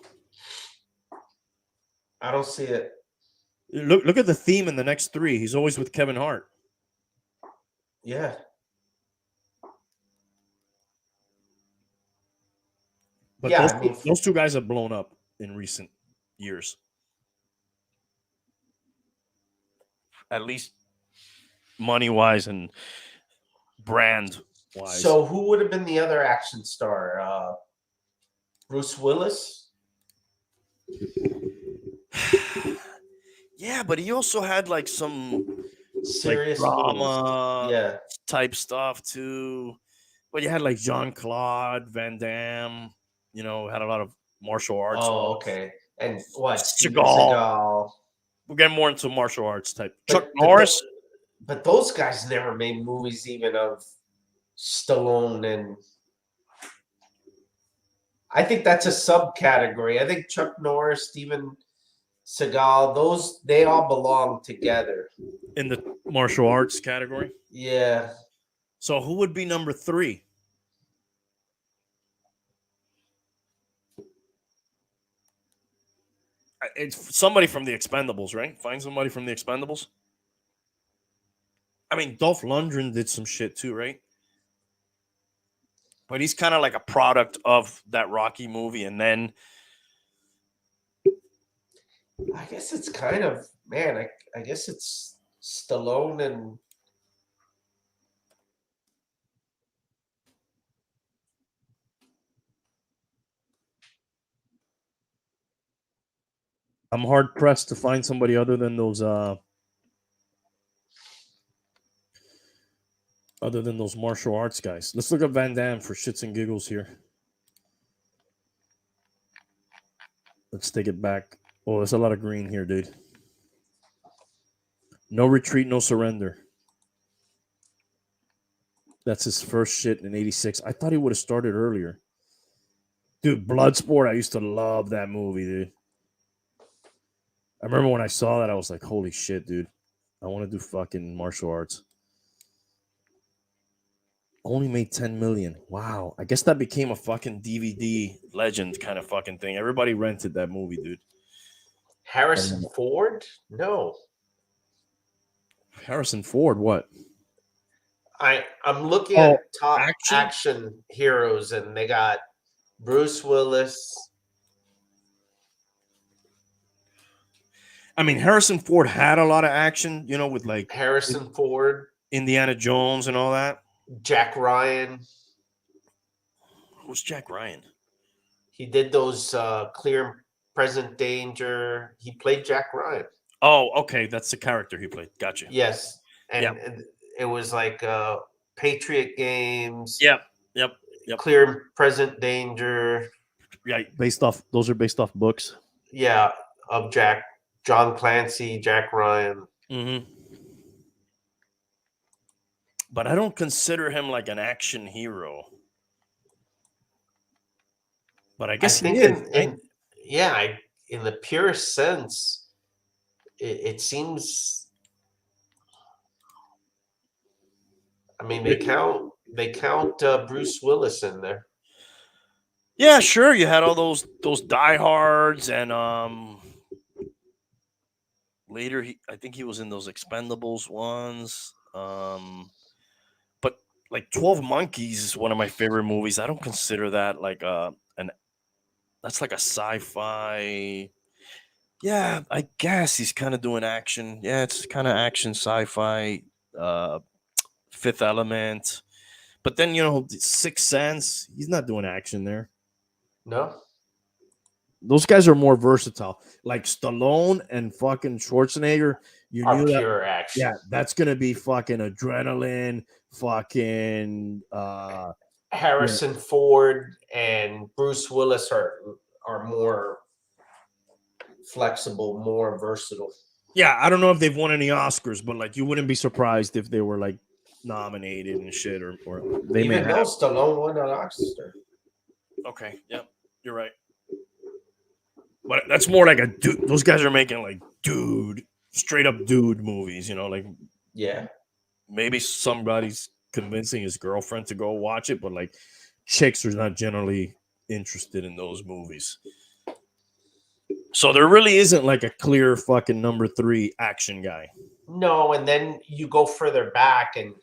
I don't see it. Look at the theme in the next 3. He's always with Kevin Hart. Yeah. But those 2 guys have blown up in recent years. At least money-wise and brand-wise. So who would have been the other action star? Bruce Willis? Yeah, but he also had like some serious like drama type stuff too. But you had like Jean-Claude Van Damme, had a lot of martial arts. Oh, okay. And what? Seagal. We're getting more into martial arts type. Chuck Norris. But those guys never made movies even of Stallone and I think that's a subcategory. I think Chuck Norris, Steven Seagal, they all belong together. In the martial arts category. Yeah. So who would be number 3? It's somebody from the Expendables, right? Find somebody from the Expendables. I mean, Dolph Lundgren did some shit too, right? But he's kind of like a product of that Rocky movie, and then I guess it's kind of, man, I guess it's Stallone and I'm hard pressed to find somebody other than those martial arts guys. Let's look up Van Damme for shits and giggles here. Let's take it back. Oh, there's a lot of green here, dude. No retreat, no surrender. That's his first shit in '86. I thought he would have started earlier. Dude, Bloodsport, I used to love that movie, dude. I remember when I saw that, I was like, holy shit, dude. I want to do fucking martial arts. Only made 10 million. Wow. I guess that became a fucking DVD legend kind of fucking thing. Everybody rented that movie, dude. Harrison Ford? No. Harrison Ford, what? I'm looking at top action heroes, and they got Bruce Willis. I mean, Harrison Ford had a lot of action, you know, with like Harrison Ford, Indiana Jones and all that. Jack Ryan. Who's Jack Ryan? He did those Clear and Present Danger. He played Jack Ryan. Oh, okay. That's the character he played. Gotcha. Yes. And it was like Patriot Games. Yep. Clear and Present Danger. Yeah, those are based off books. Yeah, of John Clancy, Jack Ryan. Mm-hmm. But I don't consider him like an action hero. But I guess I think he is, in the purest sense, it seems. I mean, they count Bruce Willis in there. Yeah, sure. You had all those diehards, and later I think he was in those Expendables ones. But like 12 Monkeys is one of my favorite movies. I don't consider that like that's like a sci-fi. Yeah, I guess he's kind of doing action. Yeah, it's kind of action sci-fi. Fifth Element. But then, you know, Sixth Sense, he's not doing action there. No. Those guys are more versatile. Like Stallone and fucking Schwarzenegger, you are knew pure that, action. Yeah, that's gonna be fucking adrenaline, fucking Harrison Ford and Bruce Willis are more flexible, more versatile. Yeah, I don't know if they've won any Oscars, but like you wouldn't be surprised if they were like nominated and shit, or they Even may have. Stallone won an Oscar. Okay, yeah, you're right. But that's more like a dude. Those guys are making like straight up dude movies, you know, like maybe somebody's convincing his girlfriend to go watch it, but like chicks are not generally interested in those movies. So there really isn't like a clear fucking number 3 action guy. No, and then you go further back, and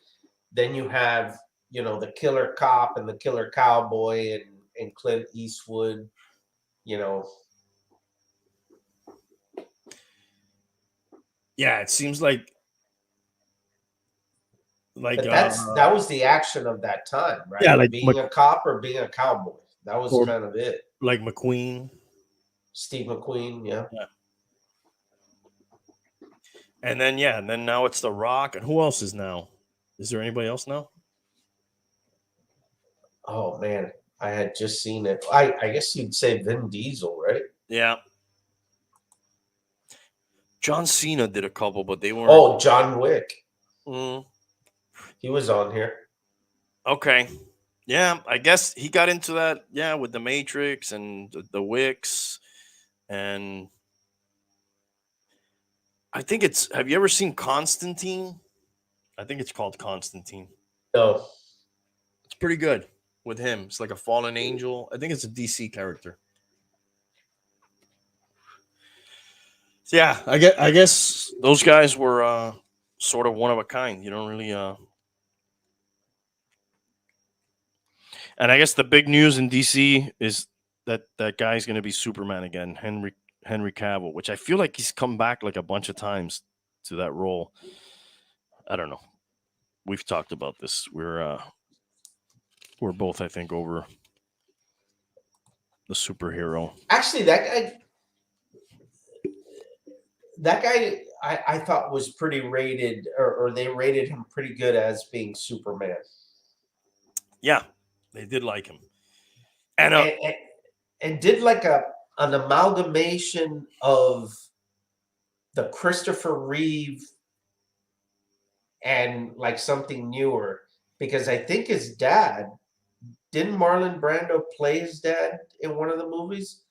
then you have, you know, the killer cop and the killer cowboy and Clint Eastwood, you know. Yeah, it seems like but that was the action of that time, right? Yeah, like being a cop or being a cowboy. That was kind of it. Like McQueen. Steve McQueen, yeah. And then now it's The Rock. And who else is now? Is there anybody else now? Oh man, I had just seen it. I guess you'd say Vin Diesel, right? Yeah. John Cena did a couple, but they weren't. Oh, John Wick. Mm. He was on here. Okay. Yeah, I guess he got into that. Yeah, with the Matrix and the Wicks, and I think it's. Have you ever seen Constantine? I think it's called Constantine. No. It's pretty good with him. It's like a fallen angel. I think it's a DC character. So yeah, I guess those guys were sort of one of a kind. You don't really and I guess the big news in DC is that that guy's going to be Superman again, Henry Cavill, which I feel like he's come back like a bunch of times to that role. I don't know. We've talked about this. We're both, I think, over the superhero. Actually, that guy, I thought was pretty rated, or they rated him pretty good as being Superman. Yeah, they did like him, and And did like an amalgamation of the Christopher Reeve and like something newer, because I think his dad, didn't Marlon Brando play his dad in one of the movies?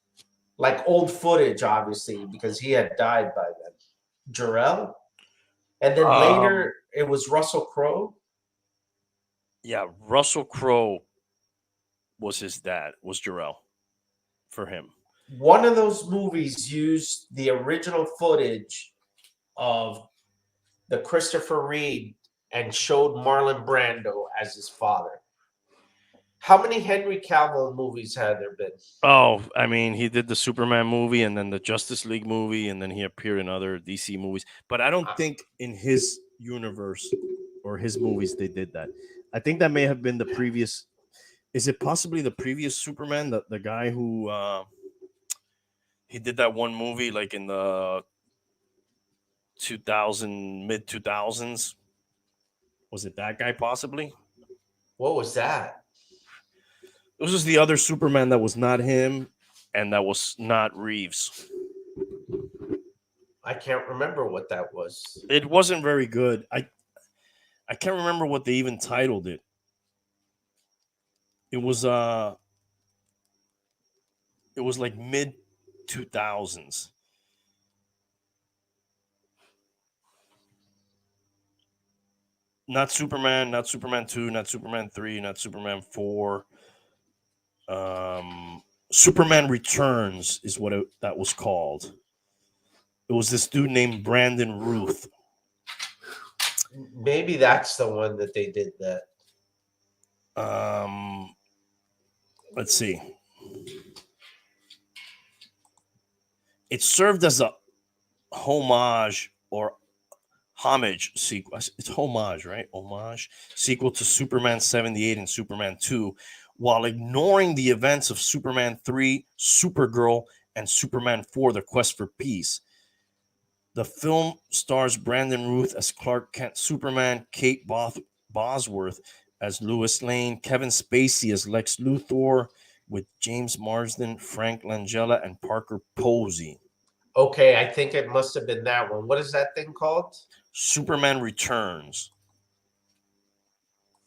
Like old footage, obviously, because he had died by then. Jarrell, and then um, later it was Russell Crowe. yeah, Russell Crowe was his dad. Was Jarrell for him? One of those movies used the original footage of the Christopher Reeve and showed Marlon Brando as his father. How many Henry Cavill movies had there been? Oh, I mean, he did the Superman movie and then the Justice League movie, and then he appeared in other DC movies. But I don't Uh, think in his universe or his movies they did that. I think that may have been the previous. Is it possibly the previous Superman, the guy who he did that one movie like in the 2000 mid 2000s? Was it that guy possibly? What was that? This was the other Superman that was not him, and that was not Reeves. I can't remember what that was. It wasn't very good. I can't remember what they even titled it. It was it was like mid 2000s. Not Superman, not Superman 2, not Superman 3, not Superman 4. Superman Returns is what that was called. It was this dude named Brandon Ruth. Maybe that's the one that they did that. Let's see. It served as a homage or homage sequel. It's homage, right? Homage sequel to Superman 78 and Superman 2, while ignoring the events of Superman 3, Supergirl, and Superman 4, The Quest for Peace. The film stars Brandon Ruth as Clark Kent Superman, Kate Bosworth as Lois Lane, Kevin Spacey as Lex Luthor, with James Marsden, Frank Langella, and Parker Posey. Okay, I think it must have been that one. What is that thing called? Superman Returns.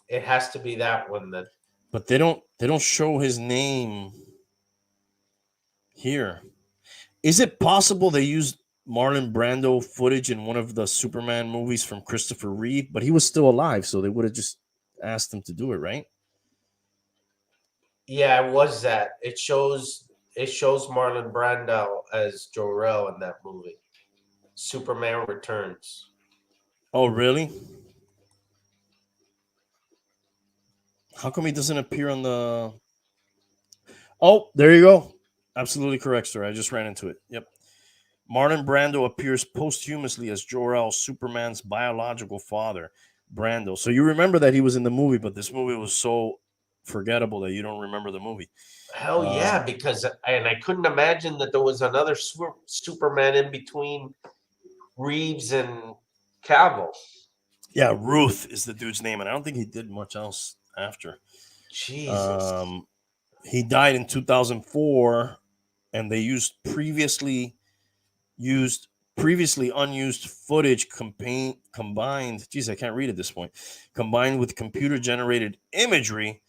It has to be that one then. But they don't show his name here. Is it possible they used Marlon Brando footage in one of the Superman movies from Christopher Reeve, but he was still alive, so they would have just asked him to do it, right? Yeah, it was that. It shows Marlon Brando as Jor-El in that movie. Superman Returns. Oh, really? How come he doesn't appear on the? Oh, there you go. Absolutely correct, sir. I just ran into it. Yep. Marlon Brando appears posthumously as Jor-El, Superman's biological father, Brando. So you remember that he was in the movie, but this movie was so forgettable that you don't remember the movie. Hell yeah, because I couldn't imagine that there was another Superman in between Reeves and Cavill. Yeah, Ruth is the dude's name, and I don't think he did much else after. Jesus. He died in 2004, and they used previously unused footage combined. Geez, I can't read at this point. Combined with computer generated imagery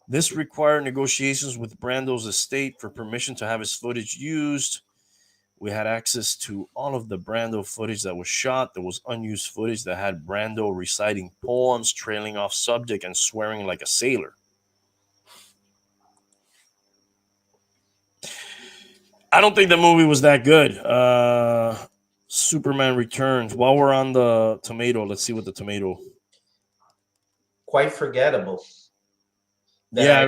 This required negotiations with Brando's estate for permission to have his footage used. We had access to all of the Brando footage that was shot. There was unused footage that had Brando reciting poems, trailing off subject, and swearing like a sailor. I don't think the movie was that good. Superman Returns. While we're on the tomato, let's see what the tomato. Quite forgettable. Yeah, I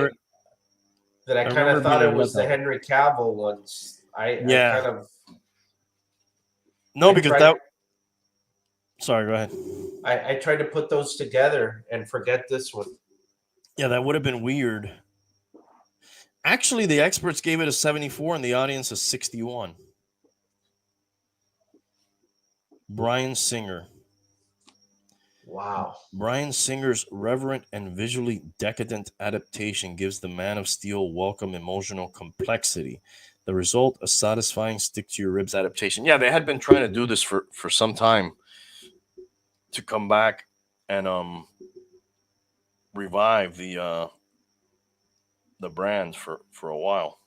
I kind remember of thought being it a was the letdown. Henry Cavill ones. I Yeah. kind of No, I because tried, that. Sorry, go ahead. I tried to put those together and forget this one. Yeah, that would have been weird. Actually, the experts gave it a 74 and the audience a 61. Bryan Singer. Wow. Bryan Singer's reverent and visually decadent adaptation gives the Man of Steel welcome emotional complexity. The result, a satisfying stick-to-your-ribs adaptation. Yeah, they had been trying to do this for some time to come back and revive the brand for a while.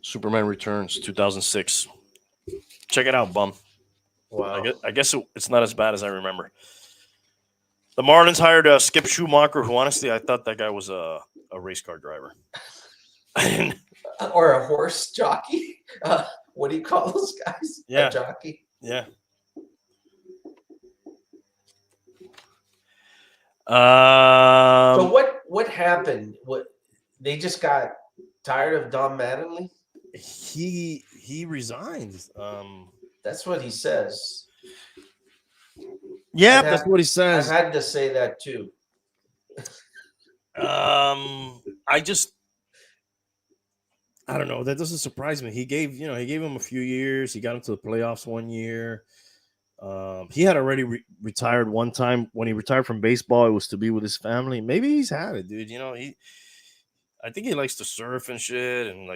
Superman Returns, 2006. Check it out, bum. Wow. I guess it's not as bad as I remember. The Marlins hired Skip Schumacher, who honestly I thought that guy was a race car driver. Or a horse jockey. What do you call those guys? Yeah. A jockey. Yeah. So what happened? What they just got tired of Don Mattingly? He resigned. That's what he says. Yeah, I've that's had- what he says. I've had to say that too. I don't know. That doesn't surprise me. He gave him a few years. He got him to the playoffs one year. He had already retired one time. When he retired from baseball, it was to be with his family. Maybe he's had it, dude. I think he likes to surf and shit, and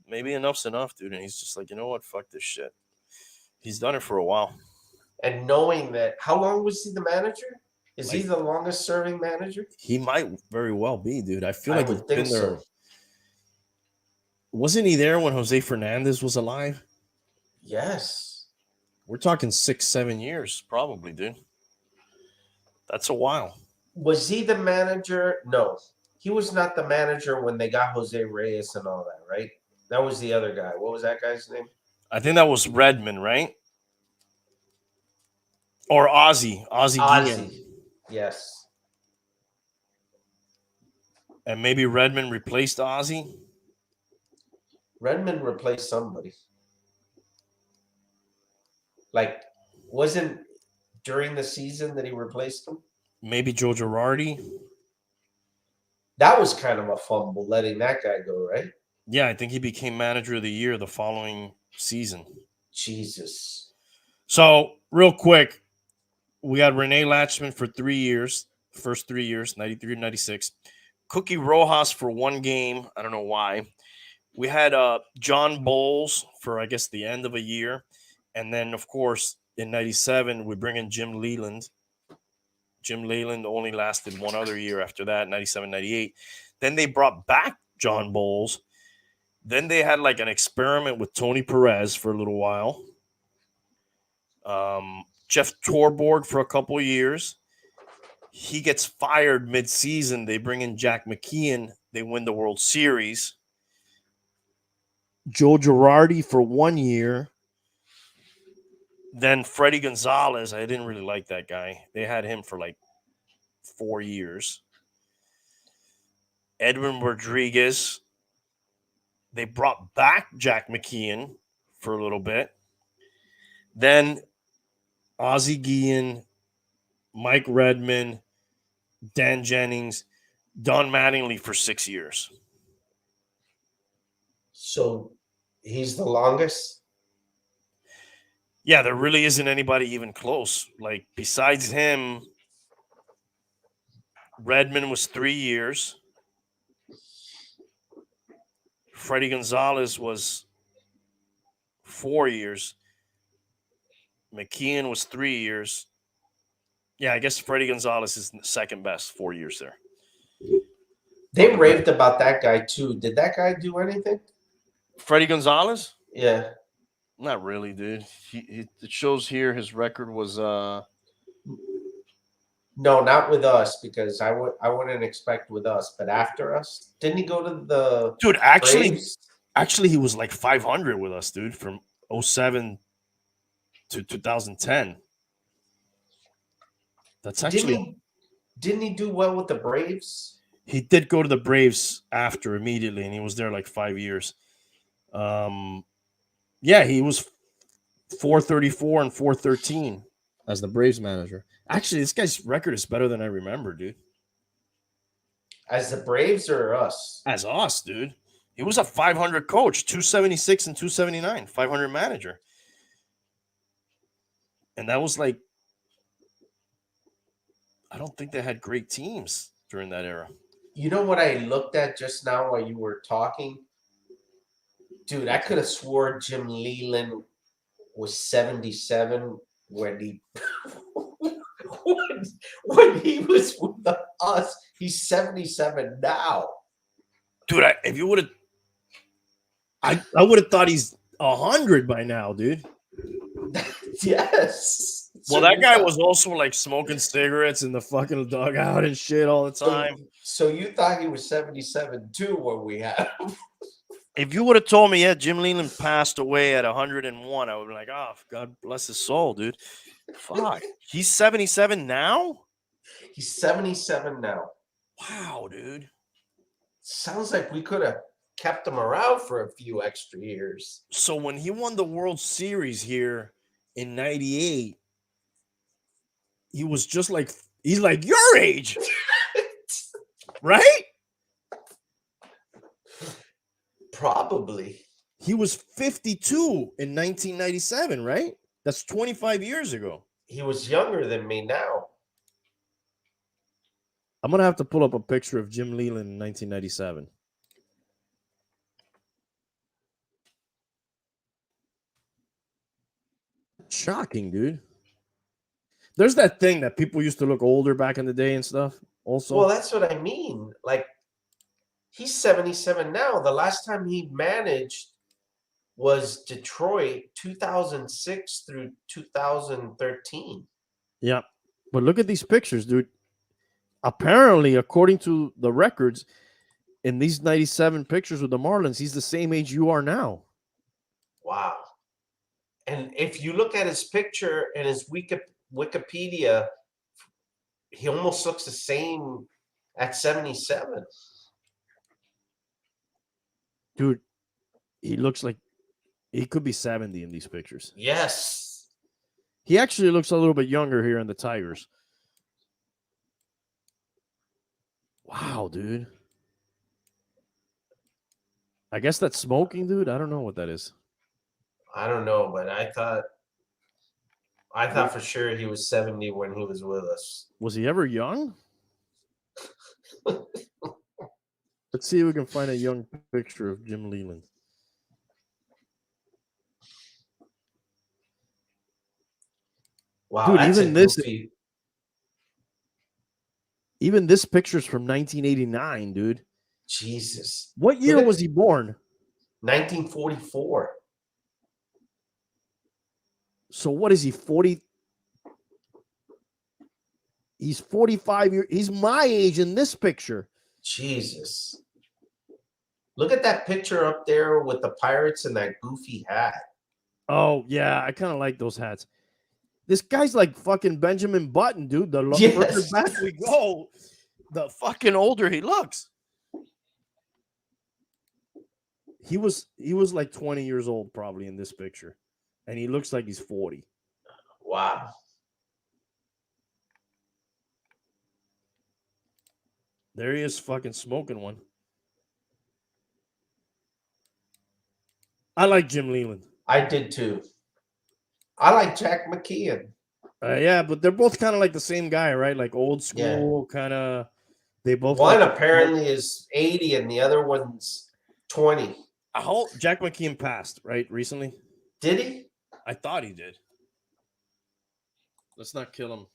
maybe enough's enough, dude. And he's just like, you know what, fuck this shit. He's done it for a while. And knowing that, how long was he the manager? Is he Like- the longest serving manager? He might very well be, dude. I feel I like would he's think been there. so. Wasn't he there when Jose Fernandez was alive? Yes. We're talking 6-7 years, probably, dude. That's a while. Was he the manager? No. He was not the manager when they got Jose Reyes and all that, right? That was the other guy. What was that guy's name? I think that was Redmond, right? Or Ozzie Guillen. Yes. And maybe Redmond replaced Ozzie. Redmond replaced somebody. Like, wasn't during the season that he replaced him? Maybe Joe Girardi. That was kind of a fumble letting that guy go, right? Yeah, I think he became manager of the year the following season. Jesus. So, real quick, we got Renee Latchman for 3 years, first 3 years, 93 to 96. Cookie Rojas for 1 game. I don't know why. We had John Bowles for, I guess, the end of a year. And then, of course, in 97, we bring in Jim Leland. Jim Leland only lasted 1 other year after that, 97, 98. Then they brought back John Bowles. Then they had like an experiment with Tony Perez for a little while. Jeff Torborg for a couple of years. He gets fired mid-season. They bring in Jack McKeon. They win the World Series. Joe Girardi for 1 year. Then Freddie Gonzalez. I didn't really like that guy. They had him for like 4 years. Edwin Rodriguez. They brought back Jack McKeon for a little bit. Then Ozzie Guillen, Mike Redmond, Dan Jennings, Don Mattingly for 6 years. So he's the longest? Yeah, there really isn't anybody even close. Like, besides him, Redmond was 3 years. Freddie Gonzalez was 4 years. McKeon was 3 years. Yeah, I guess Freddie Gonzalez is second best, 4 years there. They raved about that guy too. Did that guy do anything? Freddie Gonzalez? Yeah. Not really, dude. It shows here his record was No, not with us, because I wouldn't expect with us, but after us. Didn't he go to the dude, actually Braves? actually he was like 500 with us, dude, from 07 to 2010. That's actually Didn't he do well with the Braves? he did go to the Braves after immediately, and he was there like 5 years. Yeah, he was 434 and 413 as the Braves manager. Actually, this guy's record is better than I remember, dude. As the Braves or us? As us, dude. He was a 500 coach, 276 and 279, 500 manager. And that was like, I don't think they had great teams during that era. You know what I looked at just now while you were talking? Dude, I could have swore Jim Leland was 77 when he when he was with us. He's 77 now. Dude, if you would have, I would have thought he's 100 by now, dude. Yes. Well, that guy was also like smoking cigarettes in the fucking dugout and shit all the time. So you thought he was 77 too when we had him? If you would have told me, yeah, Jim Leland passed away at 101, I would be like, oh, God bless his soul, dude. Fuck. He's 77 now? He's 77 now. Wow, dude. Sounds like we could have kept him around for a few extra years. So when he won the World Series here in 98, he was just like, he's like your age. Right? Probably. He was 52 in 1997, right? That's 25 years ago. He was younger than me now. I'm going to have to pull up a picture of Jim Leland in 1997. Shocking, dude. There's that thing that people used to look older back in the day and stuff also. Well, that's what I mean. Like, he's 77 now. The last time he managed was Detroit 2006 through 2013. Yeah. But look at these pictures, dude. Apparently, according to the records, in these 97 pictures with the Marlins, he's the same age you are now. Wow. And if you look at his picture and his Wikipedia, he almost looks the same at 77. Dude, he looks like he could be 70 in these pictures. Yes. He actually looks a little bit younger here in the Tigers. Wow, dude. I guess that's smoking, dude. I don't know what that is. I don't know, but I thought for sure he was 70 when he was with us. Was he ever young? Let's see if we can find a young picture of Jim Leland. Wow, dude, that's even this picture's from 1989, dude. Jesus. What year was he born? 1944. So what is he, 40? He's 45 years. He's my age in this picture. Jesus. Look at that picture up there with the Pirates and that goofy hat. Oh, yeah. I kind of like those hats. This guy's like fucking Benjamin Button, dude. The further back we go, the fucking older he looks. He was like 20 years old probably in this picture. And he looks like he's 40. Wow. There he is fucking smoking one. I like Jim Leland. I did too. I like Jack McKeon. Yeah, but they're both kind of like the same guy, right? Like old school, kind of. They both. One apparently is 80 and the other one's 20. Jack McKeon passed, right, recently? Did he? I thought he did. Let's not kill him.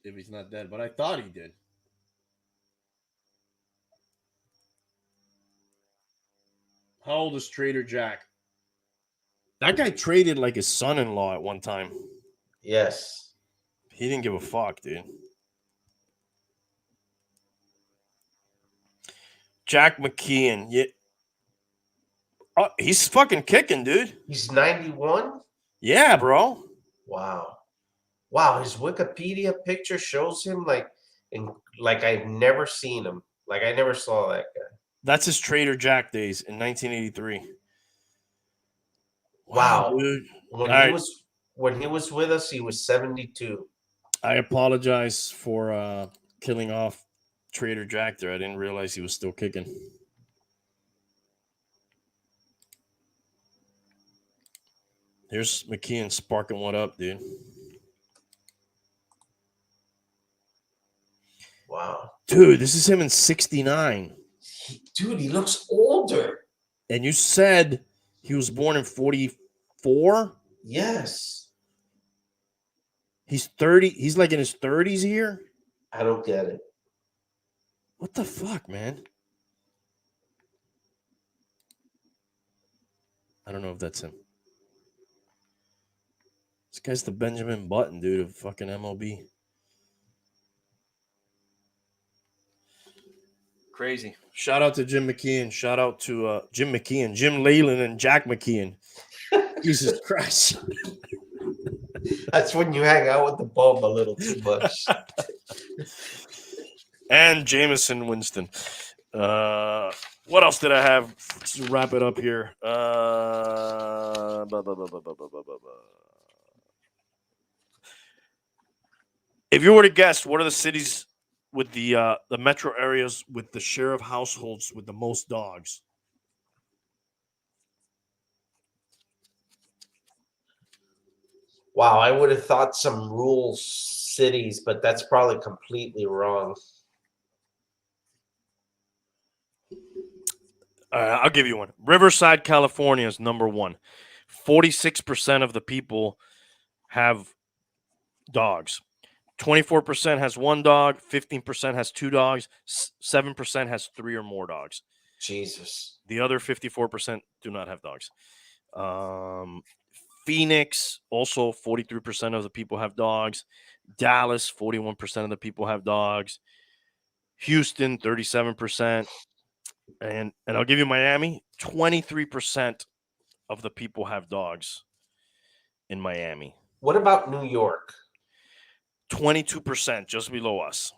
if he's not dead, but I thought he did. How old is Trader Jack? That guy traded like his son-in-law at one time. Yes. He didn't give a fuck, dude. Jack McKeon. Yeah. Oh, he's fucking kicking, dude. He's 91? Yeah, bro. Wow. Wow, his Wikipedia picture shows him like I've never seen him. Like I never saw that guy. That's his Trader Jack days in 1983. Wow. Dude. When he was with us, he was 72. I apologize for killing off Trader Jack there. I didn't realize he was still kicking. Here's McKeon sparking one up, dude. Wow. Dude, this is him in 69. Dude, he looks older. And you said he was born in 44? Yes. He's 30. He's like in his 30s here? I don't get it. What the fuck, man? I don't know if that's him. This guy's the Benjamin Button, dude, of fucking MLB. Crazy. Shout out to Jim McKeon. Shout out to Jim McKeon, Jim Leyland, and Jack McKeon. Jesus Christ. That's when you hang out with the bulb a little too much. And Jameson Winston. What else did I have to wrap it up here? If you were to guess, what are the cities with the metro areas with the share of households with the most dogs? Wow, I would have thought some rural cities, but that's probably completely wrong. I'll give you one. Riverside, California is number one. 46% of the people have dogs. 24% has one dog. 15% has two dogs. 7% has three or more dogs. Jesus. The other 54% do not have dogs. Phoenix, also 43% of the people have dogs. Dallas, 41% of the people have dogs. Houston, 37%. And I'll give you Miami, 23% of the people have dogs in Miami. What about New York? 22%, just below us.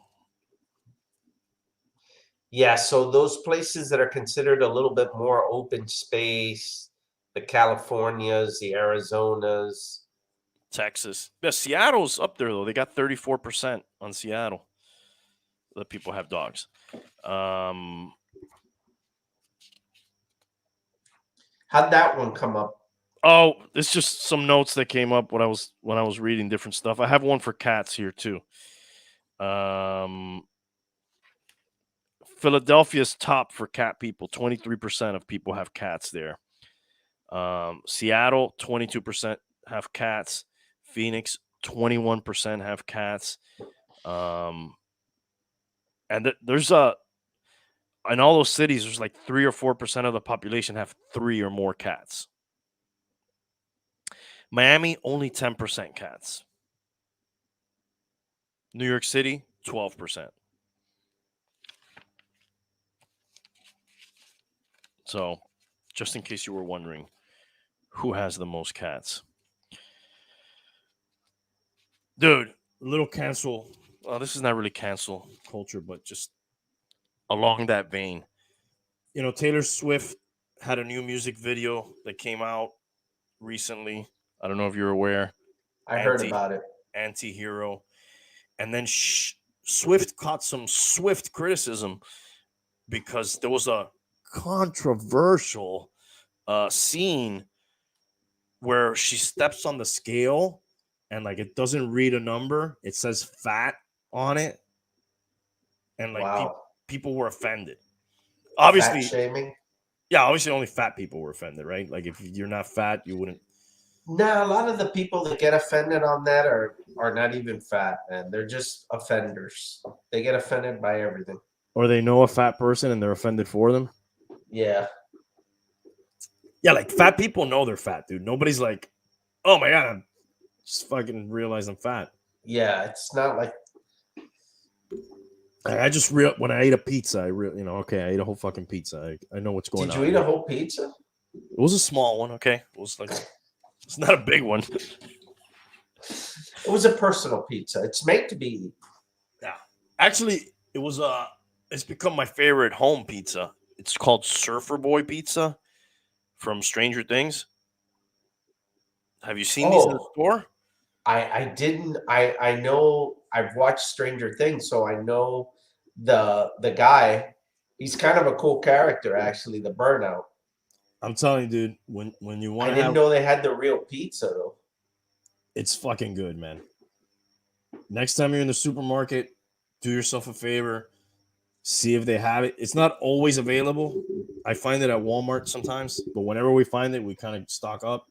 Yeah, so those places that are considered a little bit more open space, the Californias, the Arizonas. Texas. Yeah, Seattle's up there, though. They got 34% on Seattle. The people have dogs. How'd that one come up? Oh, it's just some notes that came up when I was reading different stuff. I have one for cats here too. Philadelphia's top for cat people. 23% of people have cats there. Seattle, 22% have cats. Phoenix, 21% have cats. And there's in all those cities, there's like 3 or 4% of the population have 3 or more cats. Miami, only 10% cats. New York City, 12%. So, just in case you were wondering, who has the most cats? Dude, little cancel. Well, this is not really cancel culture, but just along that vein. You know, Taylor Swift had a new music video that came out recently. I don't know if you're aware. I heard about it. Anti-hero. And then Swift caught some swift criticism because there was a controversial scene where she steps on the scale and like it doesn't read a number. It says fat on it. And like people were offended. Obviously, fat shaming? Yeah, obviously only fat people were offended, right? Like if you're not fat, you wouldn't. No, a lot of the people that get offended on that are are not even fat, man. They're just offenders. They get offended by everything. Or they know a fat person and they're offended for them. Yeah. Yeah, like fat people know they're fat, dude. Nobody's like, oh my God, I'm just fucking realize I'm fat. Yeah, it's not like I just when I ate a pizza, okay, I ate a whole fucking pizza. I know what's going on. Did you eat a whole pizza? It was a small one, okay. It was like it's not a big one. It was a personal pizza. It's made to be. Yeah, actually, it's become my favorite home pizza. It's called Surfer Boy Pizza from Stranger Things. Have you seen these in the store? I didn't. I know. I've watched Stranger Things, so I know the guy. He's kind of a cool character, actually. The Burnout. I'm telling you, dude. When you want I to didn't know they had the real pizza though. It's fucking good, man. Next time you're in the supermarket, do yourself a favor. See if they have it. It's not always available. I find it at Walmart sometimes, but whenever we find it, we kind of stock up.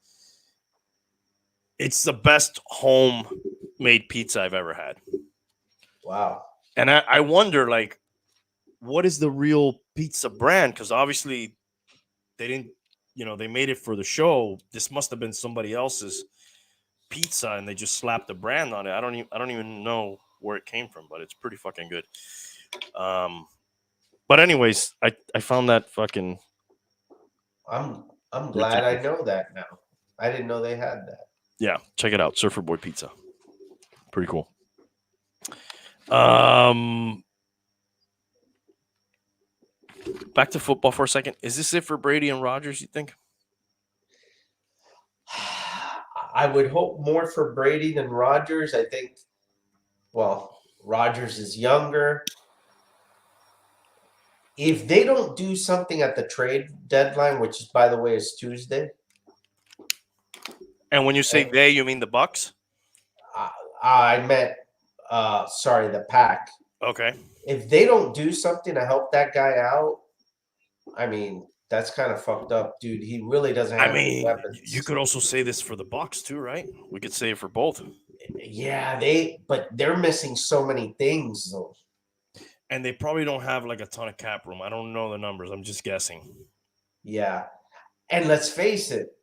It's the best homemade pizza I've ever had. Wow. And I wonder, like, what is the real pizza brand? Because obviously they didn't, they made it for the show. This must have been somebody else's pizza, and they just slapped the brand on it. I don't even know where it came from, but it's pretty fucking good. But anyways, I found that fucking. I'm glad I know that now. I didn't know they had that. Yeah, check it out, Surfer Boy Pizza. Pretty cool. Back to football for a second. Is this it for Brady and Rodgers, you think? I would hope more for Brady than Rodgers. I think, well, Rodgers is younger. If they don't do something at the trade deadline, which is, by the way, is Tuesday. And when you say they, you mean the Bucks? I meant, the Pack. Okay. If they don't do something to help that guy out, I mean, that's kind of fucked up, dude. He really doesn't have any weapons. You could also say this for the Bucks too, right? We could say it for both. Yeah, but they're missing so many things though. And they probably don't have like a ton of cap room. I don't know the numbers. I'm just guessing. Yeah. And let's face it,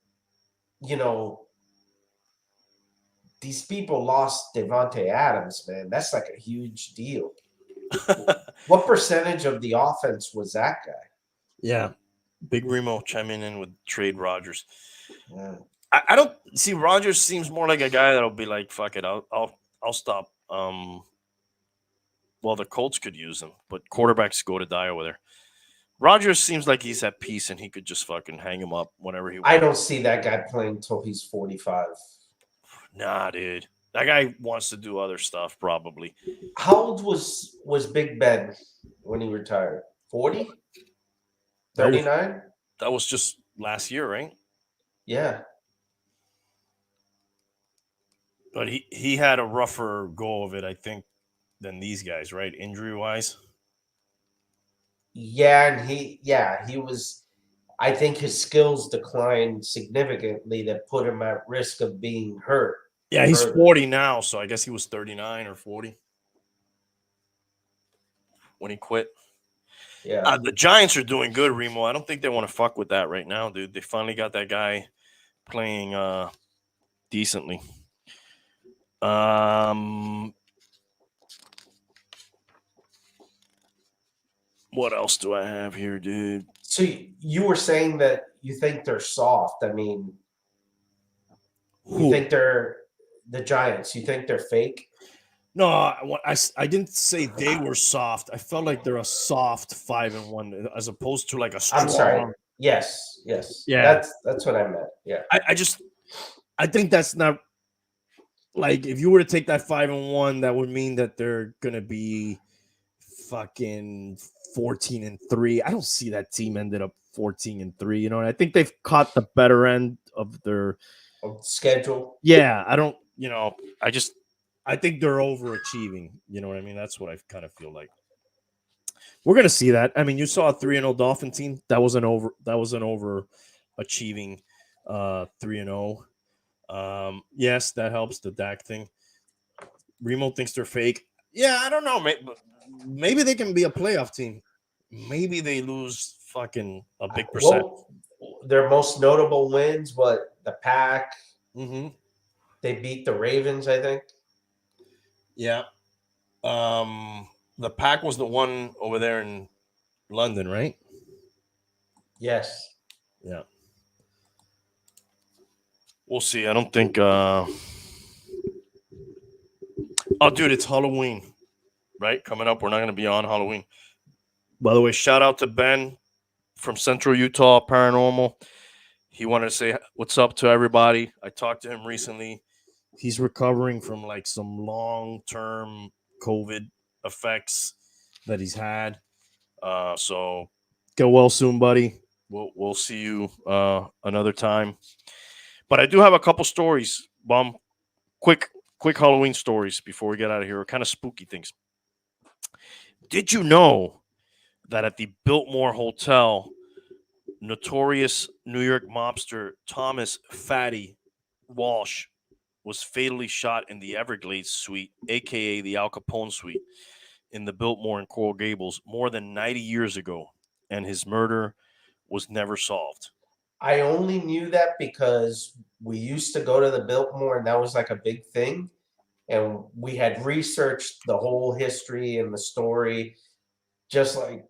these people lost Devontae Adams, man. That's like a huge deal. What percentage of the offense was that guy? Yeah. Big Remo chiming in with trade Rodgers. Yeah. I don't see Rodgers seems more like a guy that'll be like, fuck it, I'll stop. Well, the Colts could use him, but quarterbacks go to die over there. Rodgers seems like he's at peace and he could just fucking hang him up whenever he wants. I don't see that guy playing until he's 45. Nah, dude. That guy wants to do other stuff, probably. How old was Big Ben when he retired? 40? 39? That was just last year, right? Yeah. But he had a rougher go of it, I think, than these guys, right? Injury-wise. Yeah, and he was. I think his skills declined significantly that put him at risk of being hurt. Yeah, he's 40 now, so I guess he was 39 or 40 when he quit. Yeah. The Giants are doing good, Remo. I don't think they want to fuck with that right now, dude. They finally got that guy playing decently. What else do I have here, dude? So you were saying that you think they're soft. I mean, you think they're the Giants. You think they're fake? No, I didn't say they were soft. I felt like they're a soft 5-1 as opposed to like a strong. I'm sorry. Yes. Yeah. That's what I meant. Yeah. I think that's not like if you were to take that 5-1, that would mean that they're gonna be fucking 14-3. I don't see that team ended up 14-3. You know, and I think they've caught the better end of their schedule. Yeah, I don't. You know, I think they're overachieving. You know what I mean? That's what I kind of feel like. We're gonna see that. I mean, you saw a 3-0 Dolphin team. That was an overachieving 3-0. Yes, that helps the Dak thing. Remo thinks they're fake. Yeah, I don't know. Maybe they can be a playoff team. Maybe they lose fucking a big percent. Well, their most notable wins, the Pack. Mm-hmm. They beat the Ravens, I think. Yeah. The Pack was the one over there in London, right? Yes. Yeah. We'll see. I don't think. Oh, dude, it's Halloween, right? Coming up. We're not going to be on Halloween. By the way, shout out to Ben from Central Utah Paranormal. He wanted to say what's up to everybody. I talked to him recently. He's recovering from like some long-term COVID effects that he's had. So get well soon, buddy. We'll see you another time. But I do have a couple stories, Bum. Quick Halloween stories before we get out of here. Kind of spooky things. Did you know that at the Biltmore Hotel, notorious New York mobster Thomas Fatty Walsh was fatally shot in the Everglades suite, aka the Al Capone suite, in the Biltmore in Coral Gables more than 90 years ago, and his murder was never solved. I only knew that because we used to go to the Biltmore, and that was like a big thing. And we had researched the whole history and the story, just like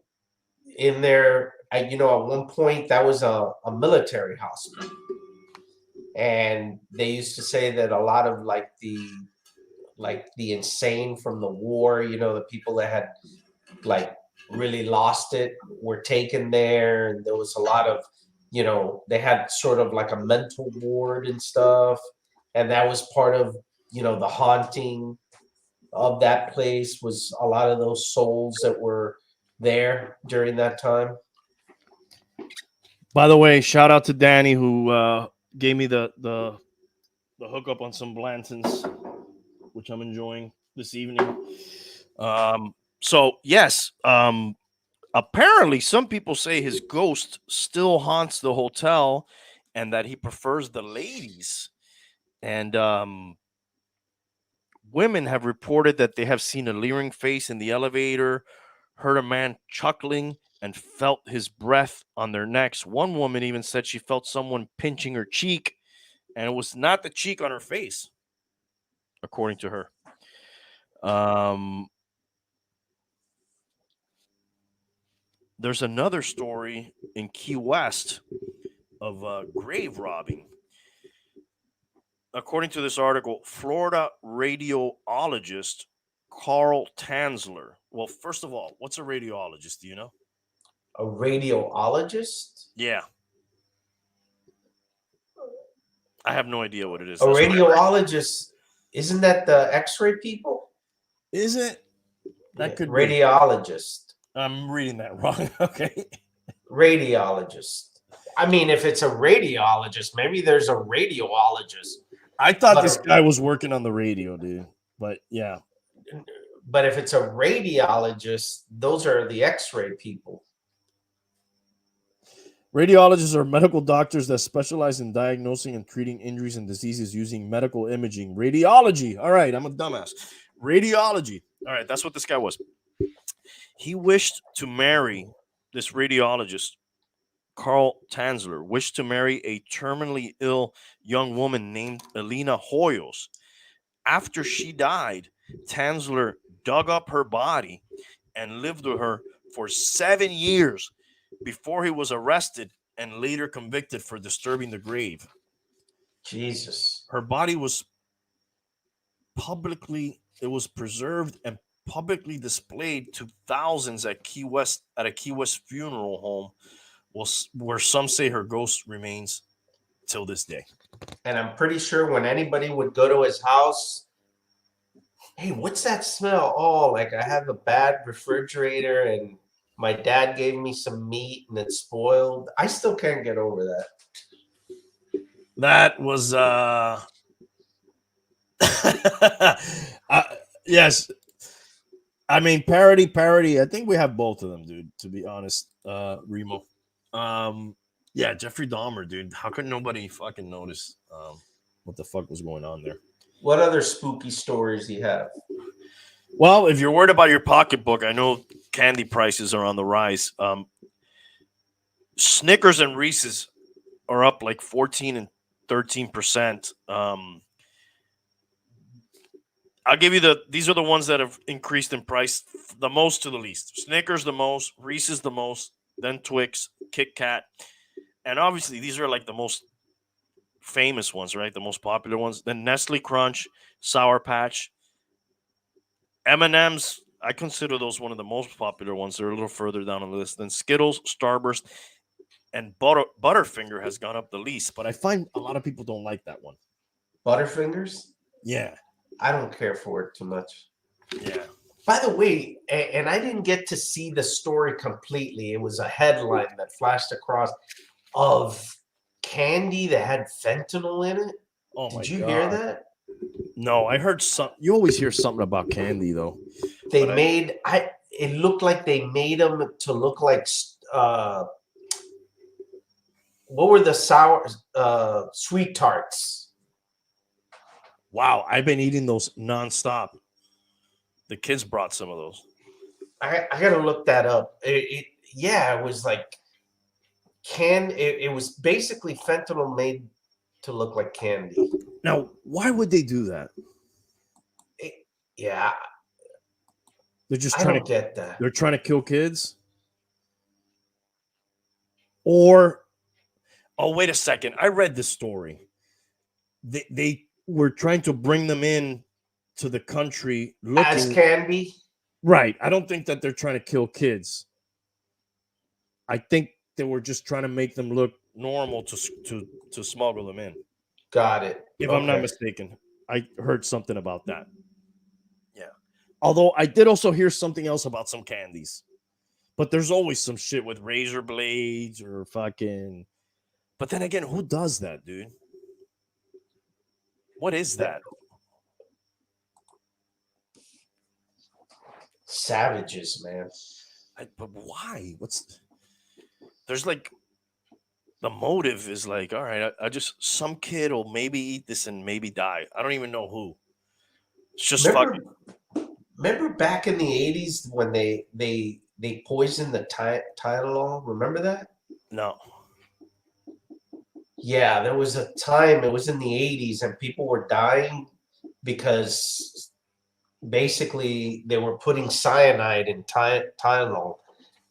in there. At one point, that was a military hospital. And they used to say that a lot of the insane from the war, the people that had like really lost it were taken there, and there was a lot of they had sort of like a mental ward and stuff, and that was part of the haunting of that place, was a lot of those souls that were there during that time. By the way, shout out to Danny who gave me the hookup on some Blantons, which I'm enjoying this evening. So yes, apparently some people say his ghost still haunts the hotel, and that he prefers the ladies. And women have reported that they have seen a leering face in the elevator, heard a man chuckling, and felt his breath on their necks. One woman even said she felt someone pinching her cheek, and it was not the cheek on her face, according to her. There's another story in Key West of grave robbing. According to this article, Florida radiologist Carl Tanzler. Well, first of all, what's a radiologist? Do you know? A radiologist? Yeah. I have no idea what it is. A radiologist, isn't that the X-ray people? Is it? That could radiologist. Be. I'm reading that wrong. Okay. Radiologist. I mean, if it's a radiologist, maybe there's a radiologist. I thought this guy was working on the radio, dude. But yeah. But if it's a radiologist, those are the X-ray people. Radiologists are medical doctors that specialize in diagnosing and treating injuries and diseases using medical imaging. Radiology. All right, I'm a dumbass. Radiology. All right, that's what this guy was. He wished to marry this radiologist. Carl Tanzler wished to marry a terminally ill young woman named Elena Hoyos. After she died, Tanzler dug up her body and lived with her for 7 years before he was arrested and later convicted for disturbing the grave. Jesus. Her body was preserved and publicly displayed to thousands at a Key West funeral home, where some say her ghost remains till this day. And I'm pretty sure when anybody would go to his house, hey, what's that smell? Oh, like I have a bad refrigerator and my dad gave me some meat and it's spoiled. I still can't get over that. That was yes. I mean, parody. I think we have both of them, dude, to be honest. Remo. Yeah, Jeffrey Dahmer, dude. How could nobody fucking notice what the fuck was going on there? What other spooky stories do you have? Well, if you're worried about your pocketbook, I know candy prices are on the rise. Snickers and Reese's are up like 14 and 13%. I'll give you these are the ones that have increased in price the most to the least. Snickers the most, Reese's the most, then Twix, Kit Kat. And obviously these are like the most famous ones, right? The most popular ones. Then Nestle Crunch, Sour Patch, M&M's. I consider those one of the most popular ones. They're a little further down on the list. Then Skittles, Starburst, and Butterfinger has gone up the least. But I find a lot of people don't like that one. Butterfingers? Yeah. I don't care for it too much. Yeah. By the way, and I didn't get to see the story completely. It was a headline that flashed across of candy that had fentanyl in it. Oh my Did you God. hear that? No, I heard some. You always hear something about candy, though. They made it looked like they made them to look like what were the sour sweet tarts? Wow, I've been eating those nonstop. The kids brought some of those. I gotta look that up. It was like it was basically fentanyl made to look like candy. Now, why would they do that? Yeah, They're just I trying don't to get that. they're trying to kill kids? Or oh, wait a second. I read this story. They were trying to bring them in to the country looking As candy? right. I don't think that they're trying to kill kids. I think they were just trying to make them look normal to smuggle them in. Got it. If I'm not mistaken, I heard something about that. Yeah. Although I did also hear something else about some candies. But there's always some shit with razor blades or fucking. But then again, who does that, dude? What is that? Savages, man. But why? There's like the motive is like, all right, I just some kid will maybe eat this and maybe die. I don't even know who. It's just fucking. Remember back in the 80s when they poisoned the Tylenol? Remember that? No. Yeah, there was a time, it was in the 80s, and people were dying because basically they were putting cyanide in Tylenol.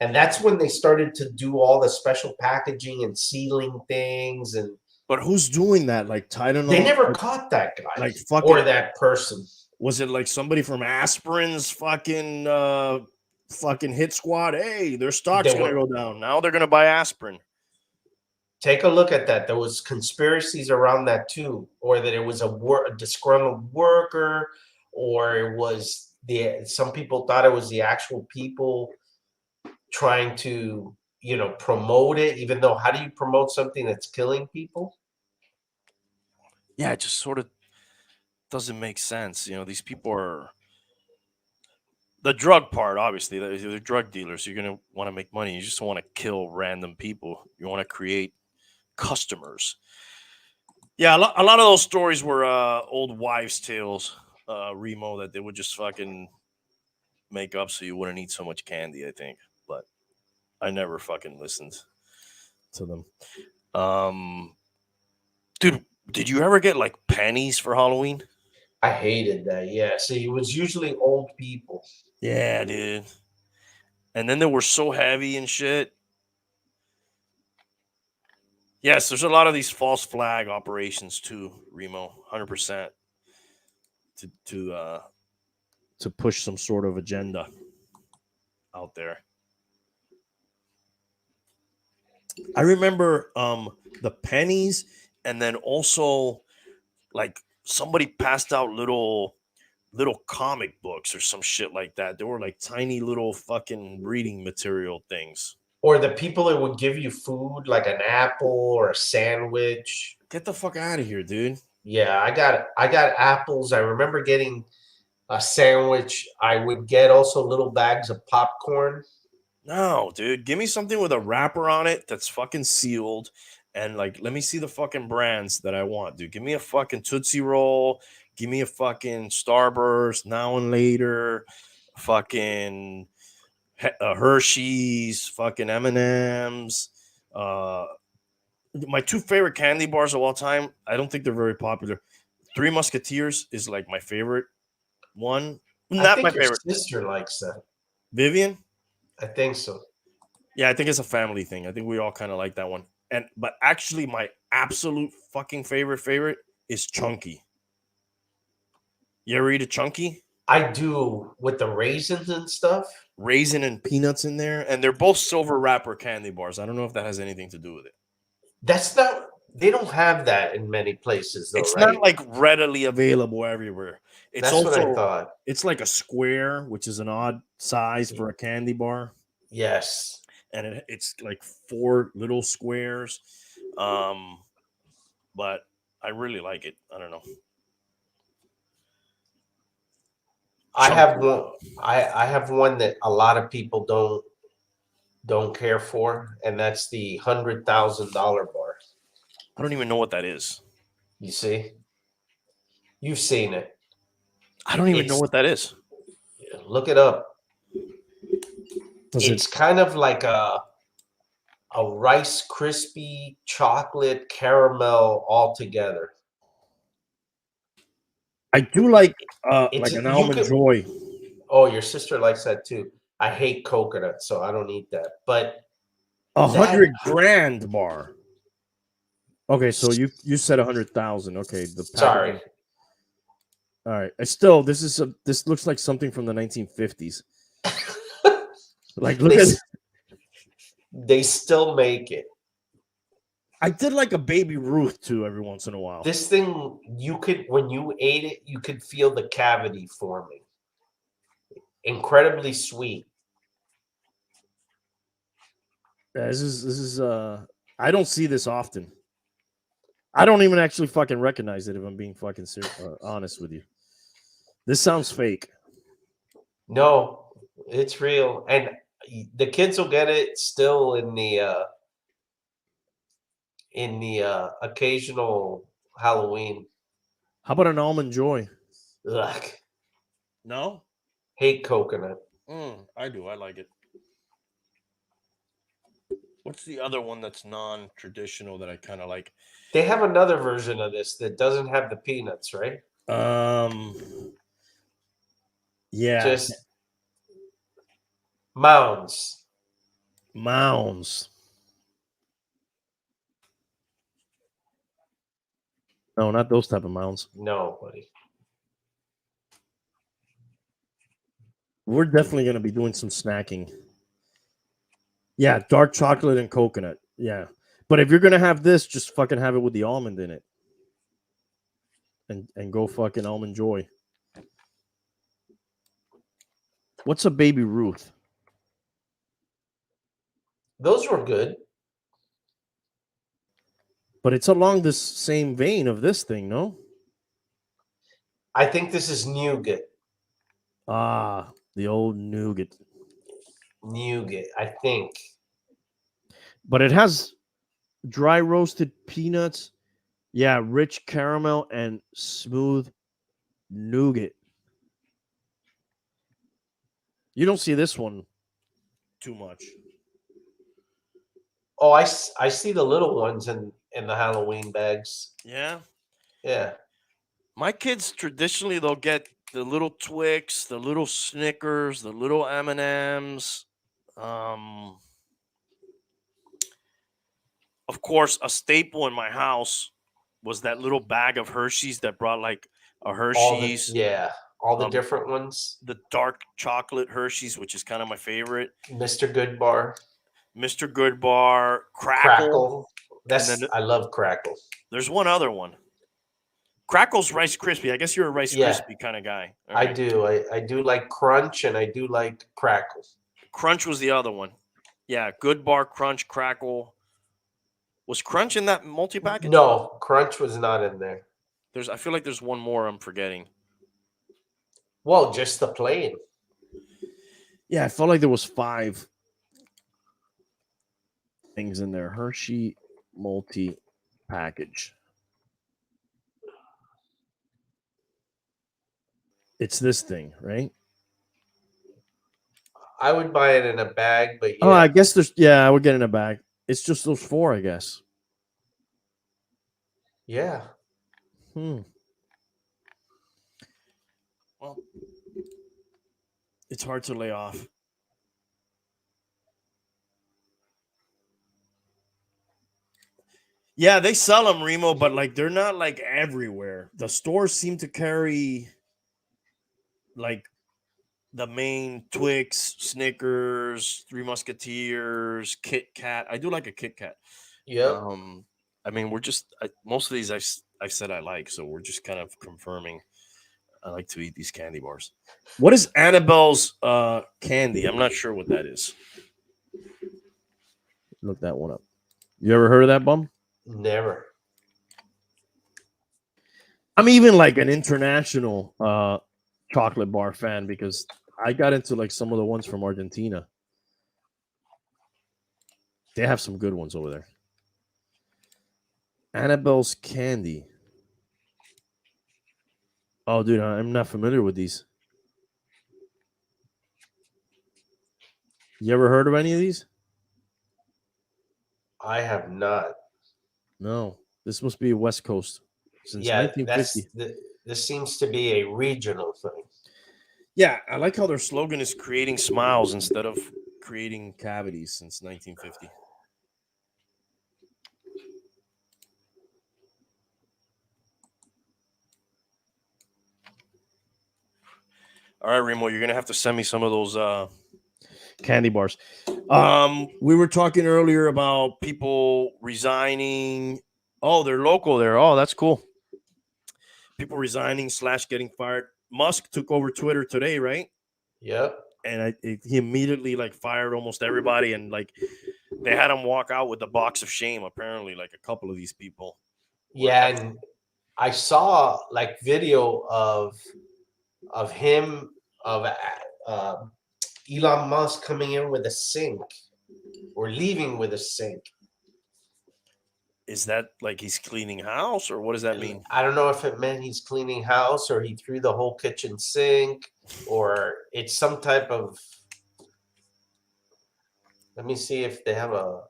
And that's when they started to do all the special packaging and sealing things. And But who's doing that? Like Tylenol? they never caught that guy like fucking, or that person. Was it like somebody from Aspirin's fucking hit squad? Hey, their stock's gonna go down. Now they're gonna buy aspirin. Take a look at that. There was conspiracies around that too, or that it was a disgruntled worker, or it was some people thought it was the actual people trying to, promote it, even though how do you promote something that's killing people? Yeah, it just sort of doesn't make sense. These people are the drug part, obviously. They're drug dealers. You're going to want to make money. You just don't want to kill random people. You want to create customers. Yeah, a lot of those stories were old wives' tales, Remo, that they would just fucking make up so you wouldn't eat so much candy, I think. But I never fucking listened to them. Dude, did you ever get like pennies for Halloween? I hated that. Yeah. See, it was usually old people. Yeah, dude. And then they were so heavy and shit. Yes, there's a lot of these false flag operations too, Remo, 100%. To push some sort of agenda out there. I remember the pennies, and then also like somebody passed out little comic books or some shit like that. They were like tiny little fucking reading material things. Or the people that would give you food, like an apple or a sandwich. Get the fuck out of here, dude. Yeah, I got apples. I remember getting a sandwich. I would get also little bags of popcorn. No, dude. Give me something with a wrapper on it that's fucking sealed. And like, let me see the fucking brands that I want, dude. Give me a fucking Tootsie Roll. Give me a fucking Starburst, Now and Later, fucking Hershey's, fucking M&Ms. My two favorite candy bars of all time, I don't think they're very popular. Three Musketeers is like my favorite one. I Not think my your favorite. sister likes that. Vivian? I think so. Yeah, I think it's a family thing. I think we all kind of like that one. But actually my absolute fucking favorite is Chunky. You ever eat a Chunky? I do with the raisins and stuff. Raisin and peanuts in there, and they're both silver wrapper candy bars. I don't know if that has anything to do with it. That's not. They don't have that in many places, though, It's right? not like readily available everywhere. It's That's what I also thought. it's like a square, which is an odd size for a candy bar, Yes. and it's like 4 little squares. But I really like it. I don't know. I have Chunky. one. I have one that a lot of people don't care for, and that's the $100,000 bar. I don't even know what that is. You see, you've seen it. I don't even know It's- what that is. Look it up. Does It's kind of like a Rice Krispie chocolate caramel all together. I do like It's an you almond could. joy. Oh, your sister likes that too. I hate coconut, so I don't eat that. But $100 grand bar. Okay, so you said 100,000. Okay, the sorry, packaging. All right. Still, this looks like something from the 1950s. Like, look at. they still make it. I did like a Baby Ruth too every once in a while. This thing, you could, when you ate it, you could feel the cavity forming. Incredibly sweet. Yeah, this is I don't see this often. I don't even actually fucking recognize it if I'm being fucking honest with you. This sounds fake. No, it's real, and the kids will get it still in the occasional Halloween. How about an almond joy? Ugh, No? hate coconut. I do. I like it. What's the other one that's non-traditional that I kind of like? They have another version of this that doesn't have the peanuts, right? Yeah. Just mounds. Mounds. No, not those type of mounds. No, buddy. We're definitely going to be doing some snacking. Yeah, dark chocolate and coconut. Yeah. But if you're going to have this, just fucking have it with the almond in it. And go fucking almond joy. What's a Baby Ruth? Those were good. But it's along this same vein of this thing, no? I think this is nougat. Ah, the old nougat. Nougat, I think. But it has dry roasted peanuts. Yeah, rich caramel and smooth nougat. You don't see this one too much. Oh, I see the little ones in the Halloween bags. Yeah. Yeah. My kids traditionally they'll get the little Twix, the little Snickers, the little M&Ms. Of course, a staple in my house was that little bag of Hershey's that brought like a Hershey's. All the different ones. The dark chocolate Hershey's, which is kind of my favorite. Mr. Good Bar. Mr. Good Bar, Crackle. I love Crackle. There's one other one. Crackle's Rice Krispie. I guess you're a Rice Krispie kind of guy. Right. I do. I do like Crunch and I do like Crackle. Crunch was the other one. Yeah, Good Bar, Crunch, Crackle. Was Crunch in that multi-package? No, Crunch was not in there. I feel like there's one more I'm forgetting. Well, just the plain. Yeah, I felt like there was 5 things in there. Hershey multi-package. It's this thing, right? I would buy it in a bag, but Oh, yeah. I guess there's. Yeah, we're getting a bag. It's just those 4, I guess. Yeah. Hmm. Well, it's hard to lay off. Yeah, they sell them, Remo, but like they're not like everywhere. The stores seem to carry like the main Twix, Snickers, Three Musketeers, Kit Kat. I do like a Kit Kat. Yep. I mean, we're just most of these I've said I like, so we're just kind of confirming. I like to eat these candy bars. What is Annabelle's candy? I'm not sure what that is. Look that one up. You ever heard of that, bum? Never. I'm even like an international chocolate bar fan because I got into like some of the ones from Argentina. They have some good ones over there. Annabelle's candy. Oh, dude, I'm not familiar with these. You ever heard of any of these? I have not. No. This must be West Coast since Yeah, 1950. this seems to be a regional thing. Yeah, I like how their slogan is creating smiles instead of creating cavities since 1950. All right, Remo, you're gonna have to send me some of those candy bars. We were talking earlier about people resigning. Oh, they're local there. Oh, that's cool. People resigning / getting fired. Musk took over Twitter today, right? Yep. And he immediately like fired almost everybody, and like they had him walk out with a box of shame. Apparently, like a couple of these people. Yeah, and I saw like video of him of uh, Elon Musk coming in with a sink or leaving with a sink. Is that like he's cleaning house, or what does that mean? I don't know if it meant he's cleaning house or he threw the whole kitchen sink or it's some type of. Let me see if they have a.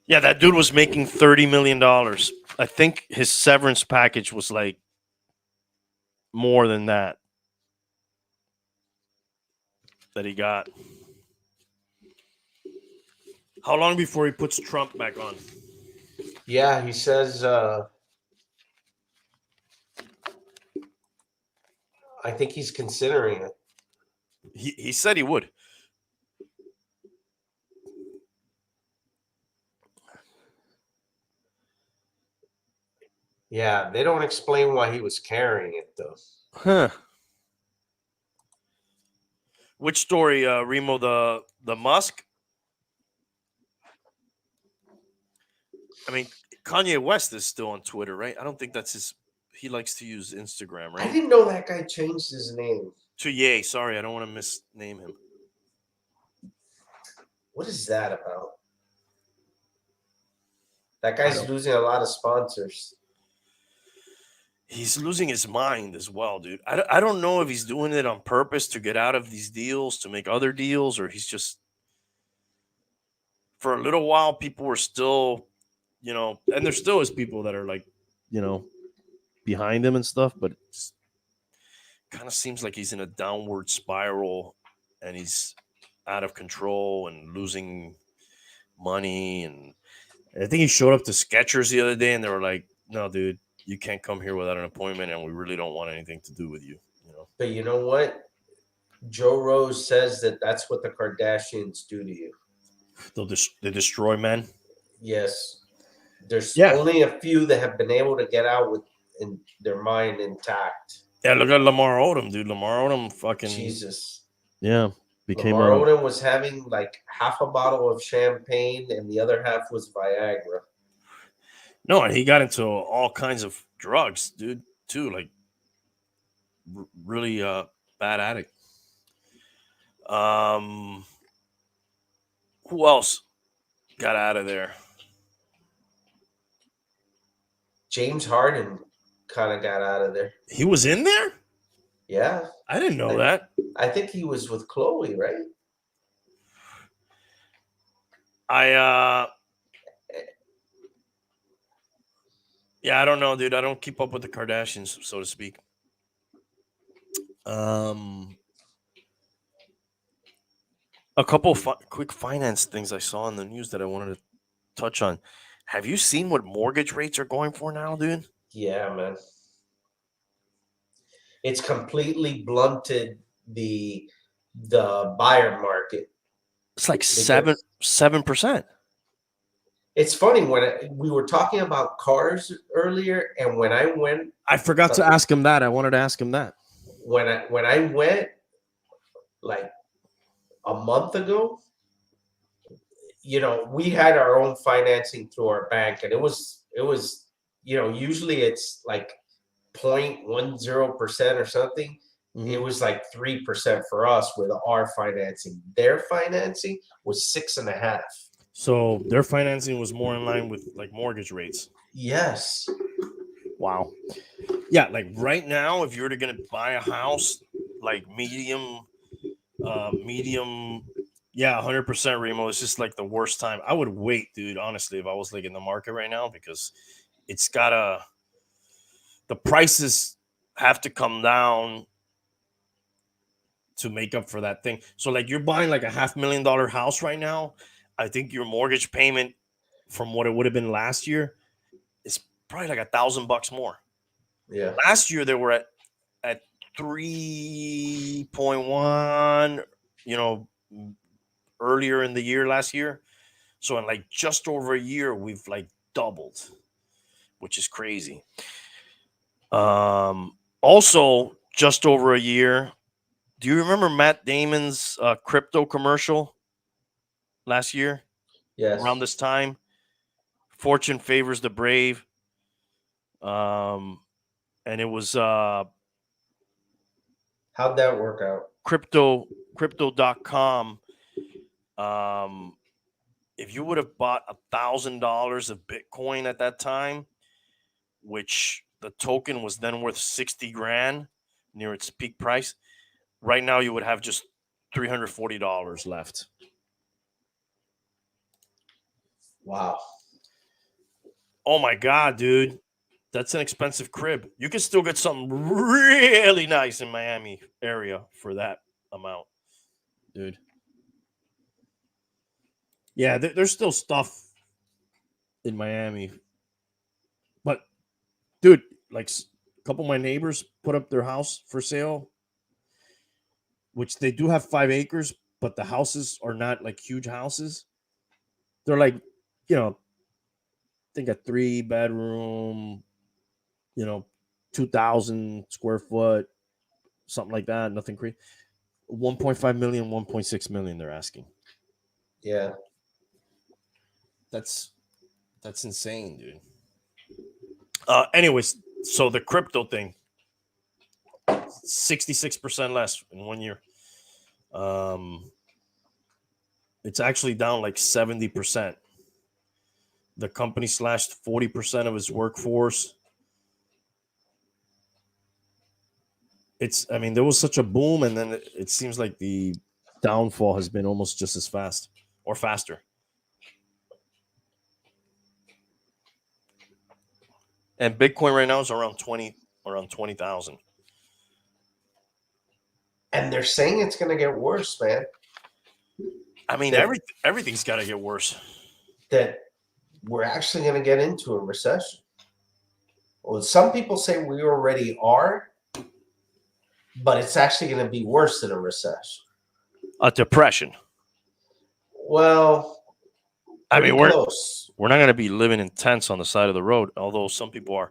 Yeah, that dude was making $30 million. I think his severance package was like more than that he got. How long before he puts Trump back on? Yeah, he says. I think he's considering it. He said he would. Yeah, they don't explain why he was carrying it though. Huh. Which story, Remo? The Musk? I mean, Kanye West is still on Twitter, right? I don't think that's his. He likes to use Instagram, I right? didn't know that guy changed his name. To Ye. Sorry, I don't want to misname him. What is that about? That guy's losing a lot of sponsors. He's losing his mind as well, dude. I don't know if he's doing it on purpose to get out of these deals, to make other deals, or he's just. For a little while, people were still, and there still is people that are like, behind him and stuff, but it's kind of seems like he's in a downward spiral and he's out of control and losing money. And I think he showed up to Skechers the other day and they were like, no, dude, you can't come here without an appointment and we really don't want anything to do with you. But you know what? Joe Rose says that that's what the Kardashians do to you. They destroy men. Yes. There's only a few that have been able to get out with their mind intact. Yeah, look at Lamar Odom, dude. Lamar Odom fucking Jesus. Yeah. Lamar Odom was having like half a bottle of champagne and the other half was Viagra. No, and he got into all kinds of drugs, dude, too. Like really bad addict. Who else got out of there? James Harden kind of got out of there. He was in there? Yeah, I didn't know that. I think he was with Chloe, right? Yeah, I don't know, dude. I don't keep up with the Kardashians, so to speak. A couple quick finance things I saw in the news that I wanted to touch on. Have you seen what mortgage rates are going for now, dude? Yeah, man. It's completely blunted the buyer market. It's like Because 7%. it's funny we were talking about cars earlier, and when I went, I forgot to ask him that. I wanted to ask him that. when I went like a month ago, we had our own financing through our bank, and it was usually it's like 0.10% or something. Mm-hmm. It was like 3% for us with our financing. Their financing was 6.5%. So their financing was more in line with like mortgage rates. Yes. Wow. Yeah, like right now, if you were going to buy a house, like medium, yeah, 100% Remo. It's just like the worst time. I would wait, dude. Honestly, if I was like in the market right now, because the prices have to come down to make up for that thing. So like you're buying like a $500,000 house right now. I think your mortgage payment from what it would have been last year is probably like $1,000 more. Yeah. Last year they were at 3.1, earlier in the year last year. So in like just over a year, we've like doubled, which is crazy. Also just over a year. Do you remember Matt Damon's crypto commercial last year? Yes. Around this time, fortune favors the brave. And it was How'd that work out? crypto.com. If you would have bought $1,000 of Bitcoin at that time, which the token was then worth 60 grand near its peak price, right now you would have just $340 left. Wow. Oh my God, dude. That's an expensive crib. You can still get something really nice in Miami area for that amount, dude. Yeah, there's still stuff in Miami. But, dude, like a couple of my neighbors put up their house for sale, which they do have 5 acres, but the houses are not like huge houses. They're like, I think a 3-bedroom, 2,000 square foot, something like that. Nothing crazy. 1.5 million, 1.6 million they're asking. Yeah. That's insane, dude. Anyways, so the crypto thing, 66% less in 1 year. It's actually down like 70%. The company slashed 40% of its workforce. There was such a boom, and then it seems like the downfall has been almost just as fast or faster. And Bitcoin right now is around 20,000. And they're saying it's going to get worse, man. Everything's got to get worse. That we're actually going to get into a recession. Well, some people say we already are, but it's actually going to be worse than a recession. A depression. Well, we're close. We're not going to be living in tents on the side of the road, although some people are.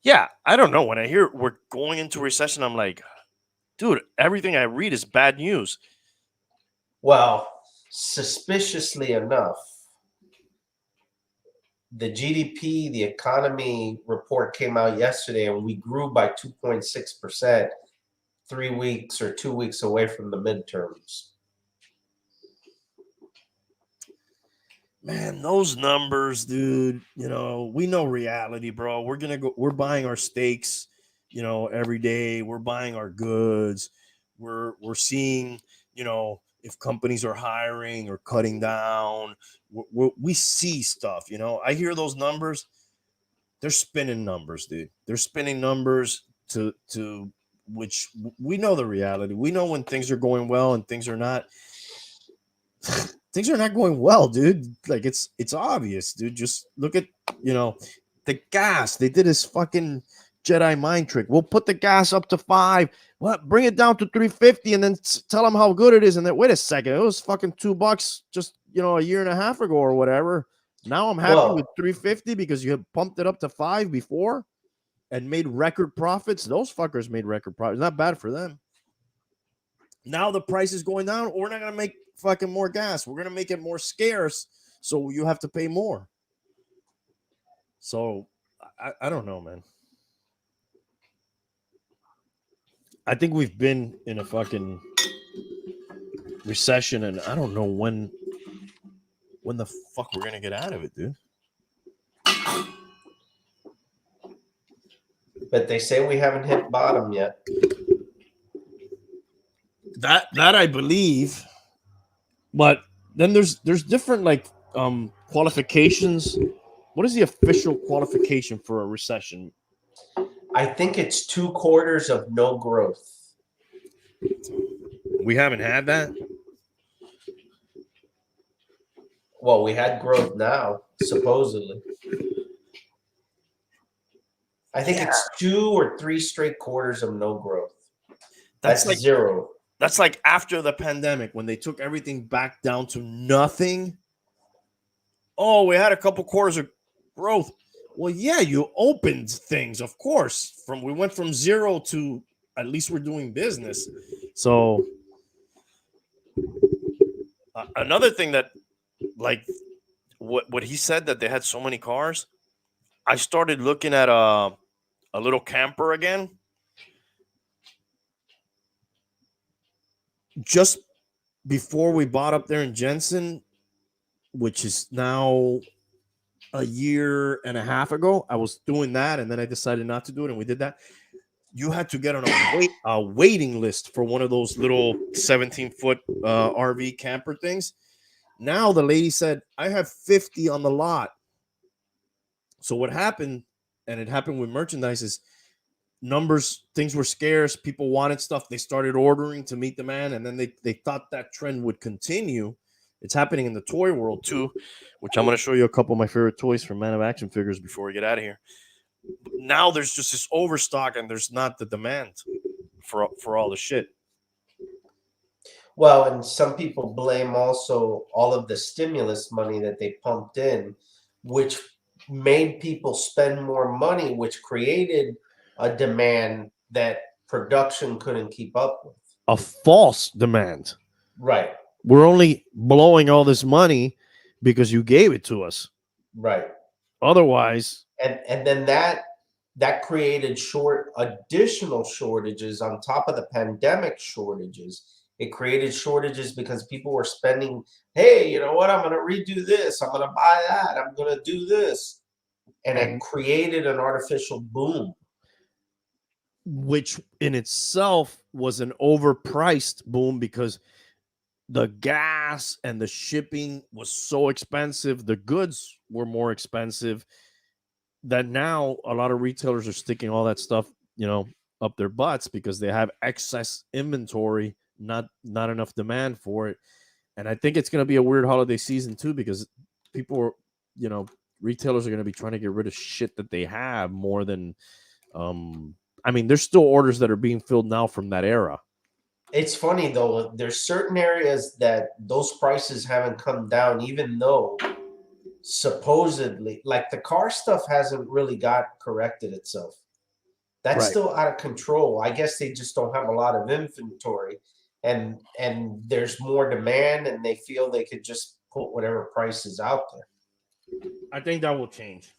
Yeah, I don't know. When I hear we're going into recession, I'm like, dude, everything I read is bad news. Well, suspiciously enough, the GDP, the economy report came out yesterday, and we grew by 2.6%, 3 weeks or 2 weeks away from the midterms. Man, those numbers, dude, we know reality, bro. We're buying our steaks, every day. We're buying our goods. We're seeing, if companies are hiring or cutting down. We see stuff, I hear those numbers. They're spinning numbers, dude. They're spinning numbers to which we know the reality. We know when things are going well and things are not. Things are not going well, dude. Like it's obvious, dude. Just look at the gas. They did this fucking Jedi mind trick. We'll put the gas up to 5. What? Bring it down to 350, and then tell them how good it is. And then wait a second, it was fucking $2 just a year and a half ago or whatever. Now I'm happy with 350 because you had pumped it up to 5 before and made record profits. Those fuckers made record profits. Not bad for them. Now the price is going down. We're not gonna make fucking more gas. We're gonna make it more scarce, so you have to pay more. So I don't know, man. I think we've been in a fucking recession, and I don't know when the fuck we're gonna get out of it, dude. But they say we haven't hit bottom yet. That I believe, but then there's different qualifications. What is the official qualification for a recession? I think it's 2 quarters of no growth. We haven't had that. Well, we had growth now, supposedly. I think it's 2 or 3 straight quarters of no growth. That's like 0. That's like after the pandemic when they took everything back down to nothing. Oh, we had a couple quarters of growth. Well, yeah, you opened things, of course. We went from 0 to at least we're doing business. So another thing that, like, what he said that they had so many cars. I started looking at a little camper again. Just before we bought up there in Jensen, which is now a year and a half ago, I was doing that, and then I decided not to do it, and we did that. You had to get on a waiting list for one of those little 17-foot RV camper things. Now the lady said, I have 50 on the lot. So what happened, and it happened with merchandise, is things were scarce. People wanted stuff. They started ordering to meet demand, and then they thought that trend would continue. It's happening in the toy world too, which I'm going to show you a couple of my favorite toys from Man of Action Figures before we get out of here. Now there's just this overstock, and there's not the demand for all the shit. Well, and some people blame also all of the stimulus money that they pumped in, which made people spend more money, which created a demand that production couldn't keep up with. A false demand. Right. We're only blowing all this money because you gave it to us. Right. Otherwise. And then that created additional shortages on top of the pandemic shortages. It created shortages because people were spending, hey, you know what? I'm going to redo this. I'm going to buy that. I'm going to do this. And it created an artificial boom. Which in itself was an overpriced boom because the gas and the shipping was so expensive. The goods were more expensive that now a lot of retailers are sticking all that stuff, up their butts because they have excess inventory, not enough demand for it. And I think it's going to be a weird holiday season too, because people are, retailers are going to be trying to get rid of shit that they have more than, there's still orders that are being filled now from that era. It's funny though, there's certain areas that those prices haven't come down, even though supposedly, like the car stuff hasn't really got corrected itself. That's right. Still out of control. I guess they just don't have a lot of inventory, and there's more demand, and they feel they could just put whatever price is out there. I think that will change.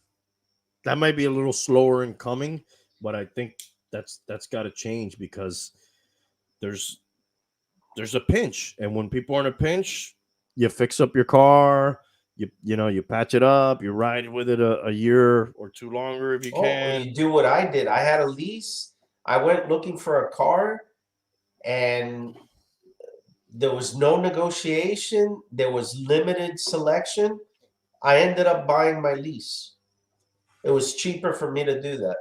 That might be a little slower in coming, but I think that's got to change because there's a pinch, and when people are in a pinch, you fix up your car, You patch it up, you ride with it a year or two longer if you can. You do what I did. I had a lease. I went looking for a car, and there was no negotiation. There was limited selection. I ended up buying my lease. It was cheaper for me to do that.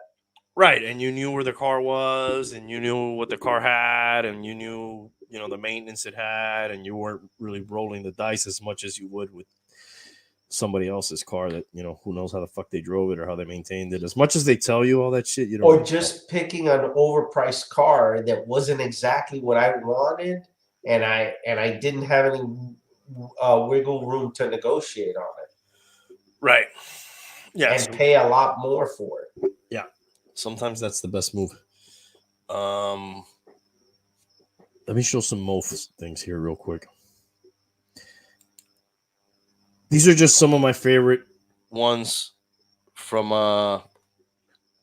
Right, and you knew where the car was, and you knew what the car had, and you knew the maintenance it had, and you weren't really rolling the dice as much as you would with somebody else's car that who knows how the fuck they drove it or how they maintained it. As much as they tell you all that shit, you don't. Or just picking an overpriced car that wasn't exactly what I wanted, and I didn't have any wiggle room to negotiate on it. Right. Yeah. And pay a lot more for it. Yeah. Sometimes that's the best move. Let me show some Mo things here real quick. These are just some of my favorite ones from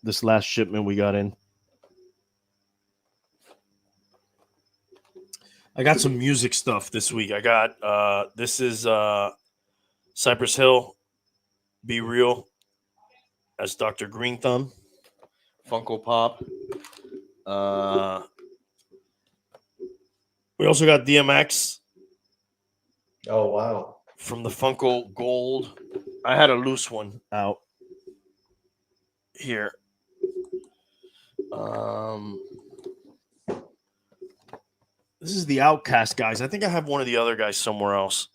this last shipment we got in. I got some music stuff this week. I got this is Cypress Hill, Be Real as Dr. Green Thumb, Funko Pop. We also got DMX. Oh, wow. From the Funko Gold. I had a loose one out here. This is the Outcast guys. I think I have one of the other guys somewhere else.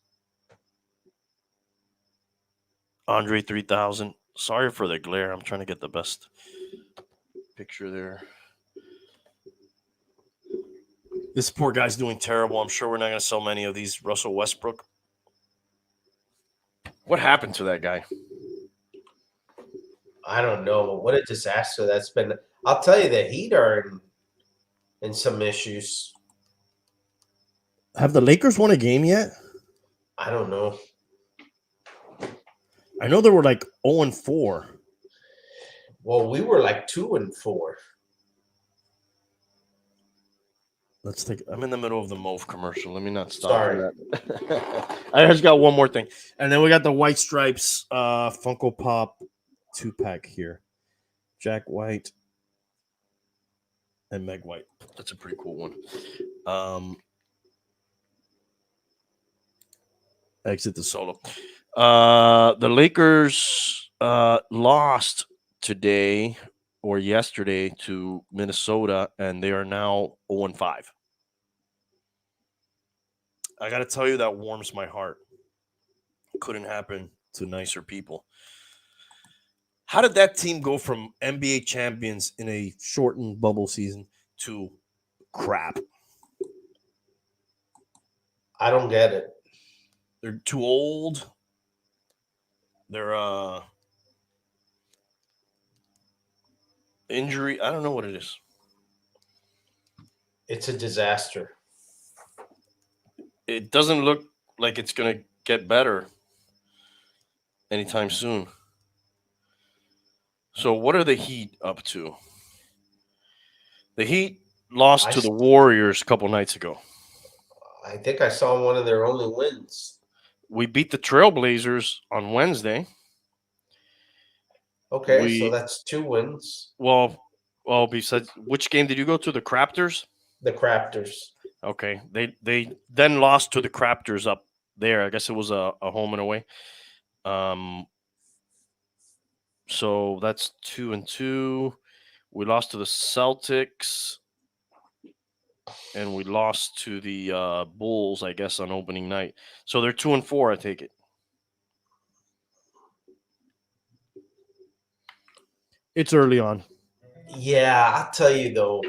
Andre 3000. Sorry for the glare. I'm trying to get the best picture there. This poor guy's doing terrible. I'm sure we're not going to sell many of these. Russell Westbrook. What happened to that guy? I don't know. What a disaster that's been. I'll tell you, the Heat are in some issues. Have the Lakers won a game yet? I don't know. I know they were like 0-4. Well, we were like 2-4. Let's take. I'm in the middle of the Mauve commercial. Let me not stop. Sorry. I just got one more thing, and then we got the White Stripes Funko Pop 2-pack here. Jack White and Meg White. That's a pretty cool one. Exit the solo. The Lakers lost today or yesterday to Minnesota, and they are now 0-5. I got to tell you, that warms my heart. Couldn't happen to nicer people. How did that team go from NBA champions in a shortened bubble season to crap? I don't get it. They're too old. They're injury. I don't know what it is. It's a disaster. It doesn't look like it's going to get better anytime soon. So what are the Heat up to? The Heat lost to the Warriors a couple nights ago. I think I saw one of their only wins. We beat the Trailblazers on Wednesday. Okay, so that's 2 wins. Well, besides, which game did you go to? The Raptors? The Raptors. Okay. They then lost to the Raptors up there. I guess it was a home and away. So that's 2-2. We lost to the Celtics. And we lost to the Bulls, I guess, on opening night. So they're 2-4, I take it. It's early on. Yeah, I'll tell you, though.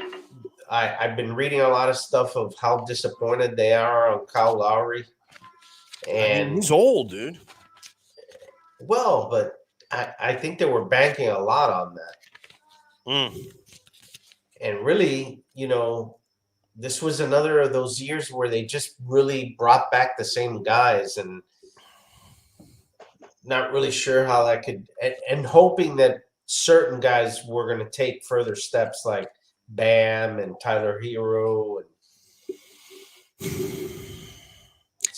I've been reading a lot of stuff of how disappointed they are on Kyle Lowry. And he's old, dude. Well, but I think they were banking a lot on that. And really, this was another of those years where they just really brought back the same guys, and not really sure how that could, and hoping that certain guys were going to take further steps like Bam and Tyler Hero. And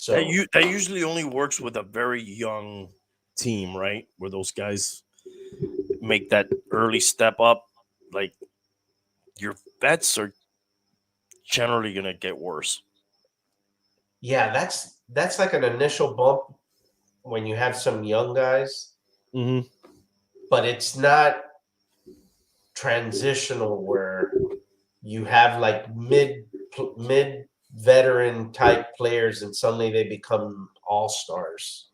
So that usually only works with a very young team, right? Where those guys make that early step up. Like your vets are generally gonna get worse. yeah, that's like an initial bump when you have some young guys, Mm-hmm. but it's not transitional where you have like mid veteran type players and suddenly they become all stars.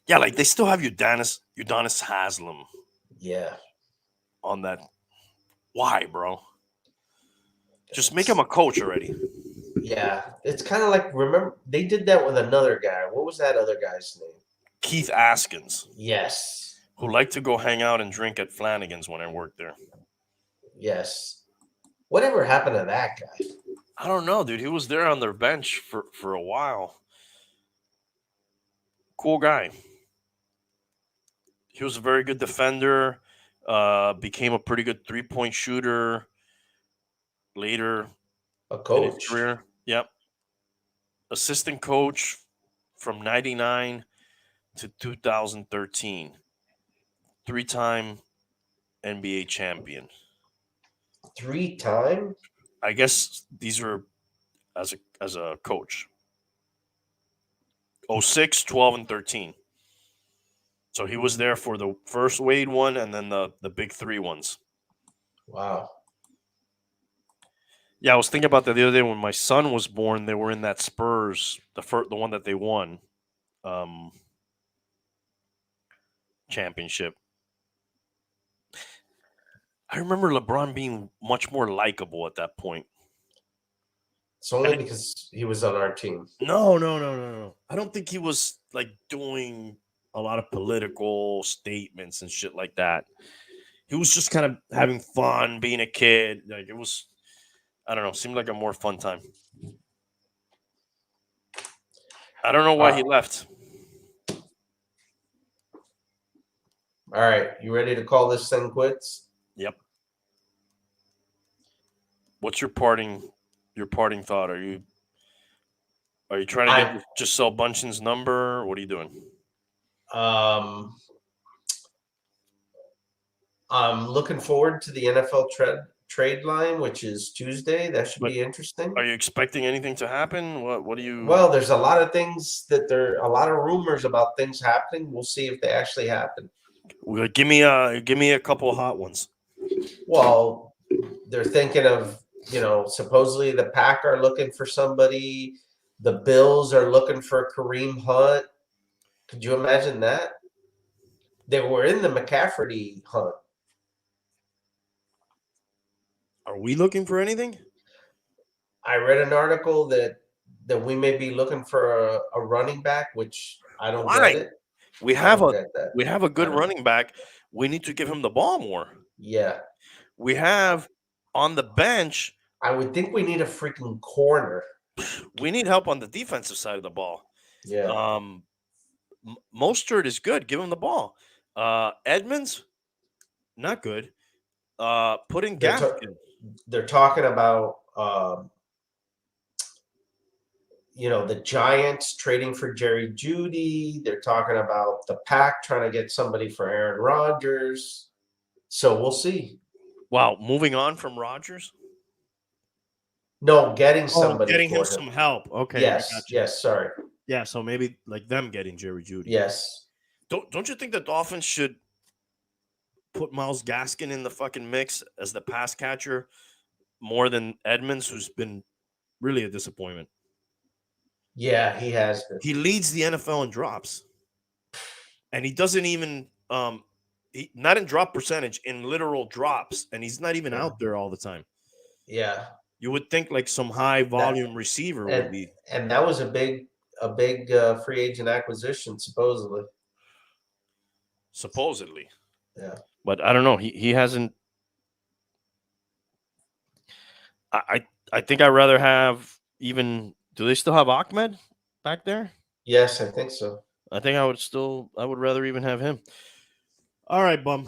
Yeah, like they still have Udonis Haslam Yeah, on that. Why, bro? Just make it's- him a coach already. yeah. It's kind of like, remember they did that with another guy. What was that other guy's name? Keith Askins, Yes, who liked to go hang out and drink at Flanagan's when I worked there. yes. Whatever happened to that guy? I don't know, dude. He was there on their bench for a while. Cool guy. He was a very good defender. Became a pretty good 3-point shooter later A in his coach. career. Yep. Assistant coach from 99 to 2013. 3-time NBA champion. 3 time? I guess these are as a coach. 06, 12, and 13. So he was there for the first Wade one and then the big 3 ones. Wow. Yeah, I was thinking about that the other day when my son was born. They were in that Spurs, the one that they won, championship. I remember LeBron being much more likable at that point. It's only because he was on our team. No. I don't think he was like doing a lot of political statements and shit like that. He was just kind of having fun, being a kid. Like it was, I don't know, seemed like a more fun time. I don't know why he left. All right, you ready to call this thing quits? Yep. What's your parting thought? Are you trying to get Giselle Bunchen's number? What are you doing? I'm looking forward to the NFL trade line, which is Tuesday. That should But be interesting. are you expecting anything to happen? What do you? Well, there's a lot of things a lot of rumors about things happening. We'll see if they actually happen. Well, give me a couple of hot ones. Well, they're thinking of, supposedly the Pack are looking for somebody. The Bills are looking for Kareem Hunt. Could you imagine that? They were in the McCaffrey hunt. Are we looking for anything? I read an article that we may be looking for a running back, which I don't Why? get it. We I have don't get that. we have a good I don't- running back. We need to give him the ball more. Yeah. We have on the bench. I would think we need a freaking corner. We need help on the defensive side of the ball. Yeah. Mostert is good. Give him the ball. Edmonds, not good. Put in Gaskin. They're talking about the Giants trading for Jerry Jeudy. They're talking about the Pack trying to get somebody for Aaron Rodgers. So we'll see. Wow, moving on from Rodgers. No, getting somebody. Getting for him him. some help. Okay. Yes. Yes. Sorry. Yeah, so maybe like them getting Jerry Jeudy. Yes. Don't you think the Dolphins should put Myles Gaskin in the fucking mix as the pass catcher more than Edmonds, who's been really a disappointment? Yeah, he has been. He leads the NFL in drops, and he doesn't even not in drop percentage, in literal drops, and he's not even out there all the time. Yeah. You would think like some high volume receiver would be. And that was a big free agent acquisition, supposedly. Supposedly. Yeah. But I don't know. He hasn't. I think I'd rather have even. Do they still have Ahmed back there? Yes, I think so. I think I would rather even have him. All right, bum.